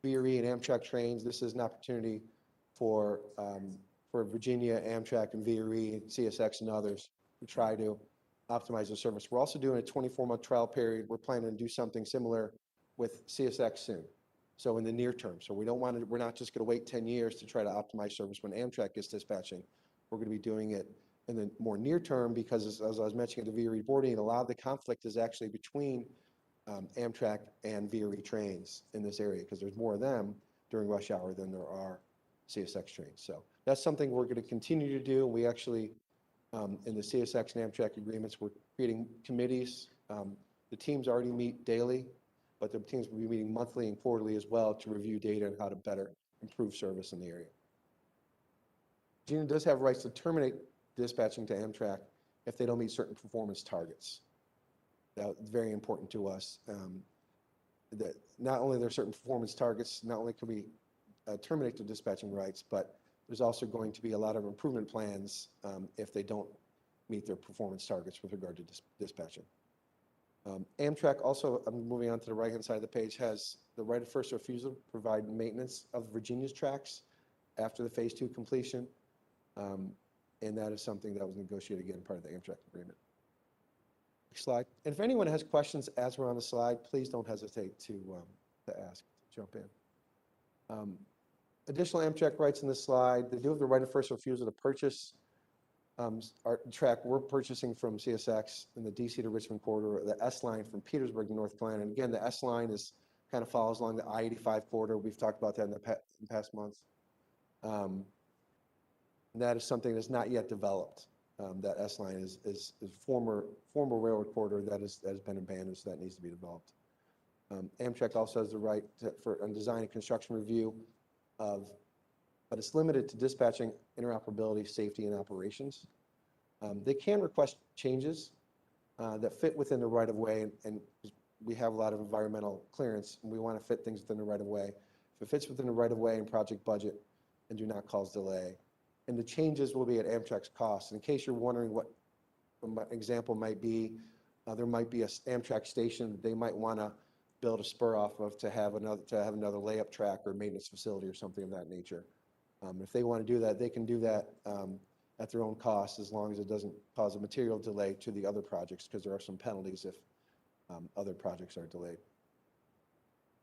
VRE and Amtrak trains, this is an opportunity for Virginia, Amtrak, and VRE, CSX, and others to try to optimize the service. We're also doing a 24-month trial period. We're planning to do something similar with CSX soon. So in the near term. So we're not just going to wait 10 years to try to optimize service when Amtrak is dispatching. We're going to be doing it in the more near term because, as I was mentioning at the VRE board meeting, a lot of the conflict is actually between Amtrak and VRE trains in this area, because there's more of them during rush hour than there are CSX trains. So that's something we're going to continue to do. We actually, in the CSX and Amtrak agreements, we're creating committees. The teams already meet daily, but the teams will be meeting monthly and quarterly as well to review data and how to better improve service in the area. Virginia does have rights to terminate dispatching to Amtrak if they don't meet certain performance targets. That's very important to us. That not only are there certain performance targets, not only can we terminate the dispatching rights, but there's also going to be a lot of improvement plans if they don't meet their performance targets with regard to dispatching. Amtrak also, I'm moving on to the right-hand side of the page, has the right of first refusal to provide maintenance of Virginia's tracks after the phase 2 completion. And that is something that was negotiated again, part of the Amtrak agreement. Next slide. And if anyone has questions as we're on the slide, please don't hesitate to ask, jump in. Additional Amtrak rights in this slide, they do have the right of first refusal to purchase our track we're purchasing from CSX in the DC to Richmond corridor, the S line from Petersburg to North Carolina. And again, the S line is kind of follows along the I-85 corridor. We've talked about that in the past months. And that is something that's not yet developed. That S line is former railroad corridor that has been abandoned, so that needs to be developed. Amtrak also has the right for a design and construction review of, but it's limited to dispatching, interoperability, safety, and operations. They can request changes that fit within the right-of-way, and we have a lot of environmental clearance, and we want to fit things within the right-of-way. If it fits within the right-of-way and project budget and do not cause delay. And the changes will be at Amtrak's cost. And in case you're wondering what an example might be, there might be a Amtrak station that they might want to build a spur off of to have another layup track or maintenance facility or something of that nature. If they want to do that, they can do that at their own cost, as long as it doesn't cause a material delay to the other projects, because there are some penalties if other projects are delayed.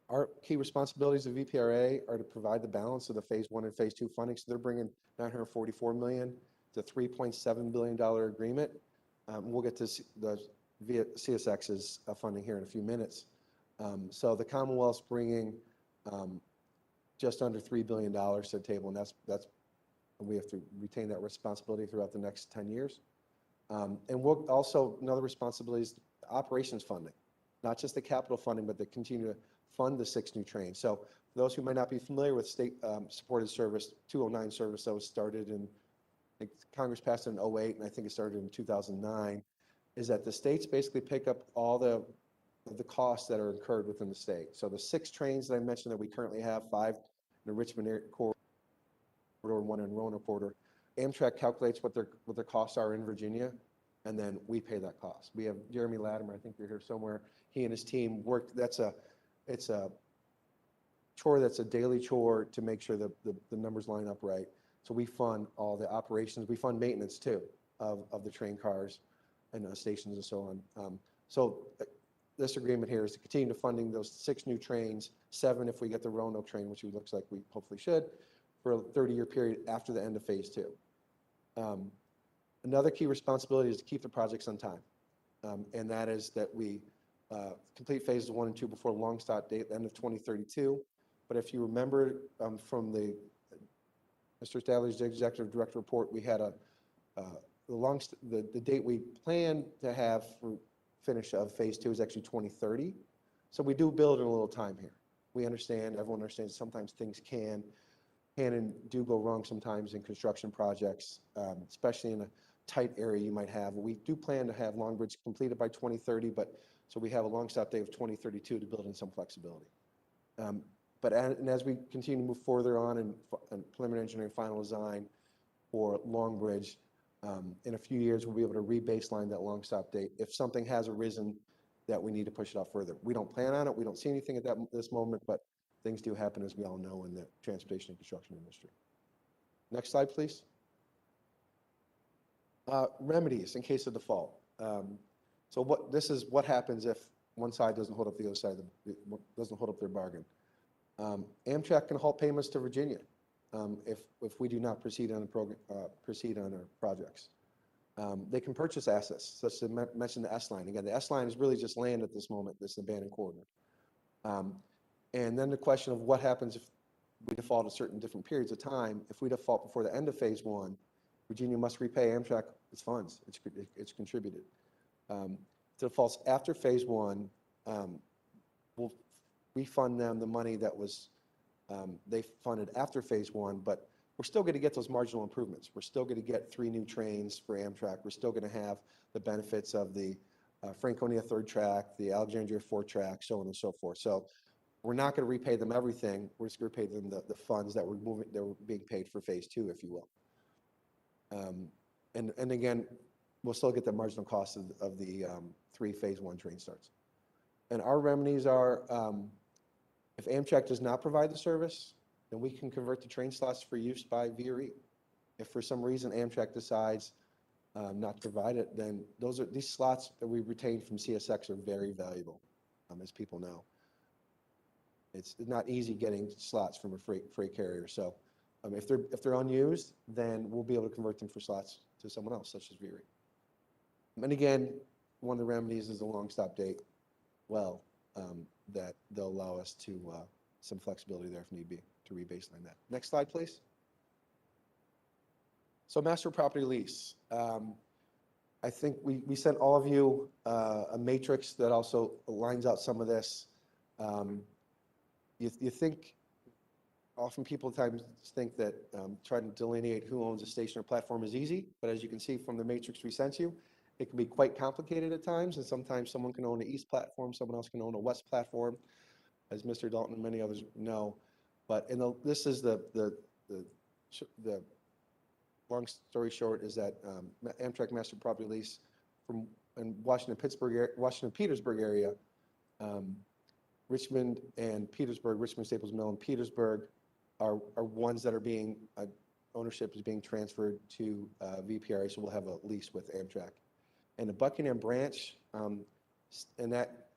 Our key responsibilities of VPRA are to provide the balance of the phase 1 and phase 2 funding. So they're bringing $944 million to $3.7 billion agreement. We'll get to the CSX's funding here in a few minutes. So the Commonwealth's bringing just under $3 billion to the table, and that's we have to retain that responsibility throughout the next 10 years. And we'll also, another responsibility is operations funding, not just the capital funding, but the continue to fund the 6 new trains. So for those who might not be familiar with state supported service, 209 service that was started in, I think Congress passed it in 08, and I think it started in 2009, is that the states basically pick up all the costs that are incurred within the state. So the 6 trains that I mentioned that we currently have, 5 in the Richmond corridor, 1 in Roanoke corridor, Amtrak calculates what their costs are in Virginia, and then we pay that cost. We have Jeremy Latimer, I think you're here somewhere. He and his team work. It's a chore that's a daily chore to make sure that the numbers line up right. So we fund all the operations. We fund maintenance too of the train cars and stations and so on. So this agreement here is to continue to funding those 6 new trains, 7 if we get the Roanoke train, which it looks like we hopefully should, for a 30-year period after the end of phase 2. Another key responsibility is to keep the projects on time. And that is that we complete phases 1 and 2 before long stop date, the end of 2032. But if you remember from the Mr. Stadler's executive director report, we had the date we planned to have for finish of phase 2 is actually 2030. So we do build in a little time here. We understand, everyone understands sometimes things can and do go wrong sometimes in construction projects, especially in a tight area you might have. We do plan to have Long Bridge completed by 2030, but so we have a long stop date of 2032 to build in some flexibility. But as we continue to move further on in preliminary engineering final design for Long Bridge, in a few years, we'll be able to re-baseline that long stop date if something has arisen that we need to push it off further. We don't plan on it. We don't see anything at this moment, but things do happen, as we all know, in the transportation and construction industry. Next slide, please. Remedies in case of default. So this is what happens if one side doesn't hold up the other side, doesn't hold up their bargain. Amtrak can halt payments to Virginia if we do not proceed on the program, proceed on our projects. They can purchase assets, such as I mentioned the S-Line. Again, the S-Line is really just land at this moment, this abandoned corridor. And then the question of what happens if we default at certain different periods of time. If we default before the end of phase one, Virginia must repay Amtrak its funds. It's contributed. Defaults after phase one, we'll refund them the money that was they funded after phase one, but we're still going to get those marginal improvements. We're still going to get 3 new trains for Amtrak. We're still going to have the benefits of the Franconia 3rd track, the Alexandria 4th track, so on and so forth. So we're not going to repay them everything. We're just going to repay them the funds that were being paid for phase two, if you will. And again, we'll still get the marginal cost of the 3 phase one train starts. And our remedies are, if Amtrak does not provide the service, then we can convert the train slots for use by VRE. If for some reason Amtrak decides not to provide it, then these slots that we retain from CSX are very valuable, as people know. It's not easy getting slots from a freight carrier. So if they're unused, then we'll be able to convert them for slots to someone else, such as VRE. And again, one of the remedies is the long stop date. Well, that they'll allow us to some flexibility there if need be to rebaseline that. Next slide, please. So master property lease. I think we sent all of you a matrix that also lines out some of this. You think, often people at times think that trying to delineate who owns a station or platform is easy, but as you can see from the matrix we sent you, it can be quite complicated at times, and sometimes someone can own an east platform, someone else can own a west platform, as Mr. Dalton and many others know. But this is the long story short is that Amtrak master property lease from in Washington Petersburg area, Richmond and Petersburg, Richmond Staples Mill and Petersburg are ones that are being, ownership is being transferred to VPRA, so we'll have a lease with Amtrak. And the Buckingham branch,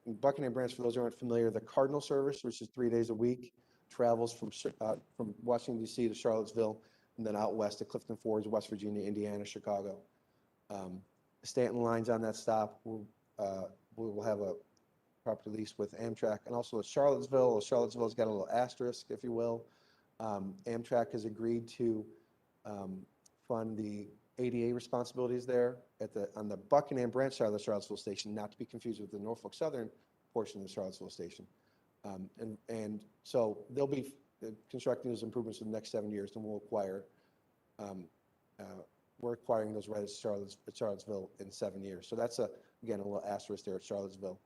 Buckingham branch, for those who aren't familiar, the Cardinal service, which is 3 days a week, travels from Washington, D.C. to Charlottesville, and then out west to Clifton Forge, West Virginia, Indiana, Chicago. Stanton line's on that stop. We'll have a property lease with Amtrak, and also Charlottesville. Charlottesville's got a little asterisk, if you will. Amtrak has agreed to fund the ADA responsibilities there on the Buckingham branch side of the Charlottesville station, not to be confused with the Norfolk Southern portion of the Charlottesville station. And so they'll be constructing those improvements in the next 7 years, and we'll acquire. We're acquiring those rights at Charlottesville in 7 years. So that's again a little asterisk there at Charlottesville.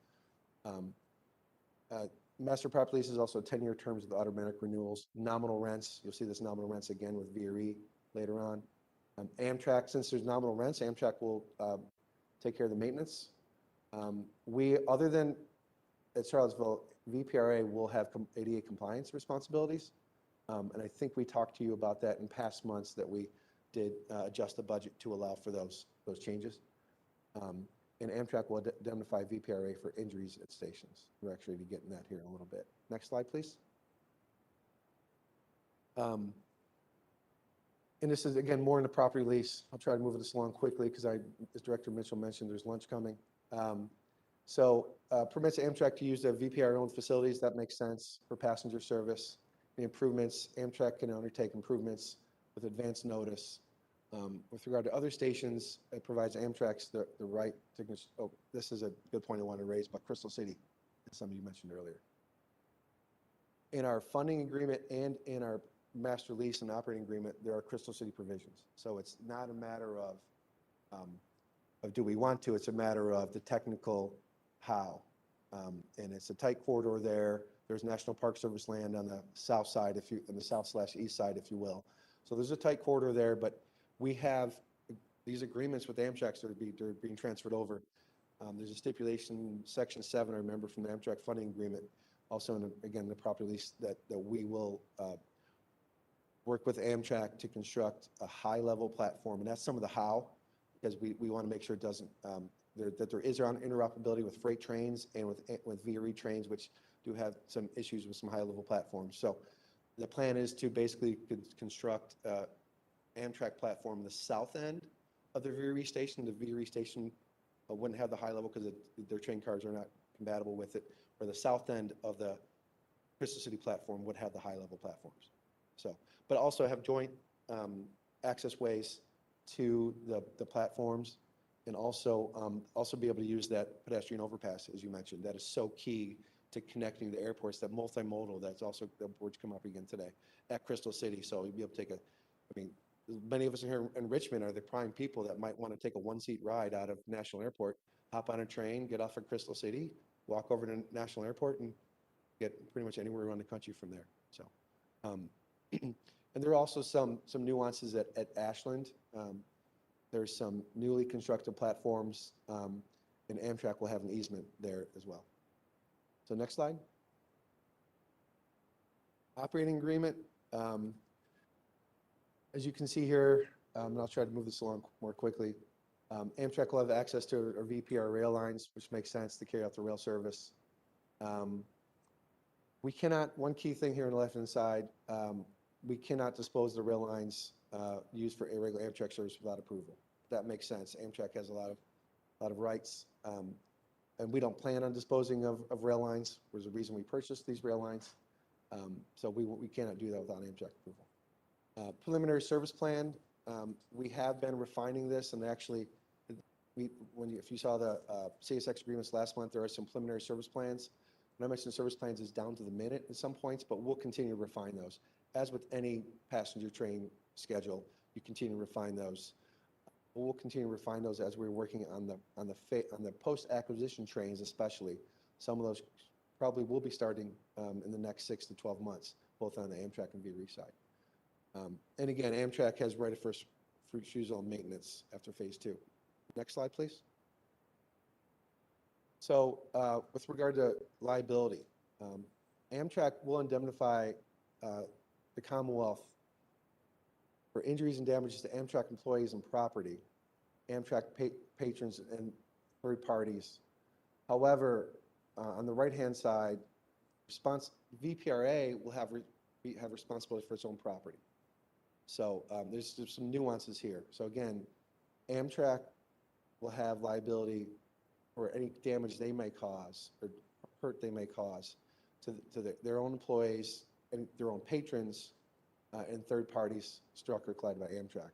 Master property lease is also 10-year terms with automatic renewals. Nominal rents, you'll see this nominal rents again with VRE later on. Amtrak, since there's nominal rents, Amtrak will take care of the maintenance. Other than at Charlottesville, VPRA will have ADA compliance responsibilities. And I think we talked to you about that in past months that we did adjust the budget to allow for those changes. And Amtrak will indemnify VPRA for injuries at stations. We're actually going to be getting that here in a little bit. Next slide, please. And this is, again, more in the property lease. I'll try to move this along quickly because as Director Mitchell mentioned, there's lunch coming. Permits Amtrak to use the VPRA-owned facilities, that makes sense for passenger service. The improvements, Amtrak can undertake improvements with advance notice. With regard to other stations, it provides Amtrak's the right to, this is a good point I want to raise about Crystal City, as some of you mentioned earlier. In our funding agreement and in our master lease and operating agreement, there are Crystal City provisions. So it's not a matter of do we want to, it's a matter of the technical how. And it's a tight corridor there. There's National Park Service land on the south side, on the south/east side, if you will. So there's a tight corridor there, but we have these agreements with Amtrak that are being transferred over. There's a stipulation, Section 7, I remember, from the Amtrak funding agreement, also again, the property lease that we will work with Amtrak to construct a high-level platform, and that's some of the how, because we want to make sure it doesn't, that there is interoperability with freight trains and with VRE trains, which do have some issues with some high-level platforms. So the plan is to basically construct Amtrak platform in the south end of the VRE station. The VRE station wouldn't have the high level because their train cars are not compatible with it, or the south end of the Crystal City platform would have the high level platforms. So, but also have joint access ways to the platforms, and also be able to use that pedestrian overpass, as you mentioned. That is so key to connecting the airports, that multimodal, that's also, the words come up again today, at Crystal City. So you'll be able to take many of us here in Richmond are the prime people that might want to take a one-seat ride out of National Airport, hop on a train, get off at Crystal City, walk over to National Airport, and get pretty much anywhere around the country from there. So, and there are also some nuances at Ashland. There's some newly constructed platforms, and Amtrak will have an easement there as well. So next slide. Operating agreement. As you can see here, and I'll try to move this along more quickly, Amtrak will have access to our VPR rail lines, which makes sense to carry out the rail service. We cannot, one key thing here on the left-hand side, we cannot dispose the rail lines used for irregular Amtrak service without approval. That makes sense. Amtrak has a lot of rights, and we don't plan on disposing of rail lines. There's a reason we purchased these rail lines, so we cannot do that without Amtrak approval. Preliminary service plan. We have been refining this, and actually, if you saw the CSX agreements last month, there are some preliminary service plans. When I mentioned service plans, is down to the minute at some points, but we'll continue to refine those. As with any passenger train schedule, you continue to refine those. We'll continue to refine those as we're working on the post-acquisition trains, especially. Some of those probably will be starting in the next 6 to 12 months, both on the Amtrak and VRE side. And again, Amtrak has right of first refusal on maintenance after phase 2. Next slide, please. So with regard to liability, Amtrak will indemnify the Commonwealth for injuries and damages to Amtrak employees and property, Amtrak patrons and third parties. However, on the right-hand side, VPRA will have responsibility for its own property. So there's some nuances here. So again, Amtrak will have liability for any damage they may cause or hurt they may cause to their own employees and their own patrons and third parties struck or collided by Amtrak.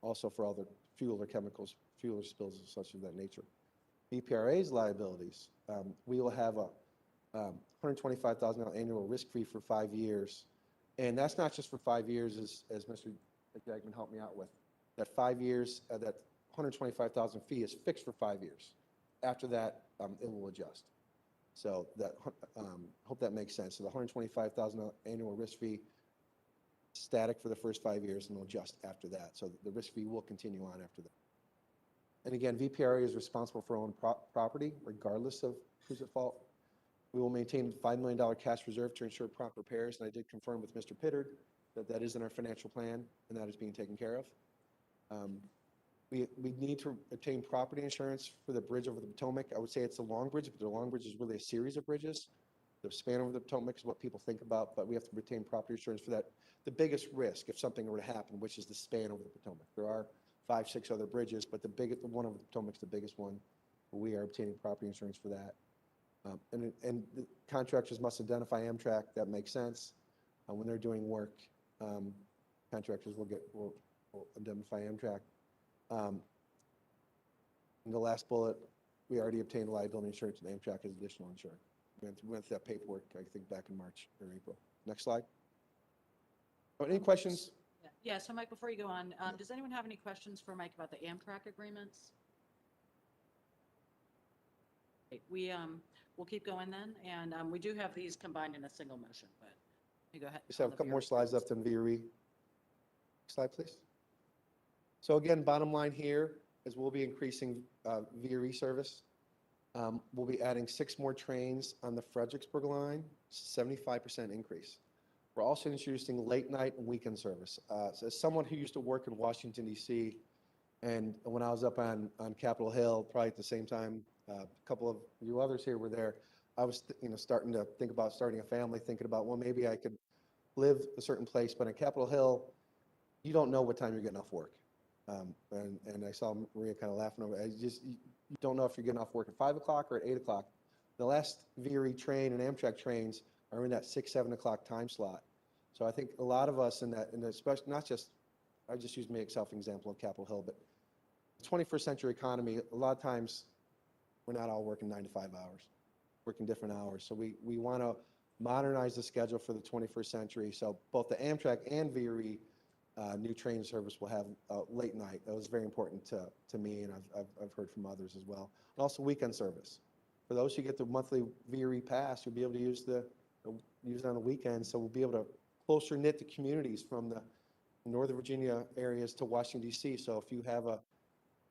Also for all the fuel or chemicals, fuel or spills and such of that nature. VPRA's liabilities, we will have a $125,000 annual risk fee for 5 years. And that's not just for 5 years, as Mr. Jagman helped me out with. That 5 years, that $125,000 fee is fixed for 5 years. After that, it will adjust. So that hope that makes sense. So the $125,000 annual risk fee, static for the first 5 years, and will adjust after that. So the risk fee will continue on after that. And again, VPRA is responsible for own property, regardless of who's at fault. We will maintain a $5 million cash reserve to ensure prompt repairs, and I did confirm with Mr. Pittard that that is in our financial plan, and that is being taken care of. We need to obtain property insurance for the bridge over the Potomac. I would say it's a long bridge, but the long bridge is really a series of bridges. The span over the Potomac is what people think about, but we have to retain property insurance for that. The biggest risk, if something were to happen, which is the span over the Potomac. There are 5, 6 other bridges, but the one over the Potomac is the biggest one. We are obtaining property insurance for that. And the contractors must identify Amtrak. That makes sense. When they're doing work, contractors will identify Amtrak. And the last bullet, we already obtained liability insurance and Amtrak as additional insurance. We went through that paperwork, I think, back in March or April. Next slide. Oh, any questions? Yeah, so Mike, before you go on, does anyone have any questions for Mike about the Amtrak agreements? Okay, we'll keep going then, and we do have these combined in a single motion, but you go ahead. Just have a couple more slides left on VRE. Slide, please. So again, bottom line here is we'll be increasing VRE service. We'll be adding 6 more trains on the Fredericksburg line, 75% increase. We're also introducing late night and weekend service. So as someone who used to work in Washington, D.C., and when I was up on Capitol Hill, probably at the same time, a couple of you others here were there, I was starting to think about starting a family, thinking about, well, maybe I could live a certain place, but on Capitol Hill, you don't know what time you're getting off work. And I saw Maria kind of laughing over it. You don't know if you're getting off work at 5 o'clock or at 8 o'clock. The last VRE train and Amtrak trains are in that 6, 7 o'clock time slot. So I think a lot of us in that, especially, not just, I just use myself an example of Capitol Hill, but the 21st century economy, a lot of times, we're not all working 9 to 5 hours, working different hours. So we want to modernize the schedule for the 21st century. So both the Amtrak and VRE new train service will have late night. That was very important to me, and I've heard from others as well. And also weekend service. For those who get the monthly VRE pass, you'll be able to use it on the weekend. So we'll be able to closer knit the communities from the Northern Virginia areas to Washington, D.C. So if you have a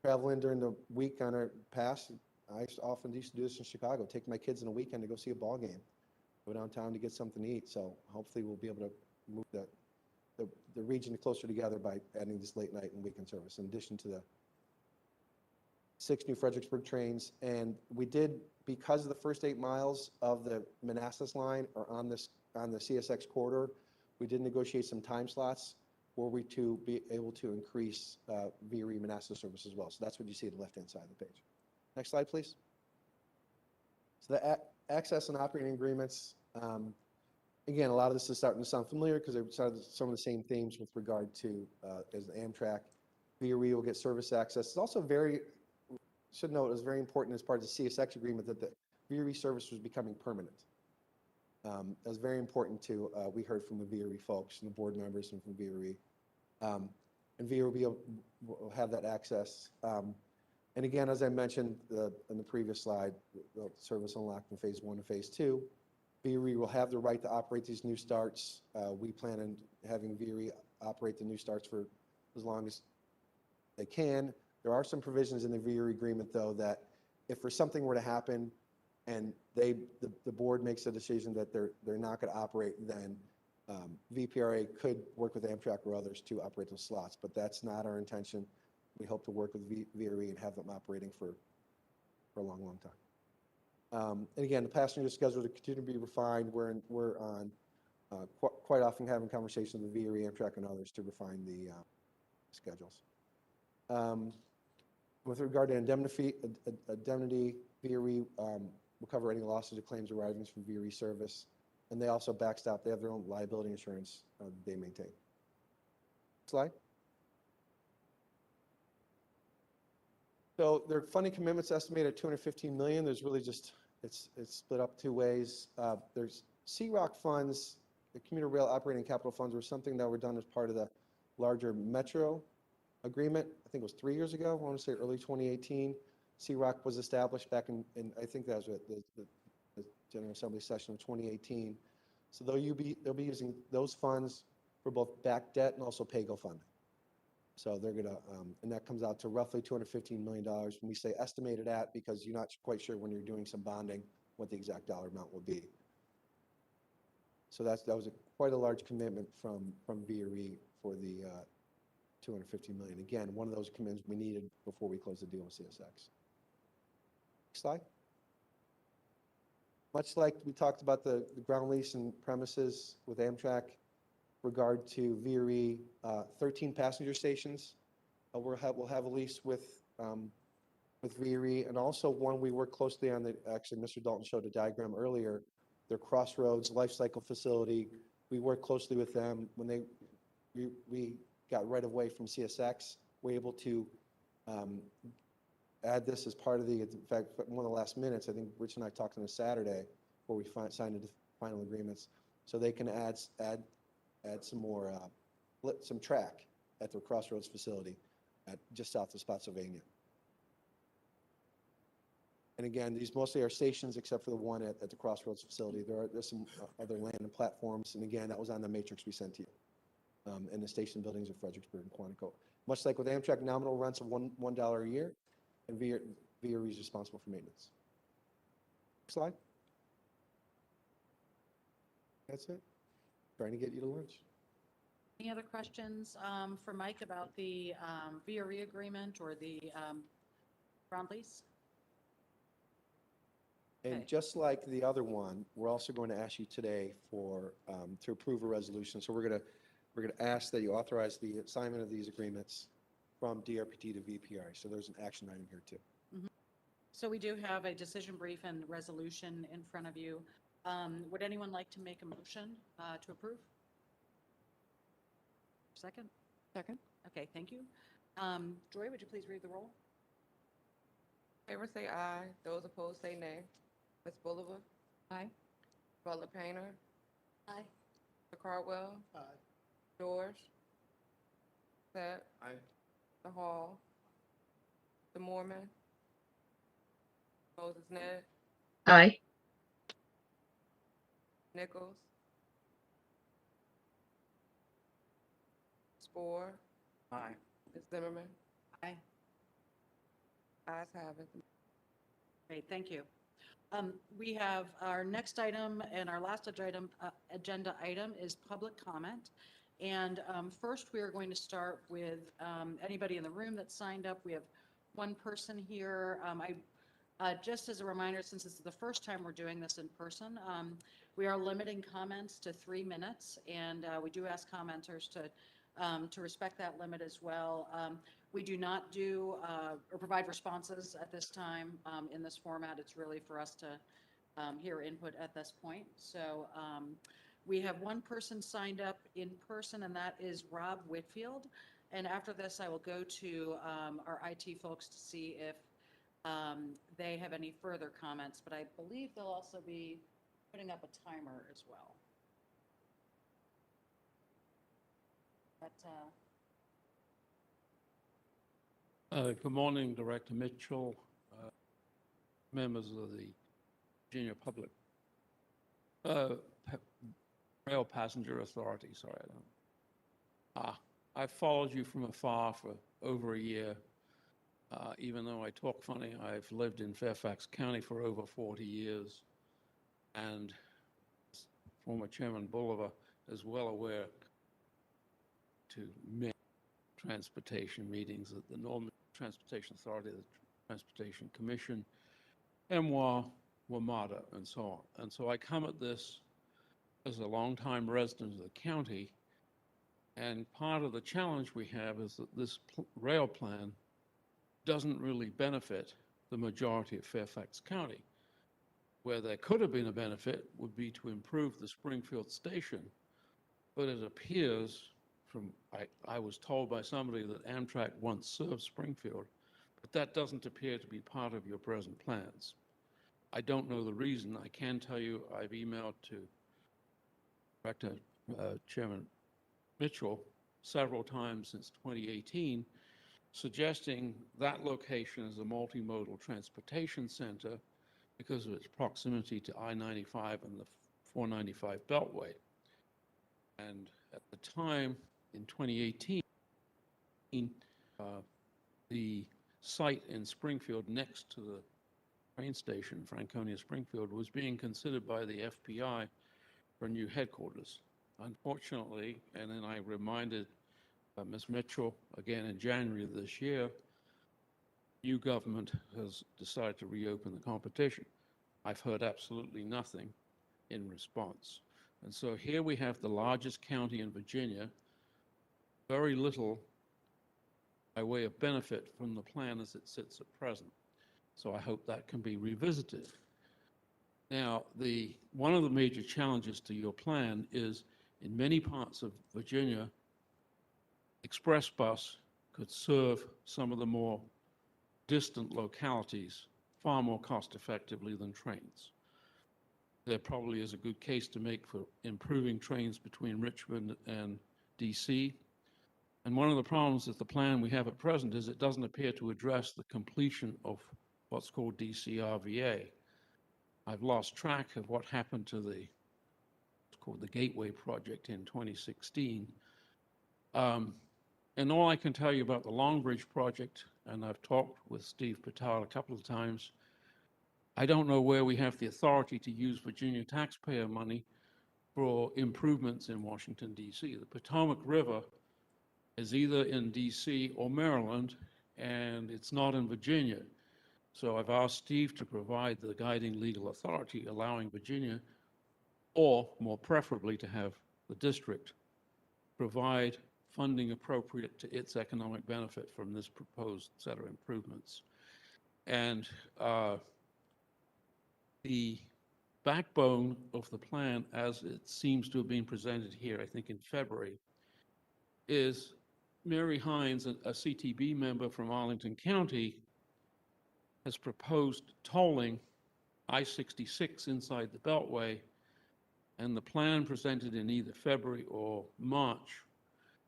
travel in during the week on a pass, I often used to do this in Chicago, take my kids in a weekend to go see a ball game, go downtown to get something to eat. So hopefully we'll be able to move the region closer together by adding this late night and weekend service, in addition to the 6 new Fredericksburg trains. And we did, because of the first 8 miles of the Manassas line are on the CSX corridor, we did negotiate some time slots were we to be able to increase VRE Manassas service as well. So that's what you see at the left-hand side of the page. Next slide, please. So the access and operating agreements, again, a lot of this is starting to sound familiar because they're some of the same themes with regard to as the Amtrak. VRE will get service access. It's also should note, it was very important as part of the CSX agreement that the VRE service was becoming permanent. That was very important to, we heard from the VRE folks and the board members and from VRE. And VRE will have that access. And again, as I mentioned in the previous slide, the service unlocked in phase 1 and phase 2. VRE will have the right to operate these new starts. We plan on having VRE operate the new starts for as long as they can. There are some provisions in the VRE agreement, though, that if for something were to happen and the board makes a decision that they're not going to operate, then VPRA could work with Amtrak or others to operate those slots. But that's not our intention. We hope to work with VRE and have them operating for a long, long time. And again, the passenger schedule to continue to be refined. We're on quite often having conversations with VRE, Amtrak, and others to refine the schedules. With regard to indemnity, VRE will cover any losses or claims arising from VRE service, and they also backstop. They have their own liability insurance they maintain. Slide. So their funding commitments estimated at $215 million. There's really just, it's split up 2 ways. There's CROC funds, the commuter rail operating capital funds, were something that were done as part of the larger Metro agreement. I think it was 3 years ago. I want to say early 2018. CROC was established back in I think that was the General Assembly session of 2018. So they'll be using those funds for both back debt and also PAYGO funding. So they're going to, and that comes out to roughly $215 million. When we say estimated at, because you're not quite sure when you're doing some bonding what the exact dollar amount will be. So that was quite a large commitment from VRE for the $250 million. Again, one of those commitments we needed before we closed the deal with CSX. Next slide. Much like we talked about the ground lease and premises with Amtrak, regard to VRE, 13 passenger stations we'll have a lease with VRE, and also one we work closely on. Actually, Mr. Dalton showed a diagram earlier. Their Crossroads life cycle facility. We work closely with them when we got right of way from CSX. We're able to add this as part of in fact, one of the last minutes, I think Rich and I talked on a Saturday before we signed the final agreements, so they can add some more, some track at their Crossroads facility just south of Spotsylvania. And again, these mostly are stations except for the one at the Crossroads facility. There's some other land and platforms, and again, that was on the matrix we sent to you. And the station buildings of Fredericksburg and Quantico. Much like with Amtrak, nominal rents of $1 a year, and VRE is responsible for maintenance. Next slide. That's it. Trying to get you to lunch. Any other questions for Mike about the VRE agreement or the ground lease? And Okay. just like the other one, we're also going to ask you today to approve a resolution. So we're going to ask that you authorize the assignment of these agreements from DRPT to VPRA. So there's an action item here too. So we do have a decision brief and resolution in front of you. Would anyone like to make a motion to approve? Second? Second. Okay, thank you. Joy, would you please read the roll? Favor say aye. Those opposed say nay. Ms. Bolivar? Aye. Butler Painter? Aye. Mr. Cardwell? Aye. George? Set? Aye. The Hall? The Mormon? Moses Ned? Aye. Nichols? Spore? Aye. Ms. Zimmerman? Aye. Ayes have it. Great, thank you. We have our next item and our last agenda item is public comment. And first, we are going to start with anybody in the room that signed up. We have one person here. Just as a reminder, since this is the first time we're doing this in person, we are limiting comments to 3 minutes, and we do ask commenters to respect that limit as well. We do not do or provide responses at this time in this format. It's really for us to hear input at this point. So we have one person signed up in person, and that is Rob Whitfield. And after this, I will go to our IT folks to see if they have any further comments, but I believe they'll also be putting up a timer as well. But, good morning, Director Mitchell, members of the Virginia Public Rail Passenger Authority. Sorry, I don't. I've followed you from afar for over a year. Even though I talk funny, I've lived in Fairfax County for over 40 years, and former Chairman Bolivar is well aware to many transportation meetings at the Northern Transportation Authority, the Transportation Commission, MWA, WMATA, and so on. And so I come at this as a longtime resident of the county, and part of the challenge we have is that this rail plan doesn't really benefit the majority of Fairfax County. Where there could have been a benefit would be to improve the Springfield station, but it appears from, I was told by somebody that Amtrak once served Springfield, but that doesn't appear to be part of your present plans. I don't know the reason. I can tell you I've emailed to Director Chairman Mitchell several times since 2018, suggesting that location as a multimodal transportation center because of its proximity to I-95 and the 495 Beltway. And at the time, in 2018, the site in Springfield next to the train station, Franconia Springfield, was being considered by the FPI for new headquarters. Unfortunately, and then I reminded Ms. Mitchell again in January of this year, new government has decided to reopen the competition. I've heard absolutely nothing in response. And so here we have the largest county in Virginia, very little by way of benefit from the plan as it sits at present. So I hope that can be revisited. Now, one of the major challenges to your plan is in many parts of Virginia, Express Bus could serve some of the more distant localities far more cost effectively than trains. There probably is a good case to make for improving trains between Richmond and DC. And one of the problems with the plan we have at present is it doesn't appear to address the completion of what's called DCRVA. I've lost track of what happened to what's called the Gateway Project in 2016. And all I can tell you about the Long Bridge project, and I've talked with Steve Patel a couple of times, I don't know where we have the authority to use Virginia taxpayer money for improvements in Washington, D.C. The Potomac River is either in D.C. or Maryland, and it's not in Virginia. So I've asked Steve to provide the guiding legal authority allowing Virginia, or more preferably to have the district, provide funding appropriate to its economic benefit from this proposed set of improvements. And the backbone of the plan, as it seems to have been presented here, I think in February, is Mary Hines, a CTB member from Arlington County, has proposed tolling I-66 inside the Beltway, and the plan presented in either February or March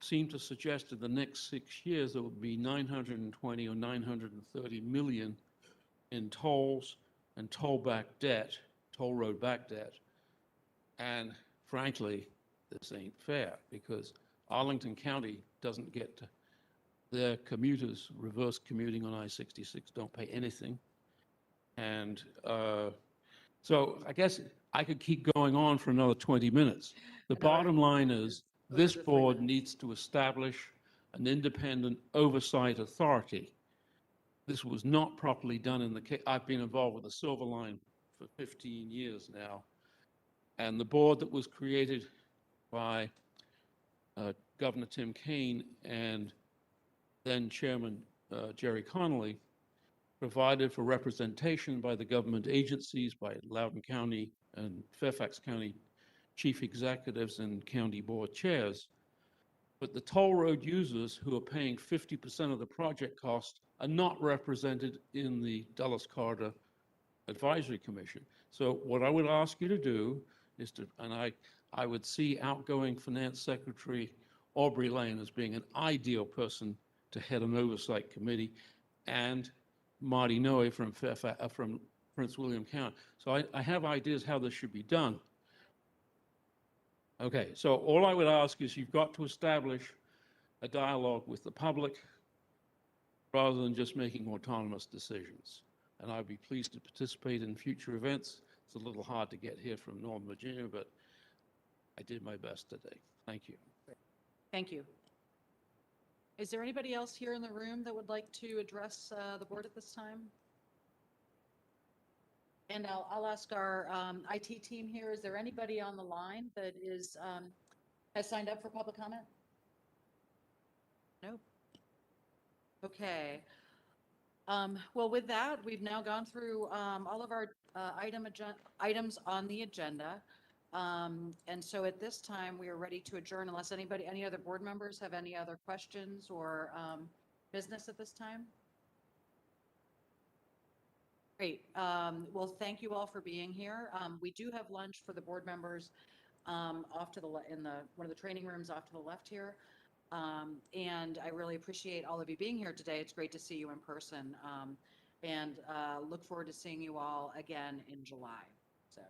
seemed to suggest in the next 6 years there would be 920 or 930 million in tolls and toll road back debt. And frankly, this ain't fair, because Arlington County doesn't get to, their commuters reverse commuting on I-66 don't pay anything. And so I guess I could keep going on for another 20 minutes. The bottom line is this board needs to establish an independent oversight authority. This was not properly done in the case. I've been involved with the Silver Line for 15 years now. And the board that was created by Governor Tim Kaine and then Chairman Jerry Connolly provided for representation by the government agencies, by Loudoun County and Fairfax County chief executives and county board chairs. But the toll road users who are paying 50% of the project cost are not represented in the Dulles Corridor Advisory Commission. So what I would ask you to do is to, and I would see outgoing Finance Secretary Aubrey Lane as being an ideal person to head an oversight committee, and Marty Noe from Prince William County. So I have ideas how this should be done. Okay, so all I would ask is you've got to establish a dialogue with the public rather than just making autonomous decisions. And I'd be pleased to participate in future events. It's a little hard to get here from Northern Virginia, but I did my best today. Thank you. Thank you. Is there anybody else here in the room that would like to address the board at this time? And I'll ask our IT team here, is there anybody on the line that is has signed up for public comment? Nope. Okay. Well, with that, we've now gone through all of our items on the agenda. And so at this time, we are ready to adjourn unless any other board members have any other questions or business at this time. Great. Well, thank you all for being here. We do have lunch for the board members off to the in one of the training rooms off to the left here. And I really appreciate all of you being here today. It's great to see you in person, and look forward to seeing you all again in July. So.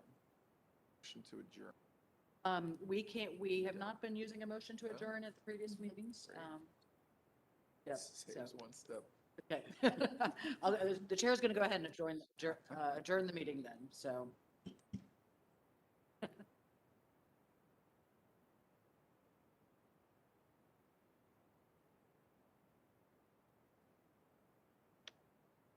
Motion to adjourn. We have not been using a motion to adjourn at the previous meetings. Yes. Saves one step. Okay. The chair is going to go ahead and adjourn the meeting then. So.